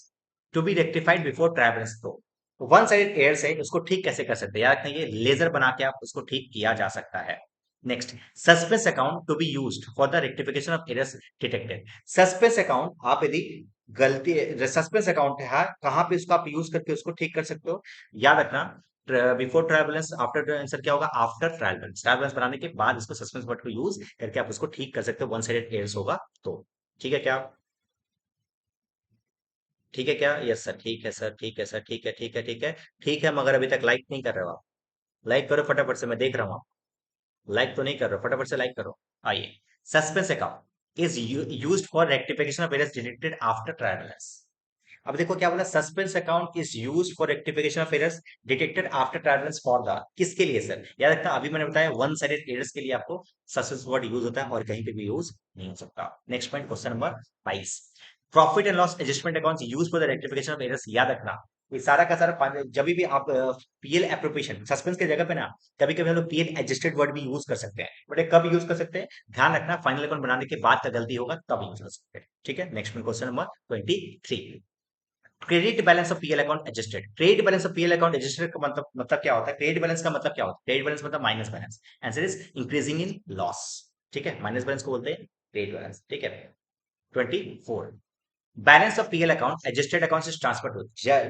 to be rectified before trials, तो वन साइडेड एरर्स है, उसको ठीक कैसे कर सकते हैं? याद रखना, ये लेजर बना के आप उसको ठीक किया जा सकता है। Next, suspense account to be used for the rectification of errors detected. Suspense account, आप यदि गलती, सस्पेंस अकाउंट है कहाँ पे उसको आप यूज करके उसको ठीक कर सकते हो? याद रखना, before trial balance, after answer क्या होगा? After trial balance. Trial balance बनाने के बाद इसको सस्पेंस वर्ड को यूज करके आप उसको ठीक कर सकते हो, वन साइडेड एरर्स होगा तो। ठीक है क्या? ठीक है क्या? यस सर, ठीक है सर, ठीक है सर, ठीक है, ठीक है, ठीक है, ठीक है, मगर अभी तक लाइक नहीं कर रहे हो आप। लाइक करो फटाफट से, मैं देख रहा हूँ आप लाइक तो नहीं कर रहे हो, फटाफट से लाइक करो। आइए, suspense account is used for rectification of errors detected after trial balance. अब देखो क्या बोला, suspense account is used for rectification of errors detected after trials for the, किसके लिए सर? याद रखना, अभी मैंने बताया वन साइडेड एरर्स के लिए आपको सस्पेंस वर्ड यूज होता है और कहीं पे भी यूज नहीं हो सकता। Next point, question number 22, profit and loss adjustment account use for the rectification of errors. याद रखना, ये सारा का सारा जब भी आप पीएल एप्रोप्रिएशन सस्पेंस की जगह पे ना, कभी कभी हम लोग पीएल एडजस्टेड वर्ड भी यूज कर सकते हैं, बट ये कब यूज कर सकते हैं? ध्यान रखना, फाइनल अकाउंट बनाने के बाद का गलती होगा तब यूज कर सकते हैं। ठीक है, next question number 23, credit balance of PL account adjusted. Credit balance of PL account adjusted का मतलब क्या होता है? क्रेडिट बैलेंस का मतलब क्या होता है? क्रेडिट बैलेंस मतलब minus balance, answer is increasing in loss. ठीक है, माइनस बैलेंस को बोलते हैं क्रेडिट बैलेंस। ठीक है, 24, balance of PL account adjusted account से ट्रांसफर टू,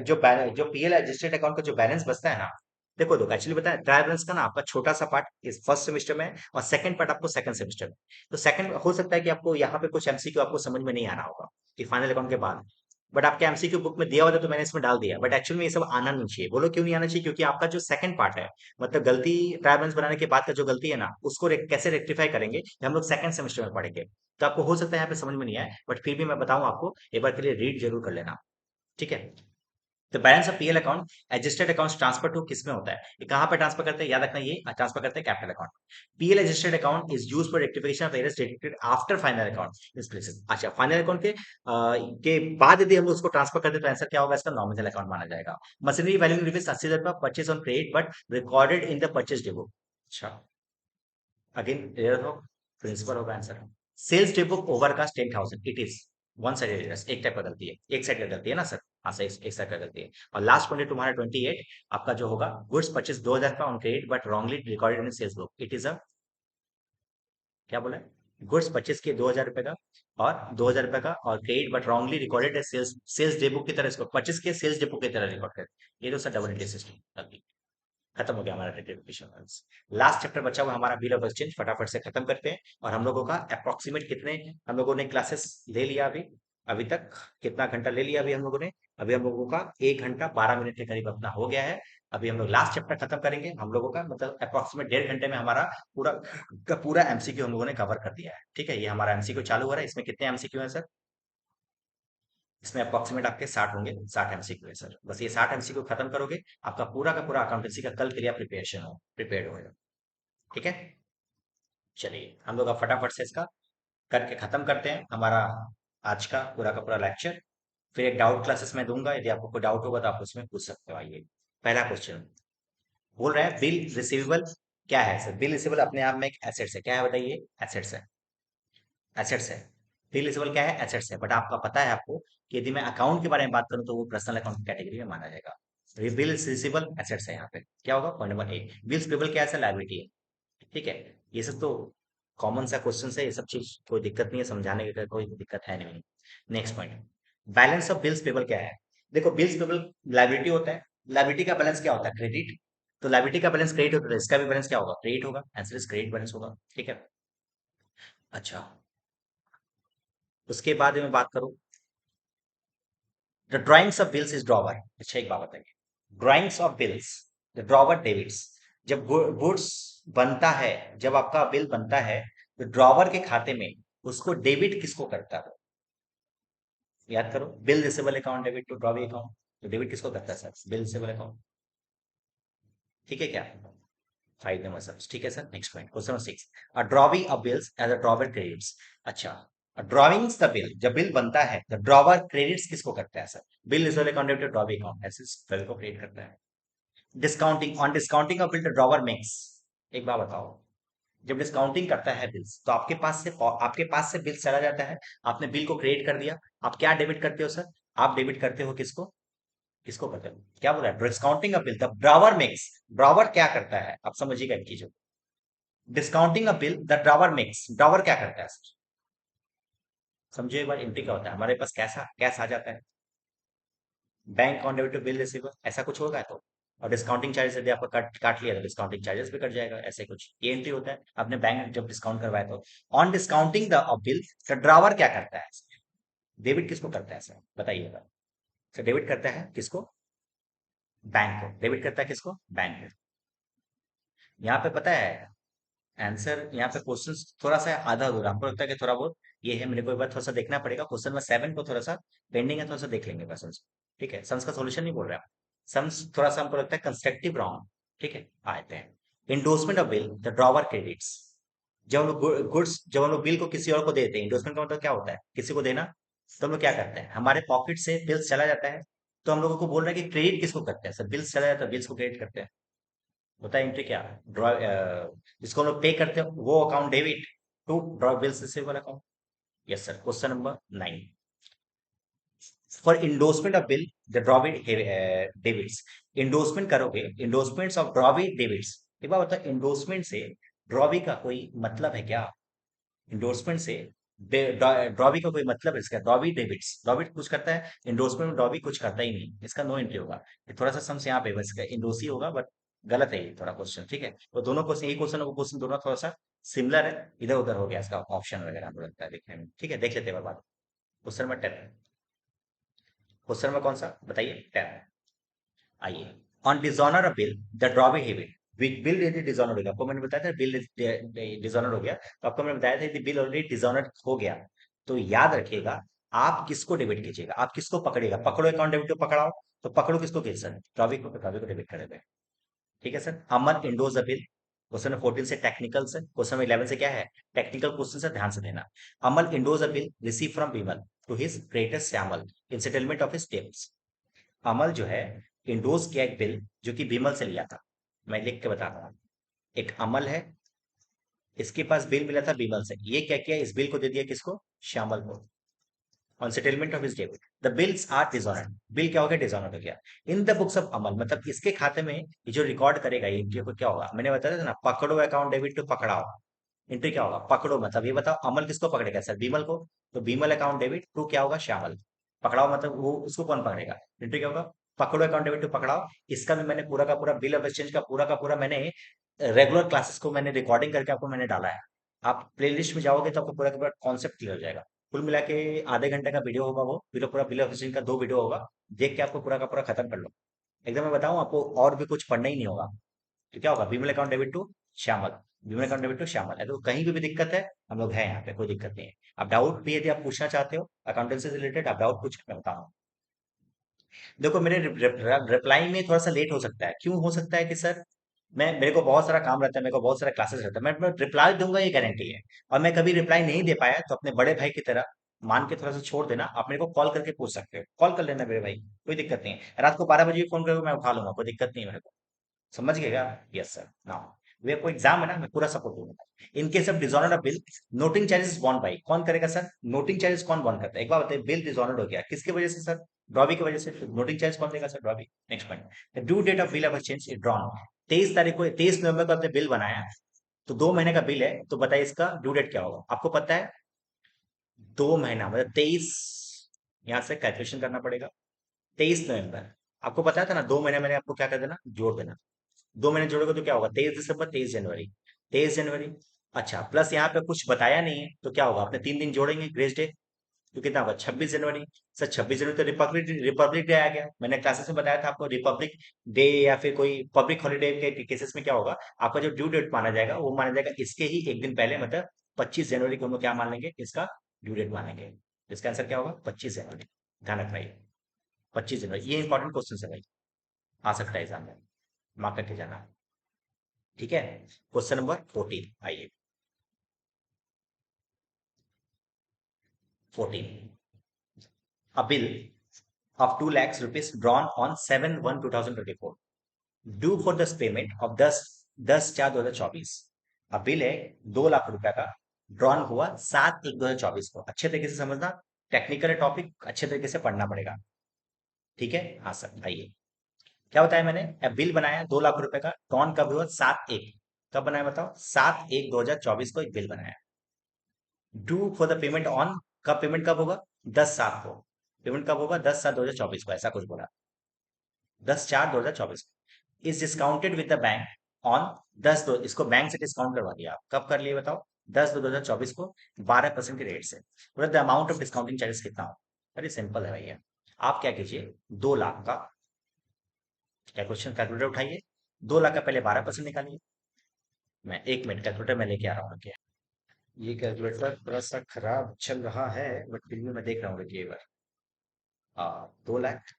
जो पीएल एडजस्टेड अकाउंट का जो बैलेंस बचता है ना, देखो एक्चुअली बताया, ट्रायल बैलेंस का ना आपका छोटा सा पार्ट इस फर्स्ट सेमेस्टर में है और सेकंड पार्ट आपको सेकंड सेमेस्टर में। तो सेकंड हो सकता है कि आपको यहाँ पे कुछ एमसीक्यू आपको समझ में नहीं आ रहा होगा कि फाइनल अकाउंट के बाद, बट आपके एमसीक्यू बुक में दिया हुआ था तो मैंने इसमें डाल दिया, बट एक्चुअली में ये सब आना नहीं चाहिए। बोलो क्यों नहीं आना चाहिए? क्योंकि आपका जो सेकंड पार्ट है, मतलब गलती, ट्रायल बैलेंस बनाने के बाद का जो गलती है ना, उसको कैसे रेक्टिफाई करेंगे ये हम लोग सेकंड सेमेस्टर में पढ़ेंगे। तो आपको हो सकता है यहाँ पे समझ में नहीं आए, बट फिर भी मैं बताऊं आपको, एक बार के लिए रीड जरूर कर लेना। ठीक है, तो balance of PL account adjusted account transfer to किस में होता है? ये कहां पे ट्रांसफर करते हैं? याद रखना, ये ट्रांसफर करते हैं capital account. PL adjusted account is used for rectification of errors detected after final account is places. अच्छा, फाइनल अकाउंट के बाद यदि हम उसको ट्रांसफर करते हैं तो आंसर क्या होगा? इसका नॉमिनल अकाउंट माना जाएगा। Machinery value rupees 80,000 purchase on credit but recorded in the purchase daybook. अच्छा, अगेन एरर हो, प्रिंसिपल होगा आंसर। Sales day book overcast 10,000, it is one sided error, एक टाइप का गलती है, एक साइड का गलती है ना सर? हाँ सर, एक साइड का गलती है। और लास्ट पॉइंट तुम्हारा 28, आपका जो होगा, गुड्स परचेज 2,000 का on credit but wrongly recorded in sales book, it is a, क्या बोला है? गुड्स परचेज किए 2,000 रुपए का, और 2,000 रुपए का, और क्रेडिट बट रॉन्गली रिकॉर्डेड है सेल्स सेल्स डे बुक की तरह, इसको परचेज किए सेल्स डे बुक की तरह रिकॉर्ड कर, ये तो सर डबल इंट्री सिस्टम। खत्म हो गया हमारा रेक्टिफिकेशन। लास्ट चैप्टर बचा हुआ हमारा बिल ऑफ एक्सचेंज, फटाफट से खत्म करते हैं। और हम लोगों का अप्रोक्सीमेट कितने हम लोगों ने क्लासेस ले लिया अभी, अभी तक कितना घंटा ले लिया अभी हम लोगों ने? अभी हम लोगों का 1 घंटा 12 मिनट के करीब अपना हो गया है। अभी हम लोग लास्ट चैप्टर खत्म करेंगे हम लोगों का, मतलब अप्रोक्सीमेट 1.5 घंटे में हमारा पूरा का पूरा एमसीक्यू हम लोगों ने कवर कर दिया है। ठीक है, ये हमारा एमसीक्यू चालू हो रहा है। इसमें कितने एमसीक्यू है सर? इसमें अप्रोक्सीमेट आपके 60 होंगे, 60 एमसीक्यू है सर। बस ये 60 एमसीक्यू खत्म करोगे, आपका पूरा का पूरा अकाउंटेंसी का कल के लिए प्रिपरेशन हो प्रिपेयर्ड होगा। ठीक है, चलिए हम लोग अब फटाफट से इसका करके खत्म करते हैं हमारा आज का पूरा लेक्चर। फिर एक डाउट क्लासेस में दूंगा, यदि आपको कोई डाउट होगा तो आप उसमें पूछ सकते हो। आइए, पहला क्वेश्चन बोल रहा है बिल रिसीवेबल क्या है सर? बिल रिसीवेबल अपने आप में एक एसेट्स है, क्या है बताइए? एसेट्स है, एसेट्स है। बिल रिसीवेबल क्या है? एसेट्स है। बट आपका पता है आपको कि यदि मैं अकाउंट के बारे में बात करूं तो वो पर्सनल अकाउंट कैटेगरी में माना जाएगा। बिल रिसीवेबल एसेट्स है यहाँ पे। क्या होगा? पॉइंट नंबर ए। बिल्स पेबल क्या है? लायबिलिटी है। ठीक है, ये सब तो कॉमन सा क्वेश्चन है, ये सब चीज कोई दिक्कत नहीं है, समझाने की कोई दिक्कत है नहीं। Next point, balance of bills payable क्या है? देखो, बिल्स पेबल लायबिलिटी होता है, लायबिलिटी का बैलेंस क्या होता है? क्रेडिट। तो लायबिलिटी का बैलेंस क्रेडिट होता है, इसका भी बैलेंस क्या होगा? क्रेडिट होगा, आंसर इज क्रेडिट बैलेंस होगा। ठीक है, अच्छा, उसके बाद में बात करूं, the drawings of bills is drawer. अच्छा, एक बात बताइए, drawings of bills, the drawer debits, जब गुड्स बनता है, जब आपका बिल बनता है तो ड्रॉवर के खाते में उसको डेबिट किसको करता है? याद करो, bill receivable account debit to drawee account, तो डेबिट किसको करता है सर? Bill receivable account. ठीक है क्या? 5 नंबर सर, ठीक है sir. Next point, question number 6, a drawee of bills as a drawer credits. अच्छा, ड्रॉइंग्स द बिल, जब बिल बनता है द ड्रॉवर क्रेडिट्स किसको करता है sir? Bill receivable account debit to drawee account, ऐसे बिल को क्रेडिट करता है। Discounting, on discounting of bill the drawer makes. एक बात बताओ, जब डिस्काउंटिंग करता है बिल्स तो आपके पास से बिल चला जाता है, आपने बिल को क्रेडिट कर दिया, आप क्या डेबिट करते हो सर? आप डेबिट करते हो किसको? किसको करते हो? क्या बोला? Discounting of bill the drawer makes. Drawer क्या करता है, आप समझिएगा इन चीजों। Discounting of bill the drawer makes, drawer क्या करता है सर? समझो एक बार, एंट्री क्या होता है? हमारे पास कैसा कैश आ जाता है, bank account debit to bill receiver, ऐसा कुछ होगा तो। और डिस्काउंटिंग चार्जेस यदि आपका काट काट लिया तो डिस्काउंटिंग चार्जेस भी कट जाएगा, ऐसे कुछ ये एंट्री होता है आपने बैंक जब डिस्काउंट करवाया तो। On discounting the bill the drawer क्या करता है? डेबिट किसको करता है सर, बताइएगा। सर डेबिट करता है किसको? बैंक को। डेबिट करता है किसको? बैंक को। यहाँ पे पता है आंसर, यहाँ पे क्वेश्चन थोड़ा सा आधा अधूरा हमको लगता है कि थोड़ा बहुत ये है, मेरे को एक बार थोड़ा सा देखना पड़ेगा। क्वेश्चन नंबर 7 को थोड़ा सा पेंडिंग है, थोड़ा सा देख लेंगे क्वेश्चन। ठीक है, सम्स का सोल्यूशन नहीं बोल रहा, सम्स थोड़ा सा हमको लगता है कंस्ट्रक्टिव रॉन्ग। ठीक है, आते हैं। Endorsement of bill the drawer credits, जब हम लोग गुड्स, जब हम लोग बिल को किसी और को देते हैं, इंडोर्समेंट का मतलब क्या होता है? किसी को देना। तो हम लोग क्या करते हैं, हमारे पॉकेट से बिल्स चला जाता है, तो हम लोगों को बोल रहे हैं कि क्रेडिट किसको करते हैं सर? बिल्स चला जाता है, बिल्स को क्रेडिट करते हैं। होता है एंट्री क्या? ड्रॉ जिसको हम लोग पे करते हैं वो account debit to draw bills receivable account. Yes sir, question number 9, for endorsement of bill the ड्रॉबिट डेबिट्स। इंडोर्समेंट करोगे, इंडोर्समेंट्स ऑफ ड्रॉबिट डेबिट्स। एक बार बताओ, इंडोर्समेंट से ड्रॉबी का कोई मतलब है क्या? इंडोर्समेंट से ड्रॉबी का कोई मतलब है इसका? ड्रॉबी डेबिट्स, ड्रॉबिट कुछ करता है, इंडोर्समेंट में ड्रॉबी कुछ करता ही नहीं, इसका नो एंट्री होगा। ये थोड़ा सा समझ यहाँ पे बस इंडोसी होगा, बट गलत है ये थोड़ा क्वेश्चन। ठीक है, तो दोनों क्वेश्चन, एक क्वेश्चन और क्वेश्चन दोनों थोड़ा सा सिमिलर है, इधर उधर हो गया इसका ऑप्शन वगैरह हमको लगता है देखने में। ठीक है, देख लेते हैं बात। क्वेश्चन नंबर 10, क्वेश्चन नंबर कौन सा बताइए? 10। आइए, on dishonour of bill the drawee हैबिट, बिल यदि डिसऑनर हो गया, आपको मैंने बताया था बिल डिसऑनर हो गया, तो आपको मैंने बताया था यदि बिल ऑलरेडी डिसऑनर हो गया तो याद रखिएगा, आप किसको डेबिट कीजिएगा, आप किसको पकड़ेगा? पकड़ो अकाउंट डेबिट को पकड़ाओ, तो पकड़ो किसको कीजिए सर? ड्रॉबी को डेबिट करेंगे। ठीक है sir, Aman indoors the bill. Question number 14 से टेक्निकल से, क्वेश्चन नंबर 11 से क्या है? टेक्निकल क्वेश्चन से, ध्यान से देना। Amal endorse the bill receive from Vimal to his greatest Shyamal in settlement of his debts. Amal जो है इंडोज किया एक बिल जो कि विमल से लिया था, मैं लिख के बताता हूँ। एक अमल है, इसके पास बिल मिला था विमल से, ये क्या किया, इस बिल को दे दिया किसको? श्यामल को। On settlement of his debit the bills are dishonoured, bill क्या हो गया? डिसऑनर्ड हो गया। In the books of Amal, मतलब इसके खाते में ये जो रिकॉर्ड करेगा ये क्या होगा? मैंने बताया था ना, पकड़ो अकाउंट डेबिट टू पकड़ाओ। एंट्री क्या होगा? पकड़ो, मतलब ये बताओ अमल किसको पकड़ेगा सर? विमल को। तो विमल अकाउंट डेबिट टू क्या होगा? श्यामल। पकड़ाओ मतलब वो उसको कौन पकड़ेगा? एंट्री क्या होगा? पकड़ो अकाउंट डेबिट टू पकड़ाओ। इसका भी मैंने पूरा का पूरा बिल ऑफ एक्सचेंज का पूरा मैंने रेगुलर क्लासेस को मैंने रिकॉर्डिंग करके आपको मैंने डाला है। आप प्लेलिस्ट में जाओगे तो आपको पूरा का पूरा कॉन्सेप्ट क्लियर हो जाएगा। कुल मिला के आधे घंटे का वीडियो होगा, वो वीडियो पूरा बिल ऑफ एक्सचेंज का 2 वीडियो होगा, देख के आपको पूरा का पूरा खत्म कर लो। एकदम मैं बताऊं आपको, और भी कुछ पढ़ना ही नहीं होगा। तो क्या होगा? Vimal account debit to Shyamal, Vimal account debit to Shyamal है। तो कहीं भी दिक्कत है, हम लोग हैं यहाँ पे, कोई दिक्कत नहीं है। आप डाउट भी यदि आप पूछना चाहते हो अकाउंटेंसी से रिलेटेड, आप डाउट पूछ, मैं बताऊँ। देखो मेरे रिप्लाई में थोड़ा सा लेट हो सकता है, क्यों हो सकता है कि सर मैं, मेरे को बहुत सारा काम रहता है, मेरे को बहुत सारा क्लासेस रहता है, मैं रिप्लाई दूंगा ये गारंटी है। और मैं कभी रिप्लाई नहीं दे पाया तो अपने बड़े भाई की तरह मान के थोड़ा सा छोड़ देना, आप मेरे को कॉल करके पूछ सकते हो, कॉल कर लेना मेरे भाई, कोई दिक्कत नहीं है। रात को 12 बजे फोन करोगे मैं उठा लूंगा, कोई दिक्कत नहीं है मेरे को। समझ गए क्या? Yes sir. नाउ वे कोई एग्जाम है ना, मैं पूरा सपोर्ट दूंगा। इन case of dishonour of bill, noting charges बॉन्ड बाई, कौन करेगा सर? नोटिंग चार्जेस कौन बॉन्ड करता है? एक बार बताइए, बिल डिसऑनर्ड हो गया किसकी वजह से सर? ड्रॉबी की वजह से। नोटिंग चार्ज कौन देगा sir? Drawee. Next point, due date of bill of exchange is drawn. 23 तारीख को, 23 नवंबर को आपने बिल बनाया, तो 2 महीने का बिल है, तो बताइए इसका ड्यू डेट क्या होगा? आपको पता है 2 महीना मतलब 23, यहाँ से कैलकुलेशन करना पड़ेगा। 23 नवंबर, आपको पता था ना, 2 महीने मैंने आपको क्या कर देना, जोड़ देना। 2 महीने जोड़ोगे तो क्या होगा? 23 दिसंबर, 23 जनवरी, 23 जनवरी। अच्छा, प्लस यहाँ पे कुछ बताया नहीं है तो क्या होगा? अपने 3 दिन जोड़ेंगे, ग्रेस डे, तो कितना होगा? 26 जनवरी। सर 26 जनवरी तो रिपब्लिक रिपब्लिक डे आ गया, मैंने क्लासेस में बताया था आपको, रिपब्लिक डे या फिर कोई पब्लिक हॉलीडे के केसेस में क्या होगा? आपका जो ड्यू डेट माना जाएगा वो माना जाएगा इसके ही एक दिन पहले, मतलब 25 जनवरी को हम लोग क्या मान लेंगे, इसका ड्यू डेट मानेंगे। इसका आंसर क्या होगा, 25 जनवरी। ध्यान रखना ये 25 जनवरी, ये इंपॉर्टेंट क्वेश्चन है भाई, आ सकता है एग्जाम में, मार्क करके जाना। ठीक है, क्वेश्चन नंबर 14 आइए। 14, a bill of 2 lakhs rupees drawn on 7/1/2024 due for this payment of 10/4/2024। अब बिल है 2 लाख रुपए का, ड्रॉन हुआ 7/1/2024 को। अच्छे तरीके से समझना, टेक्निकल टॉपिक अच्छे तरीके से पढ़ना पड़ेगा। ठीक है, हाँ सर आइए। क्या बताया मैंने, अब बिल बनाया 2 लाख रुपए का, ड्रॉन कब हुआ, 7/1। कब बनाया बताओ, 7/1/2024 को एक बिल बनाया। Due for the payment on, कब पेमेंट कब होगा, 10/7 को। पेमेंट कब होगा, 10/7/2024 को, ऐसा कुछ बोला, 10/4/2024 को। Is discounted with the bank on 10/2, इसको बैंक से डिस्काउंट करवा दिया आप, कब कर लिए बताओ, 10/2/2024 को 12% के रेट से। बोला the amount of discounting charges कितना हो। अरे सिंपल है भैया, आप क्या कीजिए, 2 लाख का, क्या क्वेश्चन, कैलकुलेटर उठाइए, 2 लाख का पहले 12% निकालिए। मैं 1 मिनट कैलकुलेटर में लेके आ रहा हूँ, रुकिए। ये कैलकुलेटर थोड़ा सा खराब चल रहा है, बट फिर भी मैं देख रहा हूँ, रुकिए एक बार। 2 लाख,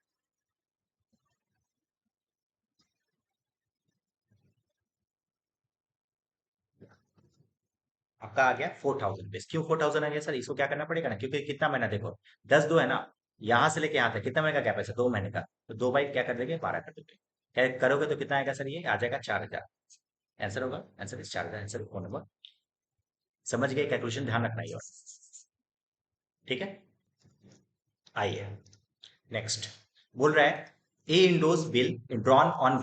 आपका आ गया 4,000 रुपीज। क्यों 4,000 आ गया सर, इसको क्या करना पड़ेगा ना, क्योंकि कितना महीना देखो, 10/2 है ना, यहाँ से लेके यहाँ तक कितना महीने का गैप है सर, 2 महीने का, तो 2 बाई क्या कर देंगे, 12 कर देंगे। क्या करोगे तो कितना आएगा सर, ये आ जाएगा 4,000। आंसर होगा, आंसर इस 4,000, आंसर फोन नंबर। समझ गए, कैलकुलेशन ध्यान रखना है। ठीक है, आइए नेक्स्ट। बोल रहा है A endorse bill drawn on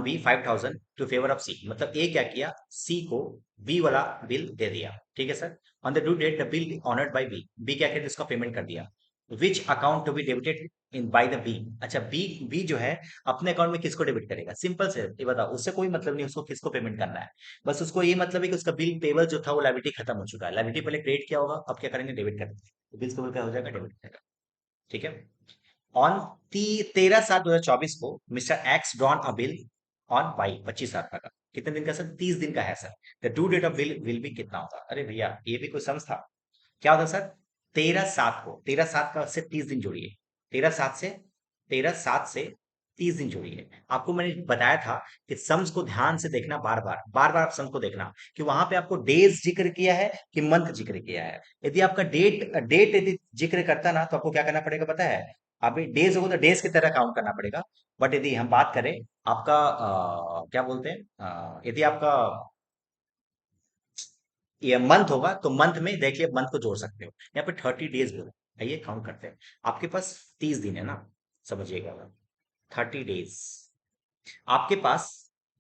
B 5,000 to favour of C. मतलब ए क्या किया, सी को बी वाला बिल दे दिया। ठीक है sir, on the due date the bill honoured by B, B क्या किया, इसका पेमेंट कर दिया। Which account to be debited in by the B. अच्छा, बी बी जो है अपने अकाउंट में किसको डेबिट करेगा, सिंपल से ये बताओ, उससे कोई मतलब नहीं उसको किसको पेमेंट करना है। बस उसको ये मतलब है कि उसका बिल पेबल जो था वो लाइबिलिटी खत्म हो चुका है, लाइबिलिटी पहले क्रेडिट किया होगा, अब क्या करेंगे, डेबिट करेंगे, तो बिल्स पेबल क्या हो जाएगा, डेबिट हो जाएगा। ठीक है, ऑन 13/7/2024 को mister X drawn a bill on Y 25,000 का। कितने दिन का सर, 30 दिन का है सर। The due date of bill will be कितना होगा, अरे भैया ये भी कोई समझ था, क्या होता सर, 13/7 को, 13/7 का से 30 दिन जोड़िए, 13/7 से 30 दिन जोड़िए। आपको मैंने बताया था कि सम्स को ध्यान से देखना, बार बार बार बार आप सम्स को देखना कि वहां पे आपको डेज जिक्र किया है कि मंथ जिक्र किया है। यदि आपका डेट डेट यदि जिक्र करता ना, तो आपको क्या करना पड़ेगा पता है, अभी डेज होगा तो डेज की तरह काउंट करना पड़ेगा। बट यदि हम बात करें आपका क्या बोलते हैं, यदि आपका ये मंथ होगा तो मंथ में देखिए मंथ को जोड़ सकते हो, यहाँ पे 30 डेज बोलो। आइए काउंट करते हैं, आपके पास 30 दिन है ना, समझिएगा, 30 डेज आपके पास।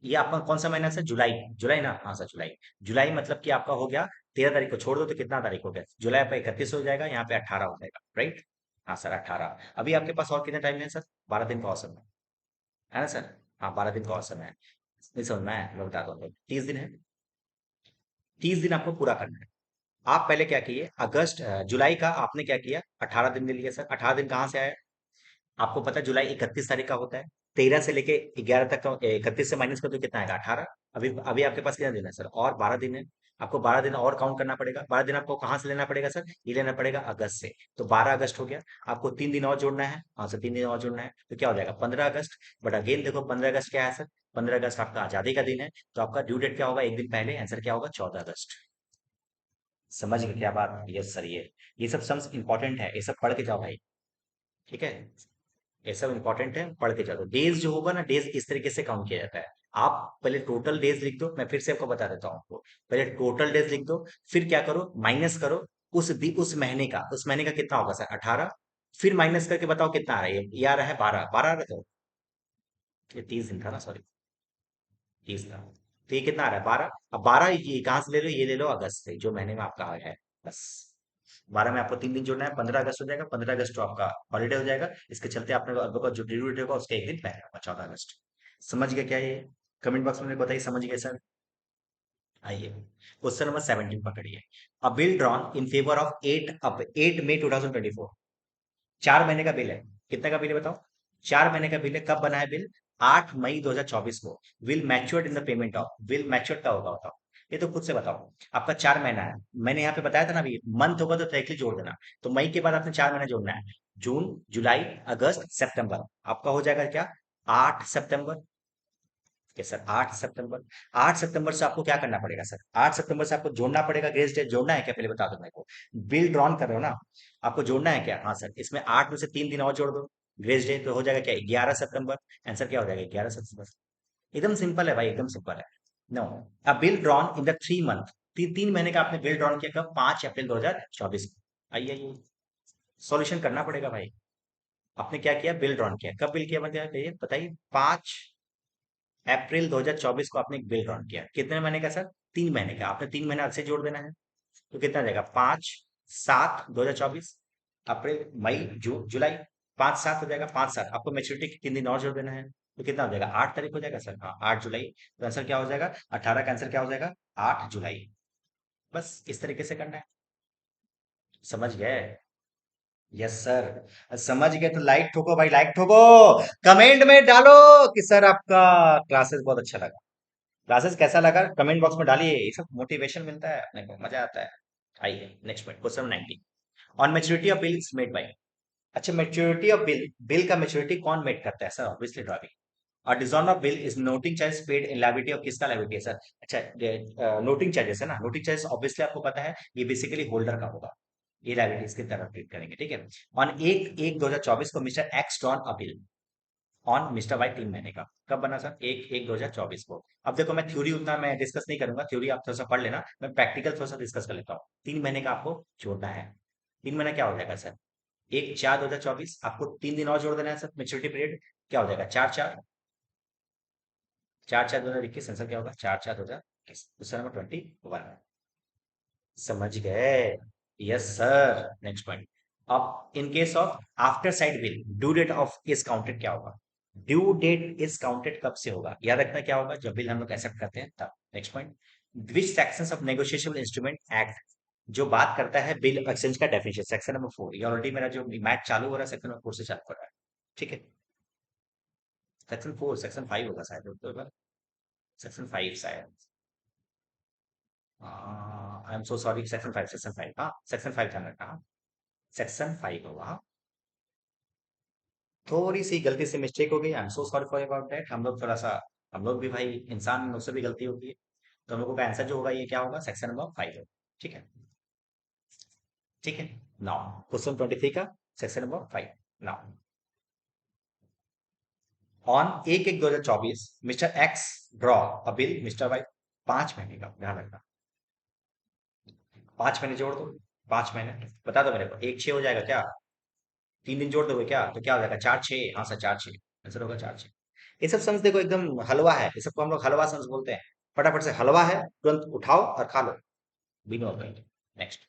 ये आपका कौन सा महीना है सर, जुलाई, जुलाई ना, हाँ सर जुलाई। जुलाई मतलब कि आपका हो गया, 13 तारीख को छोड़ दो तो कितना तारीख हो गया, जुलाई पे 31 हो जाएगा, यहाँ पे 18 हो जाएगा, राइट। हाँ सर 18। अभी आपके पास और कितना टाइम है सर, 12 दिन का और समय है ना सर। हाँ 12 दिन का और समय है, नहीं समझ में आया, मैं बताता हूँ, 30 दिन है, 30 दिन आपको पूरा करना है। आप पहले क्या किए, जुलाई का आपने क्या किया, 18 दिन ले लिया सर। 18 दिन कहाँ से आया, आपको पता है जुलाई 31 तारीख का होता है, 13 से लेके 11 तक का, 31 से माइनस कर तो कितना आएगा, 18। अभी अभी आपके पास कितना दिन है सर, और 12 दिन है। आपको 12 दिन और काउंट करना पड़ेगा, 12 दिन आपको कहाँ से लेना पड़ेगा सर, ये लेना पड़ेगा अगस्त से, तो 12 अगस्त हो गया। आपको 3 दिन और जोड़ना है, हाँ सर 3 दिन और जोड़ना है, तो क्या हो जाएगा 15 अगस्त। बट अगेन देखो 15 अगस्त क्या है सर, 15 अगस्त आपका आजादी का दिन है, तो आपका ड्यू डेट क्या होगा, एक दिन पहले, आंसर क्या होगा, 14 अगस्त। समझ गए क्या बात, यस सर, ये सब सम्स इंपॉर्टेंट है, ये सब पढ़ के जाओ भाई। ठीक है, ये सब इंपॉर्टेंट है, पढ़ के जाओ। डेज जो होगा ना, डेज इस तरीके से काउंट किया जाता है। आप पहले टोटल डेज लिख दो, मैं फिर से आपको बता देता हूँ आपको, पहले टोटल डेज लिख दो, फिर क्या करो, माइनस करो उस महीने का कितना होगा सर, 18। फिर माइनस करके बताओ कितना आ रहा है, ये आ रहा है 12, 12 आ रहा था, ये 30 दिन था ना, सॉरी 30 था, तो ये कितना आ रहा है, 12। अब 12 ये कहाँ से ले लो, ये ले लो अगस्त से, जो महीने में आपका है, बस 12 में आपको 3 दिन जोड़ना है, 15 अगस्त हो जाएगा, 15 अगस्त तो आपका हॉलीडे हो जाएगा, इसके चलते आपका जो ड्यू डेट होगा उसके एक दिन पहले होगा, 14 अगस्त। समझ गए क्या ये, कमेंट बॉक्स में बताइए, समझ गए सर। आइए क्वेश्चन नंबर 17 पकड़िए। अ bill drawn in favour of 8 मई 2024, 4 महीने का बिल है, कितने का बिल है बताओ, 4 महीने का बिल है, कब बना है बिल, 8 मई 2024 को। Will matured in the payment of, will matured का होगा बताओ, ये तो खुद से बताओ। आपका 4 महीना है, मैंने यहाँ पे बताया था ना, अभी मंथ होगा तो डायरेक्टली जोड़ देना। तो मई के बाद आपने 4 महीना जोड़ना है, जून, जुलाई, अगस्त, सितंबर। आपका हो जाएगा क्या, 8 सितंबर। यस सर, 8 सितंबर। 8 सितंबर से आपको क्या करना पड़ेगा सर, 8 सितंबर से आपको जोड़ना पड़ेगा। ग्रेस डेट जोड़ना है क्या, पहले बता दो मेरे को। बिल ड्रॉन कर रहे हो ना, आपको जोड़ना है क्या। हाँ सर, इसमें 8 में से 3 दिन और जोड़ दो। ग्रेस डे तो हो जाएगा क्या, 11 सितंबर। आंसर क्या हो जाएगा, 11 सितंबर। एकदम सिंपल है भाई, एकदम सिंपल है। No, a bill drawn in the 3 month. 3 महीने का आपने बिल ड्रॉन किया कब, 5 अप्रैल 2024 को। आइए आइए, सॉल्यूशन करना पड़ेगा भाई। आपने क्या किया, बिल ड्रॉन किया, कब बिल किया बताइए बताइए। 5 अप्रैल 2024 को आपने एक बिल ड्रॉन किया, कितने महीने का सर, 3 महीने का। आपने 3 महीना से जोड़ देना है, तो कितना आ जाएगा, 5/7/2024। अप्रैल, मई, जून, जुलाई। 5/7 हो जाएगा, 5/7 आपको मेच्योरिटी के 3 दिन और जोड़ देना है, तो कितना हो जाएगा, 8 तारीख हो जाएगा सर। हाँ, 8 जुलाई। तो आंसर क्या हो जाएगा, 18 का आंसर क्या हो जाएगा, 8 जुलाई। बस इस तरीके से करना है। समझ गए। यस सर, समझ गए तो लाइक ठोको भाई, लाइक ठोको। कमेंट में डालो कि सर आपका क्लासेस बहुत अच्छा लगा। क्लासेस कैसा लगा कमेंट बॉक्स में डालिए, ये सब मोटिवेशन मिलता है अपने को, मजा आता है। आइए next point, question 19। On maturity of bill is made by. अच्छा, मेच्योरिटी ऑफ बिल, बिल का मेच्योरिटी कौन मेड करता है सर, ऑब्वियसली ड्राइविंग। और dishonour of bill is noting charges paid in liability of, किसका लायबिलिटी है सर। अच्छा, noting charges है ना, नोटिंग चार्जेस ऑब्वियसली आपको पता है, ये बेसिकली होल्डर का होगा। ये लायबिलिटीज की तरह ट्रीट करेंगे, ठीक है। ऑन 1/1/2024 को mister X drawn a bill on mister Y, 3 महीने का। कब बना सर, 1/1/2024 को। अब देखो, मैं थ्योरी उतना मैं डिस्कस नहीं करूंगा, थ्योरी आप थोड़ा सा पढ़ लेना, मैं प्रैक्टिकल थोड़ा सा डिस्कस कर लेता हूँ। 3 महीने का आपको जोड़ना है। 3 महीना क्या हो जाएगा सर, 1/4/2024, आपको 3 दिन और जोड़ देना है सर, मेच्योरिटी पीरियड क्या हो जाएगा, 4/4/2021। आंसर क्या होगा, 4/4/2021। Question number 21। समझ गए। Yes sir, next point. अब in case of after sight bill, due date of is counted क्या होगा। ड्यू डेट इज काउंटेड कब से होगा, याद रखना क्या होगा, जब बिल हम लोग एक्सेप्ट करते हैं तब। Next point, which sections of negotiable instrument act, जो बात करता है बिल एक्सचेंज का डेफिनेशन, सेक्शन नंबर 4। ये ऑलरेडी मेरा जो मैच चालू हो रहा है, सेक्शन नंबर 4 से चालू हो रहा है, ठीक है। सेक्शन 4, सेक्शन 5 होगा शायद, तो सेक्शन 5 शायद। I am so sorry, section 5, section 5, हाँ सेक्शन 5 ध्यान रखना, हाँ सेक्शन 5 होगा, हाँ। थोड़ी सी गलती से मिस्टेक हो गई, I am so sorry for about that. हम लोग थोड़ा सा, हम लोग भी भाई इंसान, उससे भी गलती होती है। तो हम लोगों का आंसर जो होगा ये क्या होगा, सेक्शन नंबर 5 होगा, ठीक है। ठीक है, नाउ क्वेश्चन 23 का section number 5। Now on 1/1/2024 mister X draw a bill mister Y, 5 महीने का, ध्यान रखना। 5 महीने जोड़ दो, 5 महीने बता दो मेरे को, 1/6 हो जाएगा क्या, 3 दिन जोड़ दोगे क्या, तो क्या हो जाएगा, 4/6। हाँ सर, 4/6 आंसर होगा, 4/6। ये सब समझ देखो, एकदम हलवा है, ये सबको हम लोग हलवा समझ बोलते हैं। फटाफट से हलवा है, तुरंत उठाओ और खा लो, बिनो ऑफ। Next,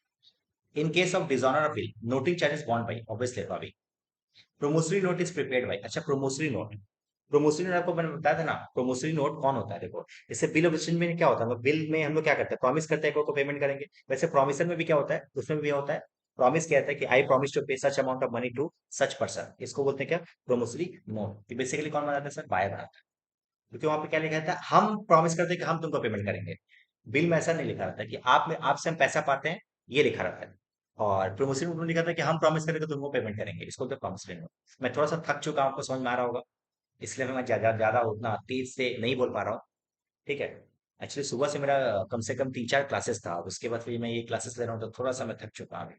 in case of dishonour of bill, noting charges बॉन्ड बाई, ऑब्वियसली अभी promissory note is prepared by. अच्छा, प्रोमोसरी नोट, प्रोमोसरी नोट आपको मैंने बताया था ना, प्रोमोसरी नोट कौन होता है, देखो इससे बिल ऑफ एक्सचेंज में क्या होता है, बिल में हम लोग क्या करते हैं, प्रॉमिस करते हैं को पेमेंट करेंगे। वैसे प्रॉमिसर में भी क्या होता है, उसमें भी होता है, प्रॉमिस क्या होता है कि आई promise to pay such amount of money to such person, इसको बोलते हैं क्या, प्रोमोसरी नोट। बेसिकली कौन बनाता है सर, बायर बनाता है। क्योंकि वहां पे क्या लिखा रहता है, हम प्रॉमिस करते हैं कि हम तुमको पेमेंट करेंगे। बिल में ऐसा नहीं लिखा रहता है कि आप में आपसे हम पैसा पाते हैं, ये लिखा रहता है। और प्रमोशन नोट में लिखा था कि हम प्रॉमिस करेंगे तो तुमको पेमेंट करेंगे, इसको तो प्रॉमिसरी नोट। मैं थोड़ा सा थक चुका हूं, आपको समझ में आ रहा होगा, इसलिए मैं ज्यादा ज्यादा उतना तेज से नहीं बोल पा रहा हूँ, ठीक है। एक्चुअली सुबह से मेरा कम से कम 3-4 क्लासेस था, उसके बाद फिर मैं ये क्लासेस ले रहा हूँ, तो थोड़ा सा मैं थक चुका हूँ।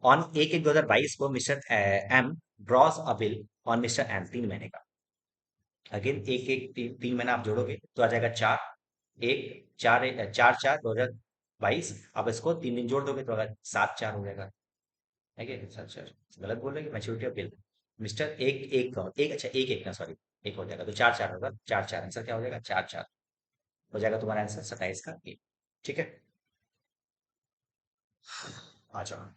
ऑन 1/1/2022 को Mr M draws a bill on Mr M, 3 महीने का। अगेन एक एक 3 महीना आप जोड़ोगे तो आ जाएगा 4, 4/4/2022। अब इसको 3 दिन जोड़ दोगे तो अगर 7/4 हो जाएगा, है क्या, 7/4 गलत बोल रहे, मैच्योरिटी ऑफ बिल मिस्टर एक एक का एक, अच्छा एक एक ना सॉरी, एक हो जाएगा तो 4/4 होगा, 4/4 आंसर क्या हो जाएगा, 4/4 हो जाएगा तुम्हारा आंसर, 27 का एक, ठीक है। आ जाओ।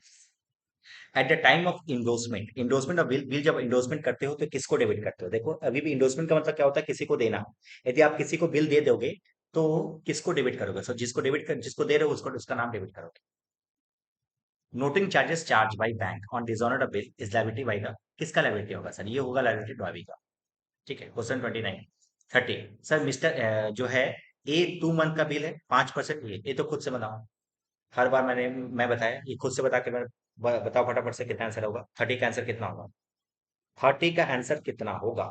At the time of endorsement, endorsement of bill, bill जब इंडोर्समेंट करते हो तो किसको डेबिट करते हो, देखो अभी भी इंडोर्समेंट का मतलब क्या होता है, किसी को देना। यदि आप किसी को बिल दे दोगे तो किसको डेबिट करोगे, सो जिसको दे रहे हो उसको उसका नाम डेबिट करोगे। Noting charges charge by bank on dishonoured bill is liability by the, किसका लायबिलिटी होगा सर, ये होगा लायबिलिटी ड्राइवी का, ठीक है। क्वेश्चन 29 30 सर, मिस्टर जो है ए 2 मंथ का बिल है 5%, ये तो खुद से बनाओ। हर बार मैं बताया, ये खुद से बता के मैं बताओ फटाफट से कितना आंसर होगा, 30 का आंसर कितना होगा? 30 का आंसर कितना होगा?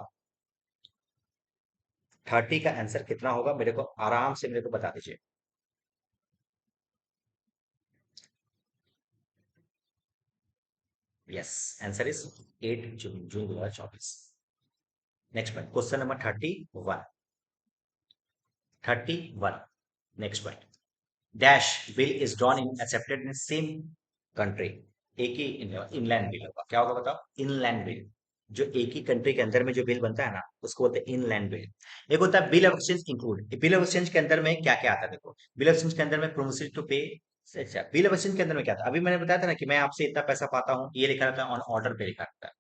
30 का आंसर कितना होगा, मेरे को आराम से मेरे को बता दीजिए। Yes, answer is 8 June, June 2024। Next point, question number 31। 31, next point. Dash bill is drawn in accepted in same country. एक ही इनलैंड बिल होगा, क्या होगा बताओ? Inland bill. जो एक ही कंट्री के अंदर में जो बिल बनता है ना, उसको बोलते हैं इनलैंड बिल। एक होता है bill of exchange include. Bill of exchange के अंदर में क्या क्या आता है देखो। बिल ऑफ एक्सचेंज के अंदर में प्रोमिस टू पे। अच्छा, बिल ऑफ एक्सचेंज के अंदर में क्या था, अभी मैंने बताया था ना कि मैं आपसे इतना पैसा पाता हूँ, ये लिखा रहता है ऑन ऑर्डर पे लिखा रहता है।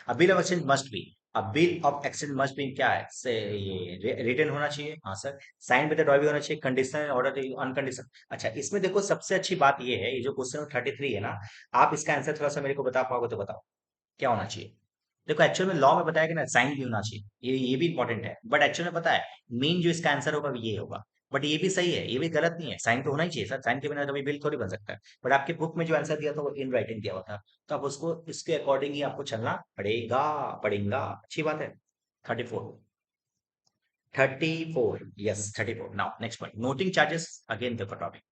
A bill of exchange must be, a bill of exchange must be क्या है से, ये रिटर्न होना चाहिए, हाँ सर। साइन विद ड्रॉ भी होना चाहिए, कंडीशनल ऑर्डर अनकंडीशनल। अच्छा, इसमें देखो सबसे अच्छी बात ये है, ये जो क्वेश्चन 33 है ना, आप इसका आंसर थोड़ा सा मेरे को बता पाओगे तो बताओ क्या होना चाहिए। देखो एक्चुअल में लॉ में बताया कि ना साइन भी होना चाहिए, ये भी इंपॉर्टेंट है, बट एक्चुअल में पता है मेन जो इसका आंसर होगा ये होगा। बट ये भी सही है, ये भी गलत नहीं है, साइन तो होना ही चाहिए सर, साइन के बिना कभी बिल थोड़ी बन सकता है। बट आपके बुक में जो आंसर दिया था वो इन राइटिंग दिया हुआ था, तो आप उसको इसके अकॉर्डिंग ही आपको चलना पड़ेगा। पड़ेगा, अच्छी बात है। 34। 34, yes 34। Now next point, noting charges. Again the topic,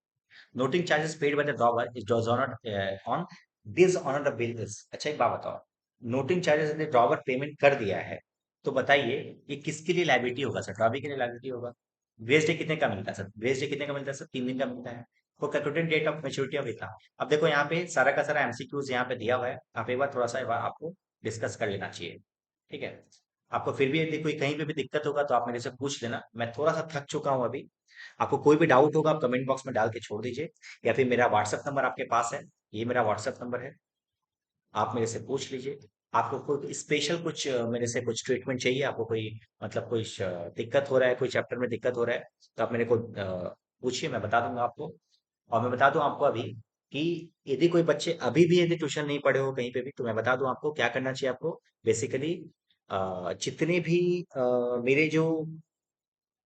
noting charges paid by the drawer is does not on this on the bill is. अच्छा एक बात बताओ, नोटिंग चार्जेस यदि ड्रॉवर पेमेंट कर दिया है, तो बताइए ये किसके लिए लायबिलिटी होगा सर? ड्रॉवर के लिए लायबिलिटी होगा। वेज डे कितने का मिलता है सर? वेज डे कितने का मिलता है सर? 3 दिन का मिलता है। वो calculated date of maturity of इतना। अब देखो यहाँ पे सारा का सारा एमसीक्यूज यहाँ पे दिया हुआ है, आप एक बार थोड़ा सा एक बार आपको डिस्कस कर लेना चाहिए। ठीक है, आपको फिर भी यदि कोई कहीं पे भी दिक्कत होगा तो आप मेरे से पूछ लेना, मैं थोड़ा सा थक चुका हूँ अभी। आपको कोई भी डाउट होगा आप कमेंट बॉक्स में डाल के छोड़ दीजिए, या फिर मेरा व्हाट्सएप नंबर आपके पास है, ये मेरा व्हाट्सएप नंबर है, आप मेरे से पूछ लीजिए। आपको कोई स्पेशल कुछ मेरे से कुछ ट्रीटमेंट चाहिए, आपको कोई मतलब कोई दिक्कत हो रहा है, कोई चैप्टर में दिक्कत हो रहा है, तो आप मेरे को पूछिए, मैं बता दूंगा आपको। और मैं बता दूं आपको अभी कि यदि कोई बच्चे अभी भी यदि ट्यूशन नहीं पढ़े हो कहीं पे भी, तो मैं बता दूं आपको क्या करना चाहिए आपको। बेसिकली जितने भी मेरे जो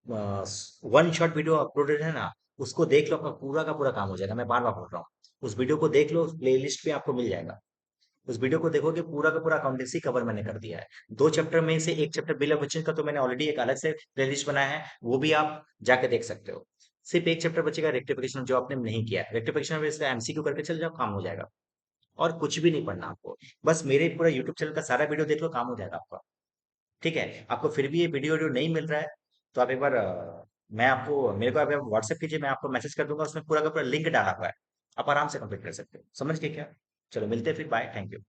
वन शॉट वीडियो अपलोडेड है ना, उसको देख लो, आपका पूरा का पूरा काम हो जाएगा। मैं बार बार बोल रहा हूँ, उस वीडियो को देख लो, प्ले लिस्ट पे आपको मिल जाएगा। उस वीडियो को देखोगे, पूरा का पूरा अकाउंटेंसी कवर मैंने कर दिया है। 2 चैप्टर में से एक चैप्टर बिल ऑफ एक्सचेंज का तो मैंने ऑलरेडी एक अलग से प्ले लिस्ट बनाया है, वो भी आप जाके देख सकते हो। सिर्फ एक चैप्टर बचेगा रेक्टिफिकेशन, जो आपने नहीं किया है। रेक्टिफिकेशन में एमसीक्यू करके चल जाओ, काम हो जाएगा। और कुछ भी नहीं पढ़ना आपको, बस मेरे पूरा यूट्यूब चैनल का सारा वीडियो देख लो, काम हो जाएगा आपका। ठीक है, आपको फिर भी ये वीडियो वीडियो नहीं मिल रहा है, तो आप एक बार मैं आपको, मेरे को आप व्हाट्सएप कीजिए, मैं आपको मैसेज कर दूंगा, उसमें पूरा का पूरा लिंक डाला हुआ है, आप आराम से कंप्लीट कर सकते हो। समझ गए क्या? चलो मिलते हैं फिर, बाय, थैंक यू।